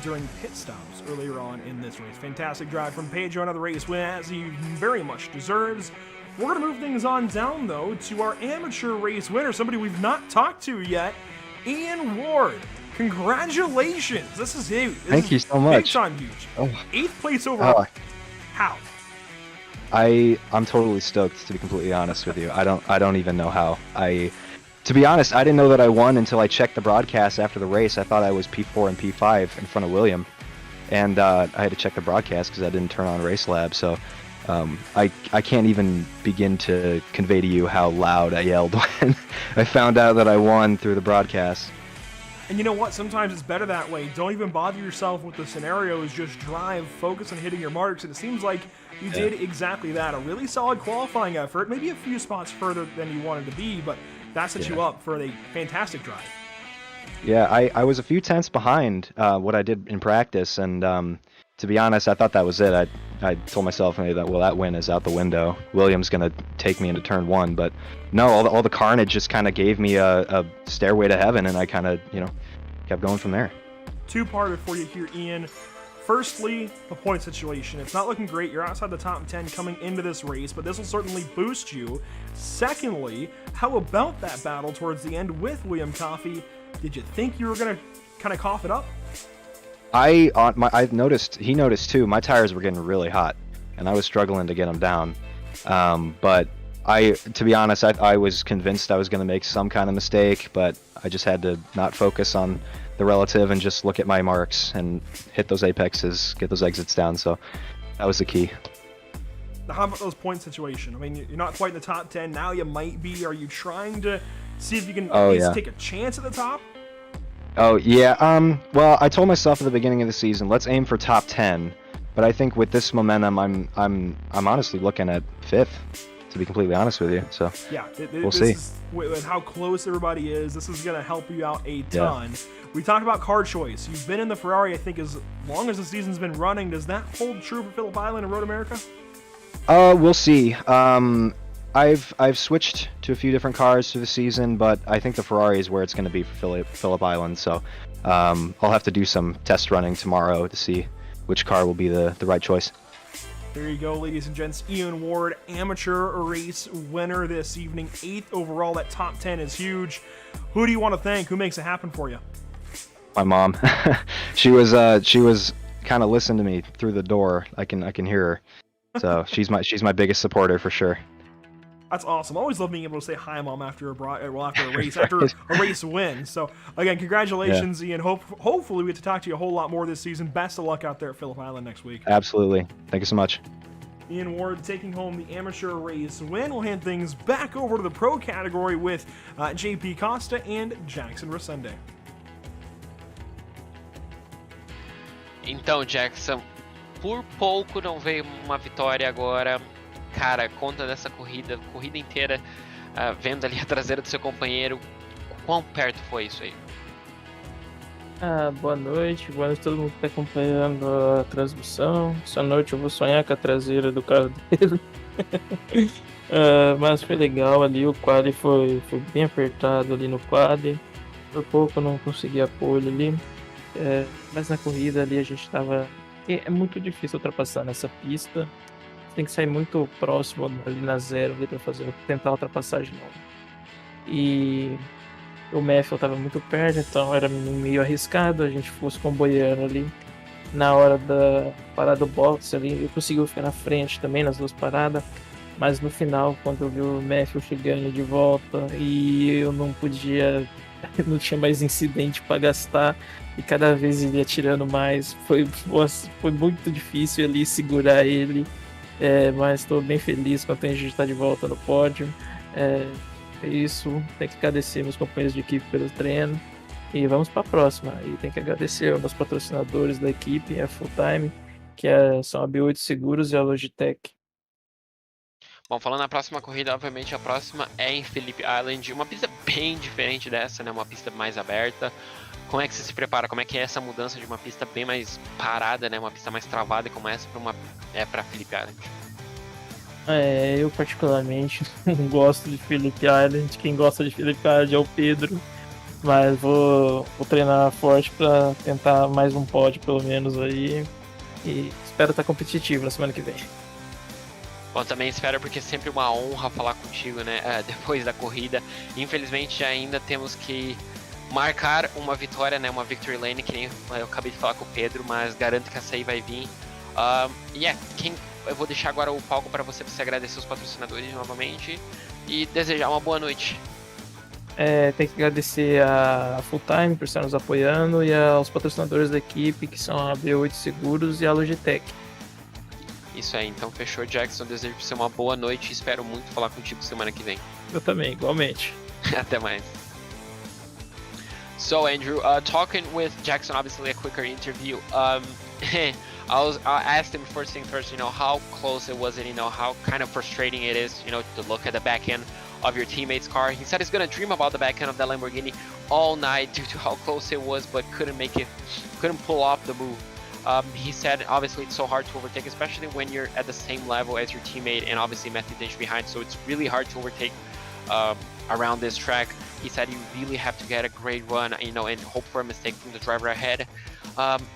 during pit stops earlier on in this race. Fantastic drive from Pedro, another race win, as he very much deserves. We're going to move things on down, though, to our amateur race winner, somebody we've not talked to yet, Ian Ward. Congratulations! This is huge. Thank you so much. Big time huge. Oh. 8th place overall. How? I'm totally stoked, to be completely honest with you. I don't even know how. To be honest, I didn't know that I won until I checked the broadcast after the race. I thought I was P4 and P5 in front of William, and I had to check the broadcast because I didn't turn on Race Lab. So I can't even begin to convey to you how loud I yelled when I found out that I won through the broadcast. And you know what? Sometimes it's better that way. Don't even bother yourself with the scenarios. Just drive, focus on hitting your marks. And it seems like you did exactly that. A really solid qualifying effort. Maybe a few spots further than you wanted to be, but that sets you up for a fantastic drive. Yeah, I was a few tenths behind what I did in practice, and to be honest, I thought that was it. I told myself that, well, that win is out the window. Williams gonna take me into turn 1, but no, all the carnage just kind of gave me a stairway to heaven, and I kind of, kept going from there. Two-parter for you here, Ian. Firstly, the point situation. It's not looking great. You're outside the top 10 coming into this race, but this will certainly boost you. Secondly, how about that battle towards the end with William Coffey? Did you think you were going to kind of cough it up? I've noticed, he noticed too, my tires were getting really hot, and I was struggling to get them down. But to be honest, I was convinced I was going to make some kind of mistake, but I just had to not focus on the relative and just look at my marks and hit those apexes, get those exits down. So that was the key. Now, how about those point situation? I mean, you're not quite in the top 10. Now you might be. Are you trying to see if you can at least take a chance at the top? Oh, yeah. Well, I told myself at the beginning of the season, let's aim for top 10. But I think with this momentum, I'm honestly looking at 5th, to be completely honest with you. So yeah, we'll see. With how close everybody is, this is going to help you out a ton. Yeah. We talked about car choice. You've been in the Ferrari, I think, as long as the season's been running. Does that hold true for Phillip Island and Road America? We'll see. I've switched to a few different cars through the season, but I think the Ferrari is where it's going to be for Phillip Island. So I'll have to do some test running tomorrow to see which car will be the right choice. There you go, ladies and gents. Ian Ward, amateur race winner this evening, 8th overall. That top 10 is huge. Who do you want to thank? Who makes it happen for you? My mom. she was kind of listening to me through the door. I can hear her. So she's my biggest supporter for sure. That's awesome. I always love being able to say hi, Mom, after a race, after a race win. So again, congratulations, Ian. Hopefully we get to talk to you a whole lot more this season. Best of luck out there at Phillip Island next week. Absolutely. Thank you so much. Ian Ward taking home the amateur race win. We'll hand things back over to the pro category with JP Costa and Jackson Resende. Então, Jackson, por pouco não veio uma vitória agora. Cara, conta dessa corrida inteira, vendo ali a traseira do seu companheiro, quão perto foi isso aí? Boa noite a todo mundo que está acompanhando a transmissão. Essa noite eu vou sonhar com a traseira do carro dele. Mas foi legal ali, o quali foi bem apertado ali no quali. Por pouco eu não consegui a pole ali. Mas na corrida ali a gente estava... É muito difícil ultrapassar nessa pista. Tem que sair muito próximo ali na zero para tentar a ultrapassagem não. E o Matthew estava muito perto, então era meio arriscado a gente fosse comboiando ali. Na hora da parada do box ali, eu consegui ficar na frente também nas duas paradas, mas no final, quando eu vi o Matthew chegando de volta e eu não tinha mais incidente para gastar e cada vez ele ia tirando mais, foi muito difícil ali segurar ele. Mas estou bem feliz quando a gente está de volta no pódio. É isso, tem que agradecer meus companheiros de equipe pelo treino e vamos para a próxima. E tem que agradecer aos meus patrocinadores da equipe, a Full Time, que são a B8 Seguros e a Logitech. Bom, falando na próxima corrida, obviamente a próxima é em Phillip Island, uma pista bem diferente dessa, né? Uma pista mais aberta. Como é que você se prepara? Como é que é essa mudança de uma pista bem mais parada, né? Uma pista mais travada como essa para Phillip Island? Eu particularmente não gosto de Phillip Island. Quem gosta de Phillip Island é o Pedro. Mas vou treinar forte para tentar mais um pódio pelo menos aí. E espero estar competitivo na semana que vem. Bom, também espero porque é sempre uma honra falar contigo, né? Depois da corrida. Infelizmente ainda temos que marcar uma vitória, né? Uma victory lane, que nem eu acabei de falar com o Pedro, mas garanto que essa aí vai vir. Eu vou deixar agora o palco para você agradecer os patrocinadores novamente e desejar uma boa noite. Tem que agradecer a Full Time por estar nos apoiando e aos patrocinadores da equipe, que são a B8 Seguros e a Logitech. Isso aí, então fechou, Jackson. Desejo pra você uma boa noite e espero muito falar contigo semana que vem. Eu também, igualmente. Até mais. So Andrew, talking with Jackson, obviously a quicker interview. I asked him first thing first, how close it was and, how kind of frustrating it is, to look at the back end of your teammate's car. He said he's going to dream about the back end of that Lamborghini all night due to how close it was, but couldn't pull off the move. He said obviously it's so hard to overtake, especially when you're at the same level as your teammate, and obviously Matthew Dench behind, so it's really hard to overtake around this track. He said you really have to get a great run, you know, and hope for a mistake from the driver ahead.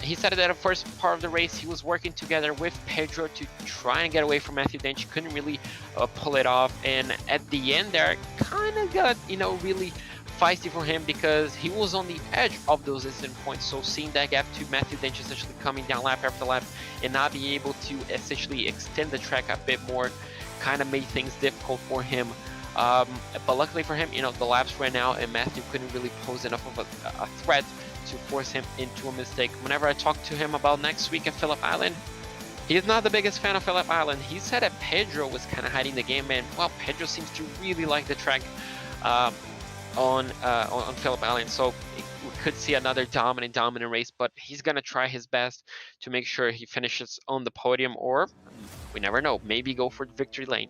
He said that the first part of the race he was working together with Pedro to try and get away from Matthew Dench. He couldn't really pull it off, and at the end there kind of got, you know, really feisty for him because he was on the edge of those instant points. So seeing that gap to Matthew Dench essentially coming down lap after lap and not being able to essentially extend the track a bit more kind of made things difficult for him. But luckily for him, you know, the laps ran out and Matthew couldn't really pose enough of a threat to force him into a mistake. Whenever I talked to him about next week at Phillip Island, he's not the biggest fan of Phillip Island. He said that Pedro was kind of hiding the game, and well, Pedro seems to really like the track on Phillip Island, so we could see another dominant race, but he's gonna try his best to make sure he finishes on the podium, or we never know, maybe go for victory lane.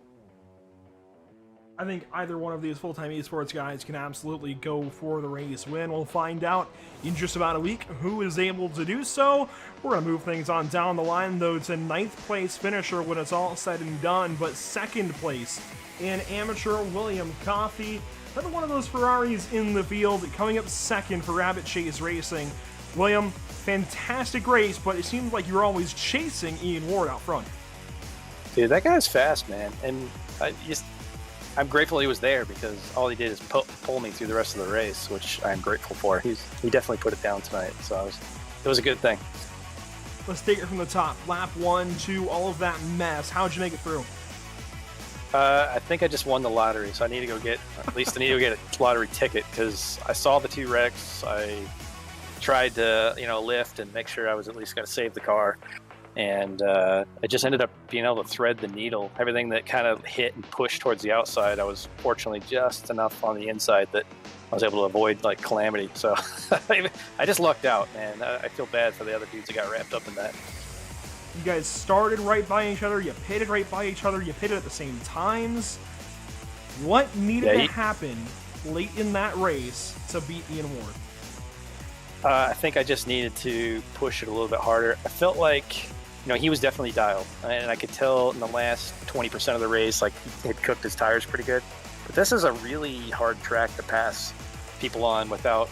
I think either one of these full-time esports guys can absolutely go for the race win. We'll find out in just about a week who is able to do so. We're going to move things on down the line, though, to 9th place finisher when it's all said and done, but 2nd place in amateur William Coffey. Another one of those Ferraris in the field, coming up 2nd for Rabbit Chase Racing. William, fantastic race, but it seems like you're always chasing Ian Ward out front. Dude, that guy's fast, man. And I'm grateful he was there because all he did is pull me through the rest of the race, which I'm grateful for. He definitely put it down tonight, so it was a good thing. Let's take it from the top. Lap 1, 2, all of that mess. How'd you make it through? I think I just won the lottery, so I need to go get, at least I need to get a lottery ticket because I saw the 2 wrecks. I tried to, you know, lift and make sure I was at least going to save the car. And I just ended up being able to thread the needle. Everything that kind of hit and pushed towards the outside, I was fortunately just enough on the inside that I was able to avoid like calamity. So I just lucked out, man. I feel bad for the other dudes that got wrapped up in that. You guys started right by each other, you pitted right by each other, you pitted at the same times. What needed to happen late in that race to beat Ian Ward? I think I just needed to push it a little bit harder. I felt like, you know, he was definitely dialed, and I could tell in the last 20% of the race, like, he had cooked his tires pretty good. But this is a really hard track to pass people on without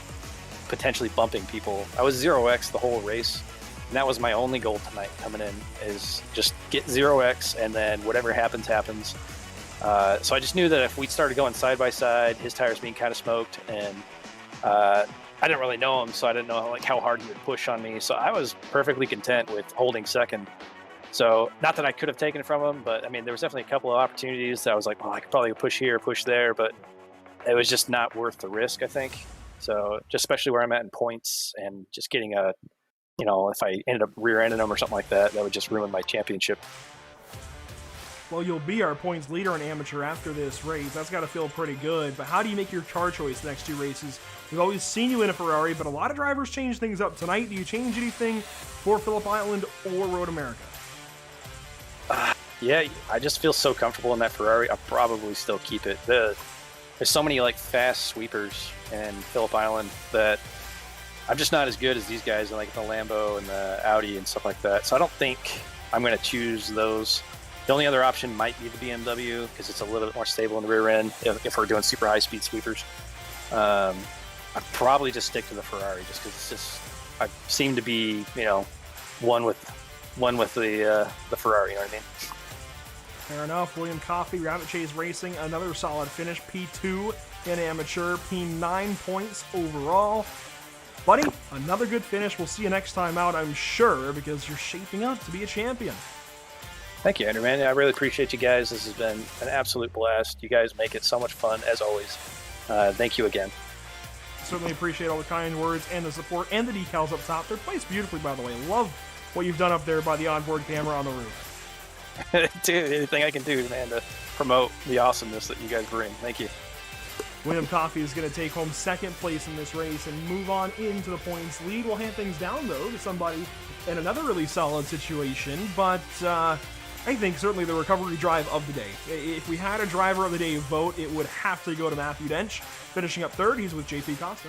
potentially bumping people. I was 0x the whole race, and that was my only goal tonight coming in, is just get 0x, and then whatever happens, happens. So I just knew that if we started going side by side, his tires being kind of smoked, and I didn't really know him, so I didn't know like how hard he would push on me. So I was perfectly content with holding second. So not that I could have taken it from him, but I mean, there was definitely a couple of opportunities that I was like, well, I could probably push here, push there, but it was just not worth the risk, I think. So just especially where I'm at in points and just getting a, you know, if I ended up rear-ending him or something like that, that would just ruin my championship. Well, you'll be our points leader in amateur after this race. That's got to feel pretty good. But how do you make your car choice the next 2 races? We've always seen you in a Ferrari, but a lot of drivers change things up tonight. Do you change anything for Phillip Island or Road America? Yeah, I just feel so comfortable in that Ferrari. I'll probably still keep it. There's so many like fast sweepers in Phillip Island that I'm just not as good as these guys in like the Lambo and the Audi and stuff like that. So I don't think I'm going to choose those. The only other option might be the BMW because it's a little bit more stable in the rear end if we're doing super high-speed sweepers. I'd probably just stick to the Ferrari just because it's just I seem to be, you know, one with the Ferrari. You know what I mean? Fair enough. William Coffey, Rabbit Chase Racing, another solid finish. P2 in amateur, P9 points overall. Buddy, another good finish. We'll see you next time out, I'm sure, because you're shaping up to be a champion. Thank you, Andrew, man. I really appreciate you guys. This has been an absolute blast. You guys make it so much fun, as always. Thank you again. Certainly appreciate all the kind words and the support and the decals up top. They're placed beautifully, by the way. Love what you've done up there by the onboard camera on the roof. Dude, anything I can do, man, to promote the awesomeness that you guys bring. Thank you. William Coffey is going to take home 2nd place in this race and move on into the points lead. We'll hand things down, though, to somebody in another really solid situation, but I think certainly the recovery drive of the day. If we had a driver of the day vote, it would have to go to Matthew Dench. Finishing up 3rd, he's with JP Costa.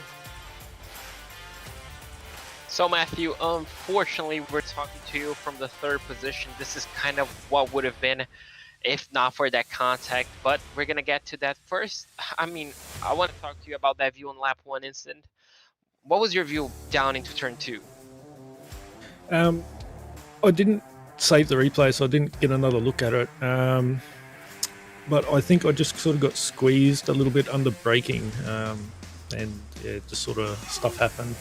So Matthew, unfortunately, we're talking to you from the third position. This is kind of what would have been if not for that contact, but we're gonna get to that first. I mean, I want to talk to you about that view on lap 1 incident. What was your view down into turn 2? I didn't save the replay, so I didn't get another look at it. But I think I just sort of got squeezed a little bit under braking, and yeah, just sort of stuff happened.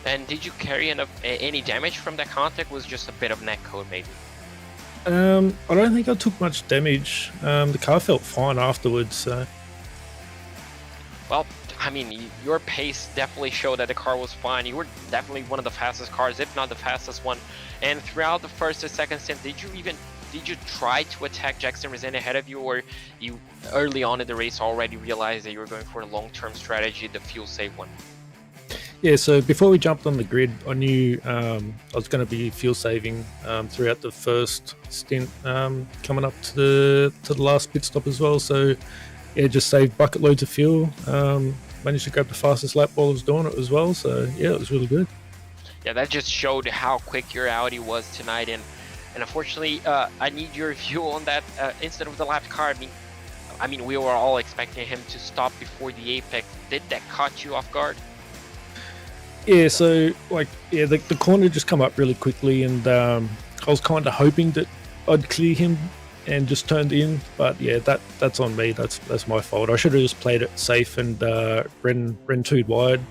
And did you carry any damage from that contact? Was just a bit of neck code maybe? I don't think I took much damage. The car felt fine afterwards. So. Well, I mean, your pace definitely showed that the car was fine. You were definitely one of the fastest cars, if not the fastest one. And throughout the first or second stint, did you try to attack Jackson Resende ahead of you, or you early on in the race already realized that you were going for a long-term strategy, the fuel-save one? Yeah, so before we jumped on the grid, I knew I was going to be fuel saving throughout the first stint, coming up to the last pit stop as well. So yeah, just saved bucket loads of fuel. Managed to grab the fastest lap while I was doing it as well. So yeah, it was really good. Yeah, that just showed how quick your Audi was tonight, and unfortunately, I need your view on that incident with the lap car. I mean, we were all expecting him to stop before the apex. Did that caught you off guard? Yeah, so the corner just come up really quickly, and I was kind of hoping that I'd clear him and just turned in, but yeah, that's on me. That's my fault. I should have just played it safe and ran too wide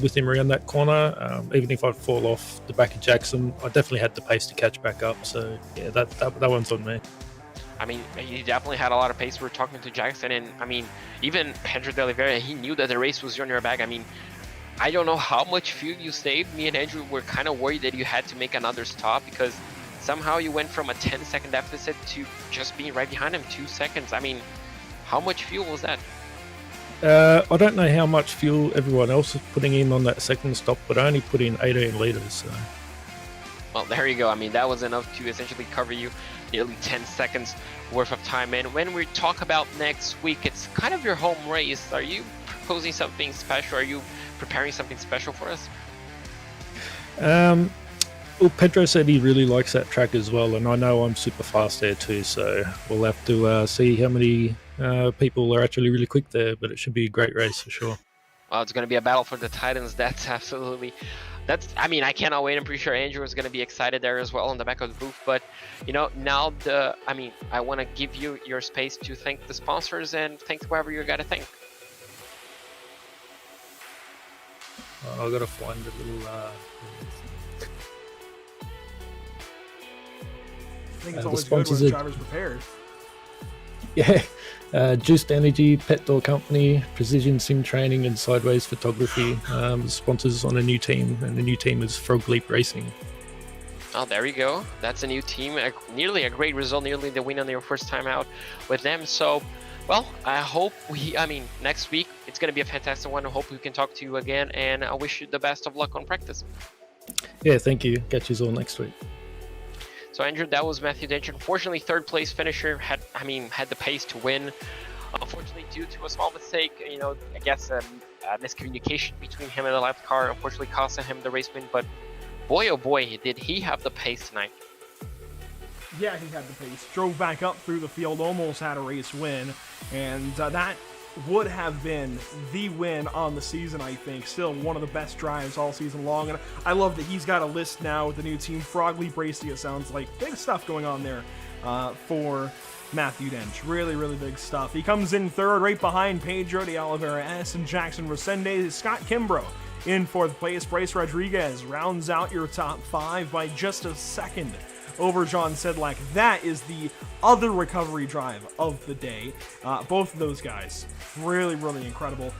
with him around that corner. Even if I'd fall off the back of Jackson, I definitely had the pace to catch back up. So yeah, that one's on me. I mean, you definitely had a lot of pace. We were talking to Jackson, and I mean, even Pedro de Oliveira, he knew that the race was on your back. I mean, I don't know how much fuel you saved. Me and Andrew were kind of worried that you had to make another stop, because somehow you went from a 10-second deficit to just being right behind him 2 seconds. I mean, how much fuel was that? I don't know how much fuel everyone else is putting in on that second stop, but I only put in 18 litres. So. Well, there you go. I mean, that was enough to essentially cover you nearly 10 seconds worth of time. And when we talk about next week, it's kind of your home race. Are you proposing something special? Are you preparing something special for us? Well, Pedro said he really likes that track as well, and I know I'm super fast there too, so we'll have to see how many people are actually really quick there, but it should be a great race for sure. Well, it's going to be a battle for the Titans. I mean, I cannot wait. I'm pretty sure Andrew is going to be excited there as well on the back of the booth. But, you know, now I want to give you your space to thank the sponsors and thank whoever you got to thank. I've got to find a little... I think it's always good when the driver's prepared. Yeah, Juiced Energy, Pet Door Company, Precision Sim Training, and Sideways Photography. Sponsors on a new team, and the new team is Frog Leap Racing. Oh, there we go. That's a new team. Nearly a great result, nearly the win on your first time out with them. So, well, I hope next week it's going to be a fantastic one. I hope we can talk to you again, and I wish you the best of luck on practice. Yeah, thank you. Catch you all next week. So Andrew, that was Matthew Dench. Unfortunately, third place finisher had the pace to win. Unfortunately, due to a small mistake, I guess a miscommunication between him and the left car, unfortunately cost him the race win. But boy, oh boy, did he have the pace tonight. Yeah, he had the pace. Drove back up through the field, almost had a race win, and that would have been the win on the season, I think. Still one of the best drives all season long, and I love that he's got a list now with the new team. Frog Leap Racing, it sounds like. Big stuff going on there for Matthew Dench. Really, really big stuff. He comes in third, right behind Pedro de Oliveira S and Jackson Resende. Scott Kimbrough in fourth place. Bryce Rodriguez rounds out your top five by just a second over John Sedlak. That is the other recovery drive of the day. Both of those guys, really, really incredible.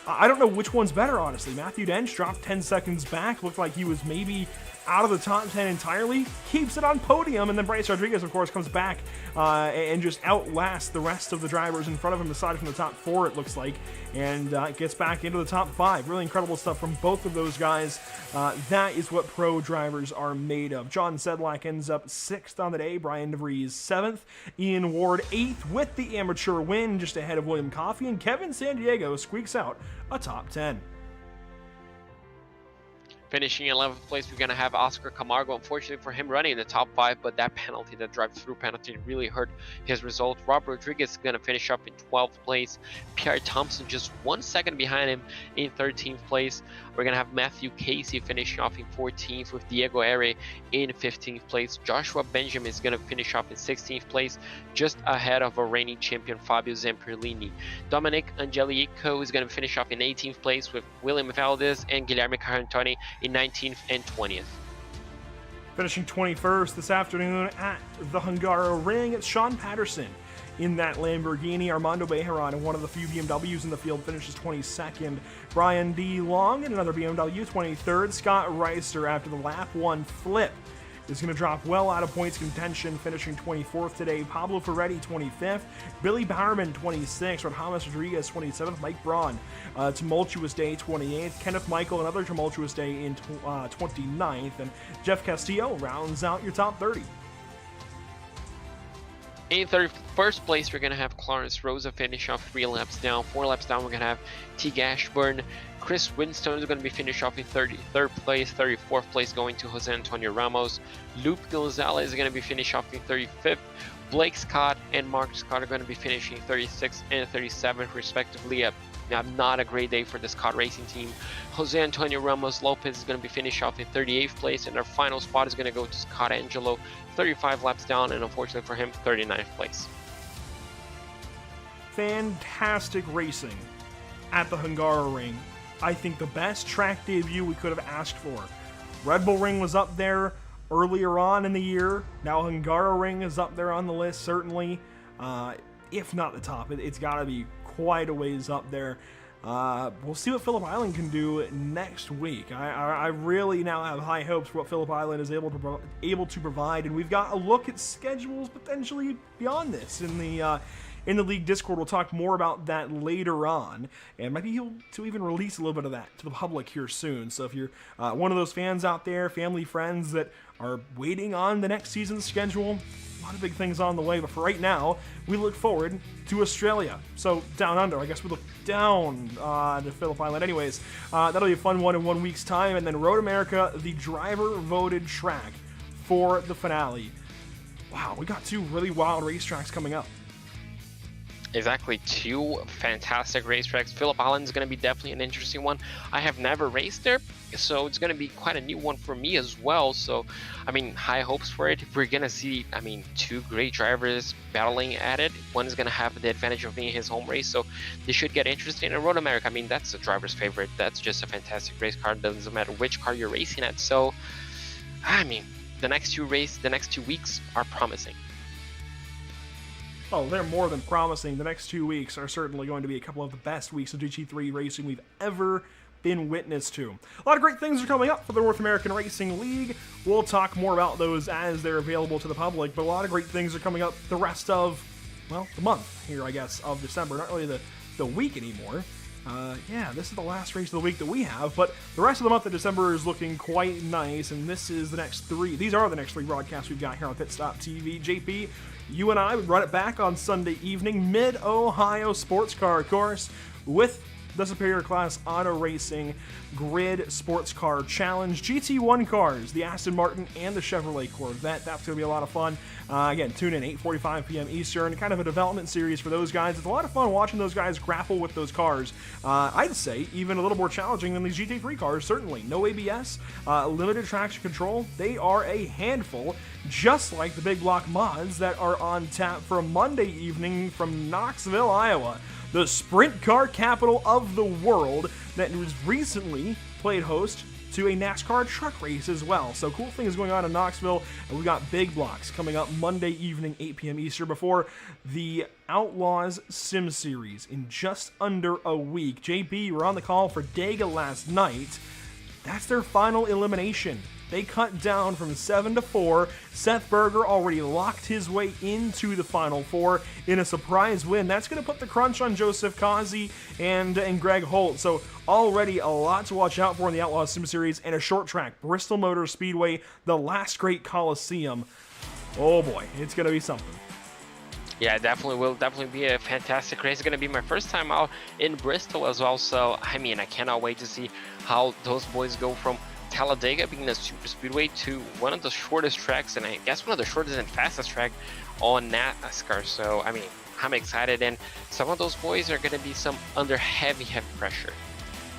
I don't know which one's better, honestly. Matthew Dench dropped 10 seconds back, looked like he was maybe out of the top 10 entirely, keeps it on podium, and then Bryce Rodriguez, of course, comes back and just outlasts the rest of the drivers in front of him, aside from the top four, it looks like, and gets back into the top five. Really incredible stuff from both of those guys. That is what pro drivers are made of. John Sedlak ends up 6th on the day, Brian DeVries 7th, Ian Ward 8th with the amateur win, just ahead of William Coffey, and Kevin San Diego squeaks out a top 10. Finishing in 11th place, we're going to have Oscar Camargo. Unfortunately for him, running in the top 5, but that penalty, that drive-through penalty, really hurt his result. Rob Rodriguez is going to finish up in 12th place. Pierre Thompson just 1 second behind him in 13th place. We're going to have Matthew Casey finishing off in 14th, with Diego Ere in 15th place. Joshua Benjamin is going to finish off in 16th place, just ahead of a reigning champion Fabio Zamperlini. Dominic Angelico is going to finish off in 18th place, with William Valdez and Guilherme Carantoni in 19th and 20th. Finishing 21st this afternoon at the Hungaroring, it's Sean Patterson in that Lamborghini. Armando Bejaran, one of the few BMWs in the field, finishes 22nd. Brian D. Long in another BMW, 23rd. Scott Reister, after the lap 1 flip, is going to drop well out of points contention, finishing 24th today. Pablo Ferretti, 25th. Billy Bowerman, 26th. Rodhamas Rodriguez, 27th. Mike Braun, tumultuous day, 28th. Kenneth Michael, another tumultuous day in 29th. And Jeff Castillo rounds out your top 30. In 31st place, we're going to have Clarence Rosa finish off 3 laps down. 4 laps down, we're going to have Teague Ashburn. Chris Winstone is going to be finished off in 33rd place. 34th place going to Jose Antonio Ramos. Luke Gonzalez is going to be finished off in 35th. Blake Scott and Mark Scott are going to be finishing 36th and 37th respectively. Not a great day for the Scott Racing team. Jose Antonio Ramos Lopez is going to be finished off in 38th place, and our final spot is going to go to Scott Angelo, 35 laps down, and unfortunately for him, 39th place. Fantastic racing at the Hungaroring. I think the best track debut we could have asked for. Red Bull Ring was up there earlier on in the year. Now Hungaroring is up there on the list, certainly. If not the top, it's got to be quite a ways up there. We'll see what Phillip Island can do next week. I really now have high hopes for what Phillip Island is able to provide, and we've got a look at schedules potentially beyond this in the league Discord. We'll talk more about that later on, and maybe he'll to even release a little bit of that to the public here soon. So if you're one of those fans out there, family, friends that are waiting on the next season's schedule, a lot of big things on the way, but for right now, we look forward to Australia. So down under, I guess we look down to Phillip Island. Anyways, that'll be a fun one in 1 week's time. And then Road America, the driver-voted track for the finale. Wow, we got 2 really wild racetracks coming up. Exactly, 2 fantastic racetracks. Phillip Island is going to be definitely an interesting one. I have never raced there, so it's going to be quite a new one for me as well. So, I mean, high hopes for it. We're going to see, 2 great drivers battling at it. One is going to have the advantage of being his home race, so this should get interesting. And Road America, that's the driver's favorite. That's just a fantastic race car. It doesn't matter which car you're racing at. So, the next 2 weeks are promising. Oh, they're more than promising. The next 2 weeks are certainly going to be a couple of the best weeks of GT3 racing we've ever been witness to. A lot of great things are coming up for the North American Racing League. We'll talk more about those as they're available to the public, but a lot of great things are coming up the rest of, the month here, I guess, of December. Not really the week anymore. This is the last race of the week that we have, but the rest of the month of December is looking quite nice, and these are the next 3 broadcasts we've got here on PitStopTV. JP, you and I would run it back on Sunday evening, Mid-Ohio Sports Car course, with the Superior Class Auto Racing Grid Sports Car Challenge. GT1 cars, the Aston Martin and the Chevrolet Corvette. That's going to be a lot of fun. Again, tune in 8:45 p.m. Eastern. Kind of a development series for those guys. It's a lot of fun watching those guys grapple with those cars. I'd say even a little more challenging than these GT3 cars, certainly. No ABS, limited traction control. They are a handful, just like the big block mods that are on tap for a Monday evening from Knoxville, Iowa, the sprint car capital of the world, that was recently played host to a NASCAR truck race as well. So cool things going on in Knoxville, and we got big blocks coming up Monday evening, 8 p.m. Eastern, before the Outlaws Sim Series in just under a week. JP, you were on the call for Dega last night. That's their final elimination. They cut down from 7 to 4. Seth Berger already locked his way into the Final Four in a surprise win. That's going to put the crunch on Joseph Kazi and Greg Holt. So already a lot to watch out for in the Outlaw Sim Series, and a short track, Bristol Motor Speedway, the last great Coliseum. Oh boy, it's going to be something. Yeah, will definitely be a fantastic race. It's going to be my first time out in Bristol as well. So, I cannot wait to see how those boys go from Talladega being a super speedway to one of the shortest tracks, and I guess one of the shortest and fastest track on NASCAR. So, I mean, I'm excited, and some of those boys are going to be some under heavy pressure.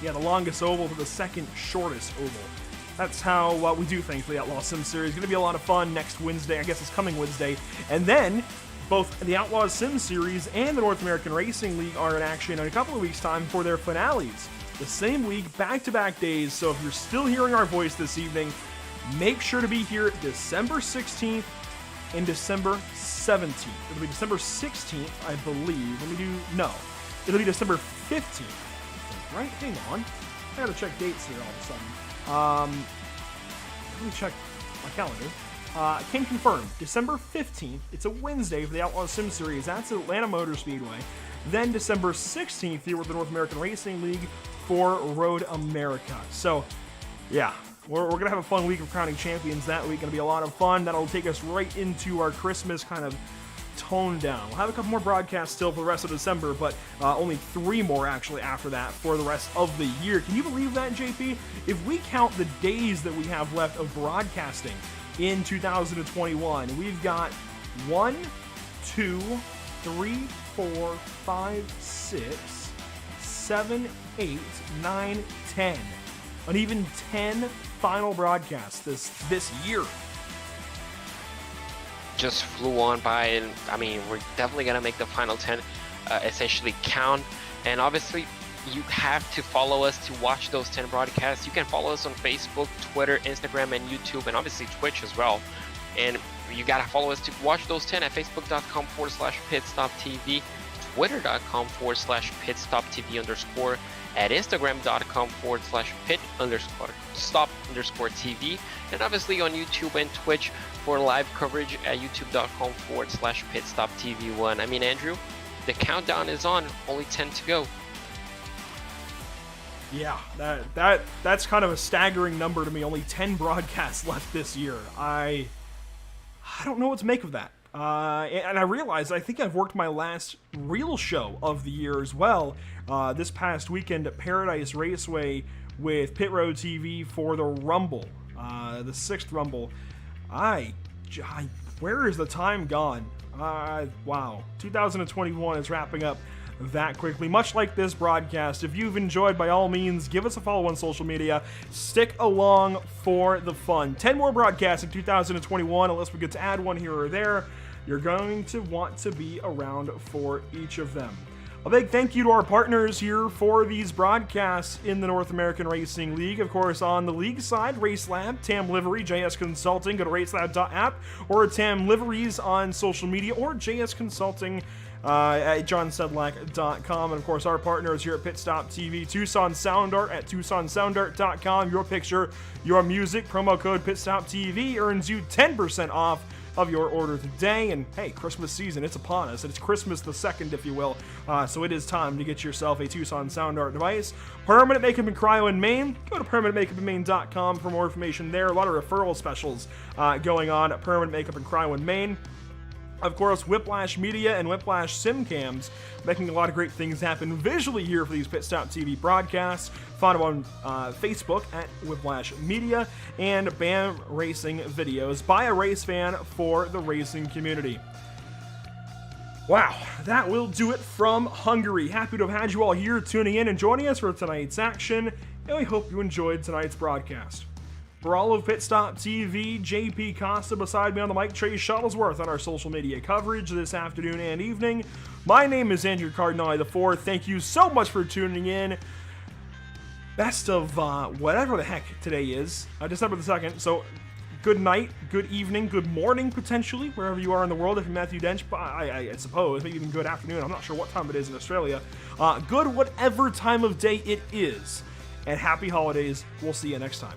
Yeah, the longest oval to the second shortest oval. That's how we do things for the Outlaw Sim Series. Going to be a lot of fun next Wednesday. I guess it's coming Wednesday. And then both the Outlaw Sim Series and the North American Racing League are in action in a couple of weeks' time for their finales. The same week, back-to-back days. So if you're still hearing our voice this evening, make sure to be here December 16th and December 17th. It'll be December 16th, I believe. It'll be December 15th. Right? Hang on. I gotta check dates here all of a sudden. Let me check my calendar. Can confirm, December 15th, it's a Wednesday for the Outlaw Sim Series. That's at Atlanta Motor Speedway. Then December 16th here with the North American Racing League for Road America. So, yeah, we're going to have a fun week of crowning champions that week. Going to be a lot of fun. That'll take us right into our Christmas kind of tone down. We'll have a couple more broadcasts still for the rest of December, but only 3 more actually after that for the rest of the year. Can you believe that, JP? If we count the days that we have left of broadcasting in 2021, we've got 1, 2, 3, 4, 5, 6, 7, 8, 9, 10. An even 10 final broadcasts this year. Just flew on by, and I mean, we're definitely gonna make the final 10 essentially count. And obviously, you have to follow us to watch those 10 broadcasts. You can follow us on Facebook, Twitter, Instagram, and YouTube, and obviously Twitch as well. And you gotta follow us to watch those 10 at facebook.com/PitStopTV, twitter.com/PitStopTV_, at instagram.com/pit_stop_TV, and obviously on YouTube and Twitch for live coverage at youtube.com/PitStopTV1. I mean, Andrew, the countdown is on. Only 10 to go. Yeah, that's kind of a staggering number to me. Only 10 broadcasts left this year. I don't know what to make of that. And I realized I think I've worked my last real show of the year as well. This past weekend at Paradise Raceway with Pit Road TV for the Rumble, the 6th Rumble. Where is the time gone? Wow, 2021 is wrapping up that quickly. Much like this broadcast, if you've enjoyed, by all means, give us a follow on social media. Stick along for the fun. 10 more broadcasts in 2021, unless we get to add one here or there. You're going to want to be around for each of them. A big thank you to our partners here for these broadcasts in the North American Racing League. Of course, on the league side, Race Lab, TAM Livery, JS Consulting. Go to racelab.app or TAM Liveries on social media, or JS Consulting at johnsedlak.com. And of course, our partners here at PitStopTV, Tucson Sound Art at tucsonsoundart.com. Your picture, your music, promo code PitStopTV earns you 10% off of your order today. And hey, Christmas season, it's upon us. It's Christmas the 2nd, if you will. So it is time to get yourself a Tucson Sound Art device. Permanent Makeup and Cryo in Maine. Go to permanentmakeupinmaine.com for more information there. A lot of referral specials going on at Permanent Makeup and Cryo in Maine. Of course, Whiplash Media and Whiplash SimCams making a lot of great things happen visually here for these PitStopTV broadcasts. Find them on Facebook at Whiplash Media, and BAM Racing Videos by a race fan for the racing community. Wow, that will do it from Hungary. Happy to have had you all here tuning in and joining us for tonight's action, and we hope you enjoyed tonight's broadcast. For all of PitStopTV, JP Costa beside me on the mic, Trey Shuttlesworth on our social media coverage this afternoon and evening. My name is Andrew Cardinale IV. Thank you so much for tuning in. Best of whatever the heck today is, December the 2nd. So good night, good evening, good morning potentially, wherever you are in the world. If you're Matthew Dench, I suppose, maybe even good afternoon. I'm not sure what time it is in Australia. Good whatever time of day it is. And happy holidays. We'll see you next time.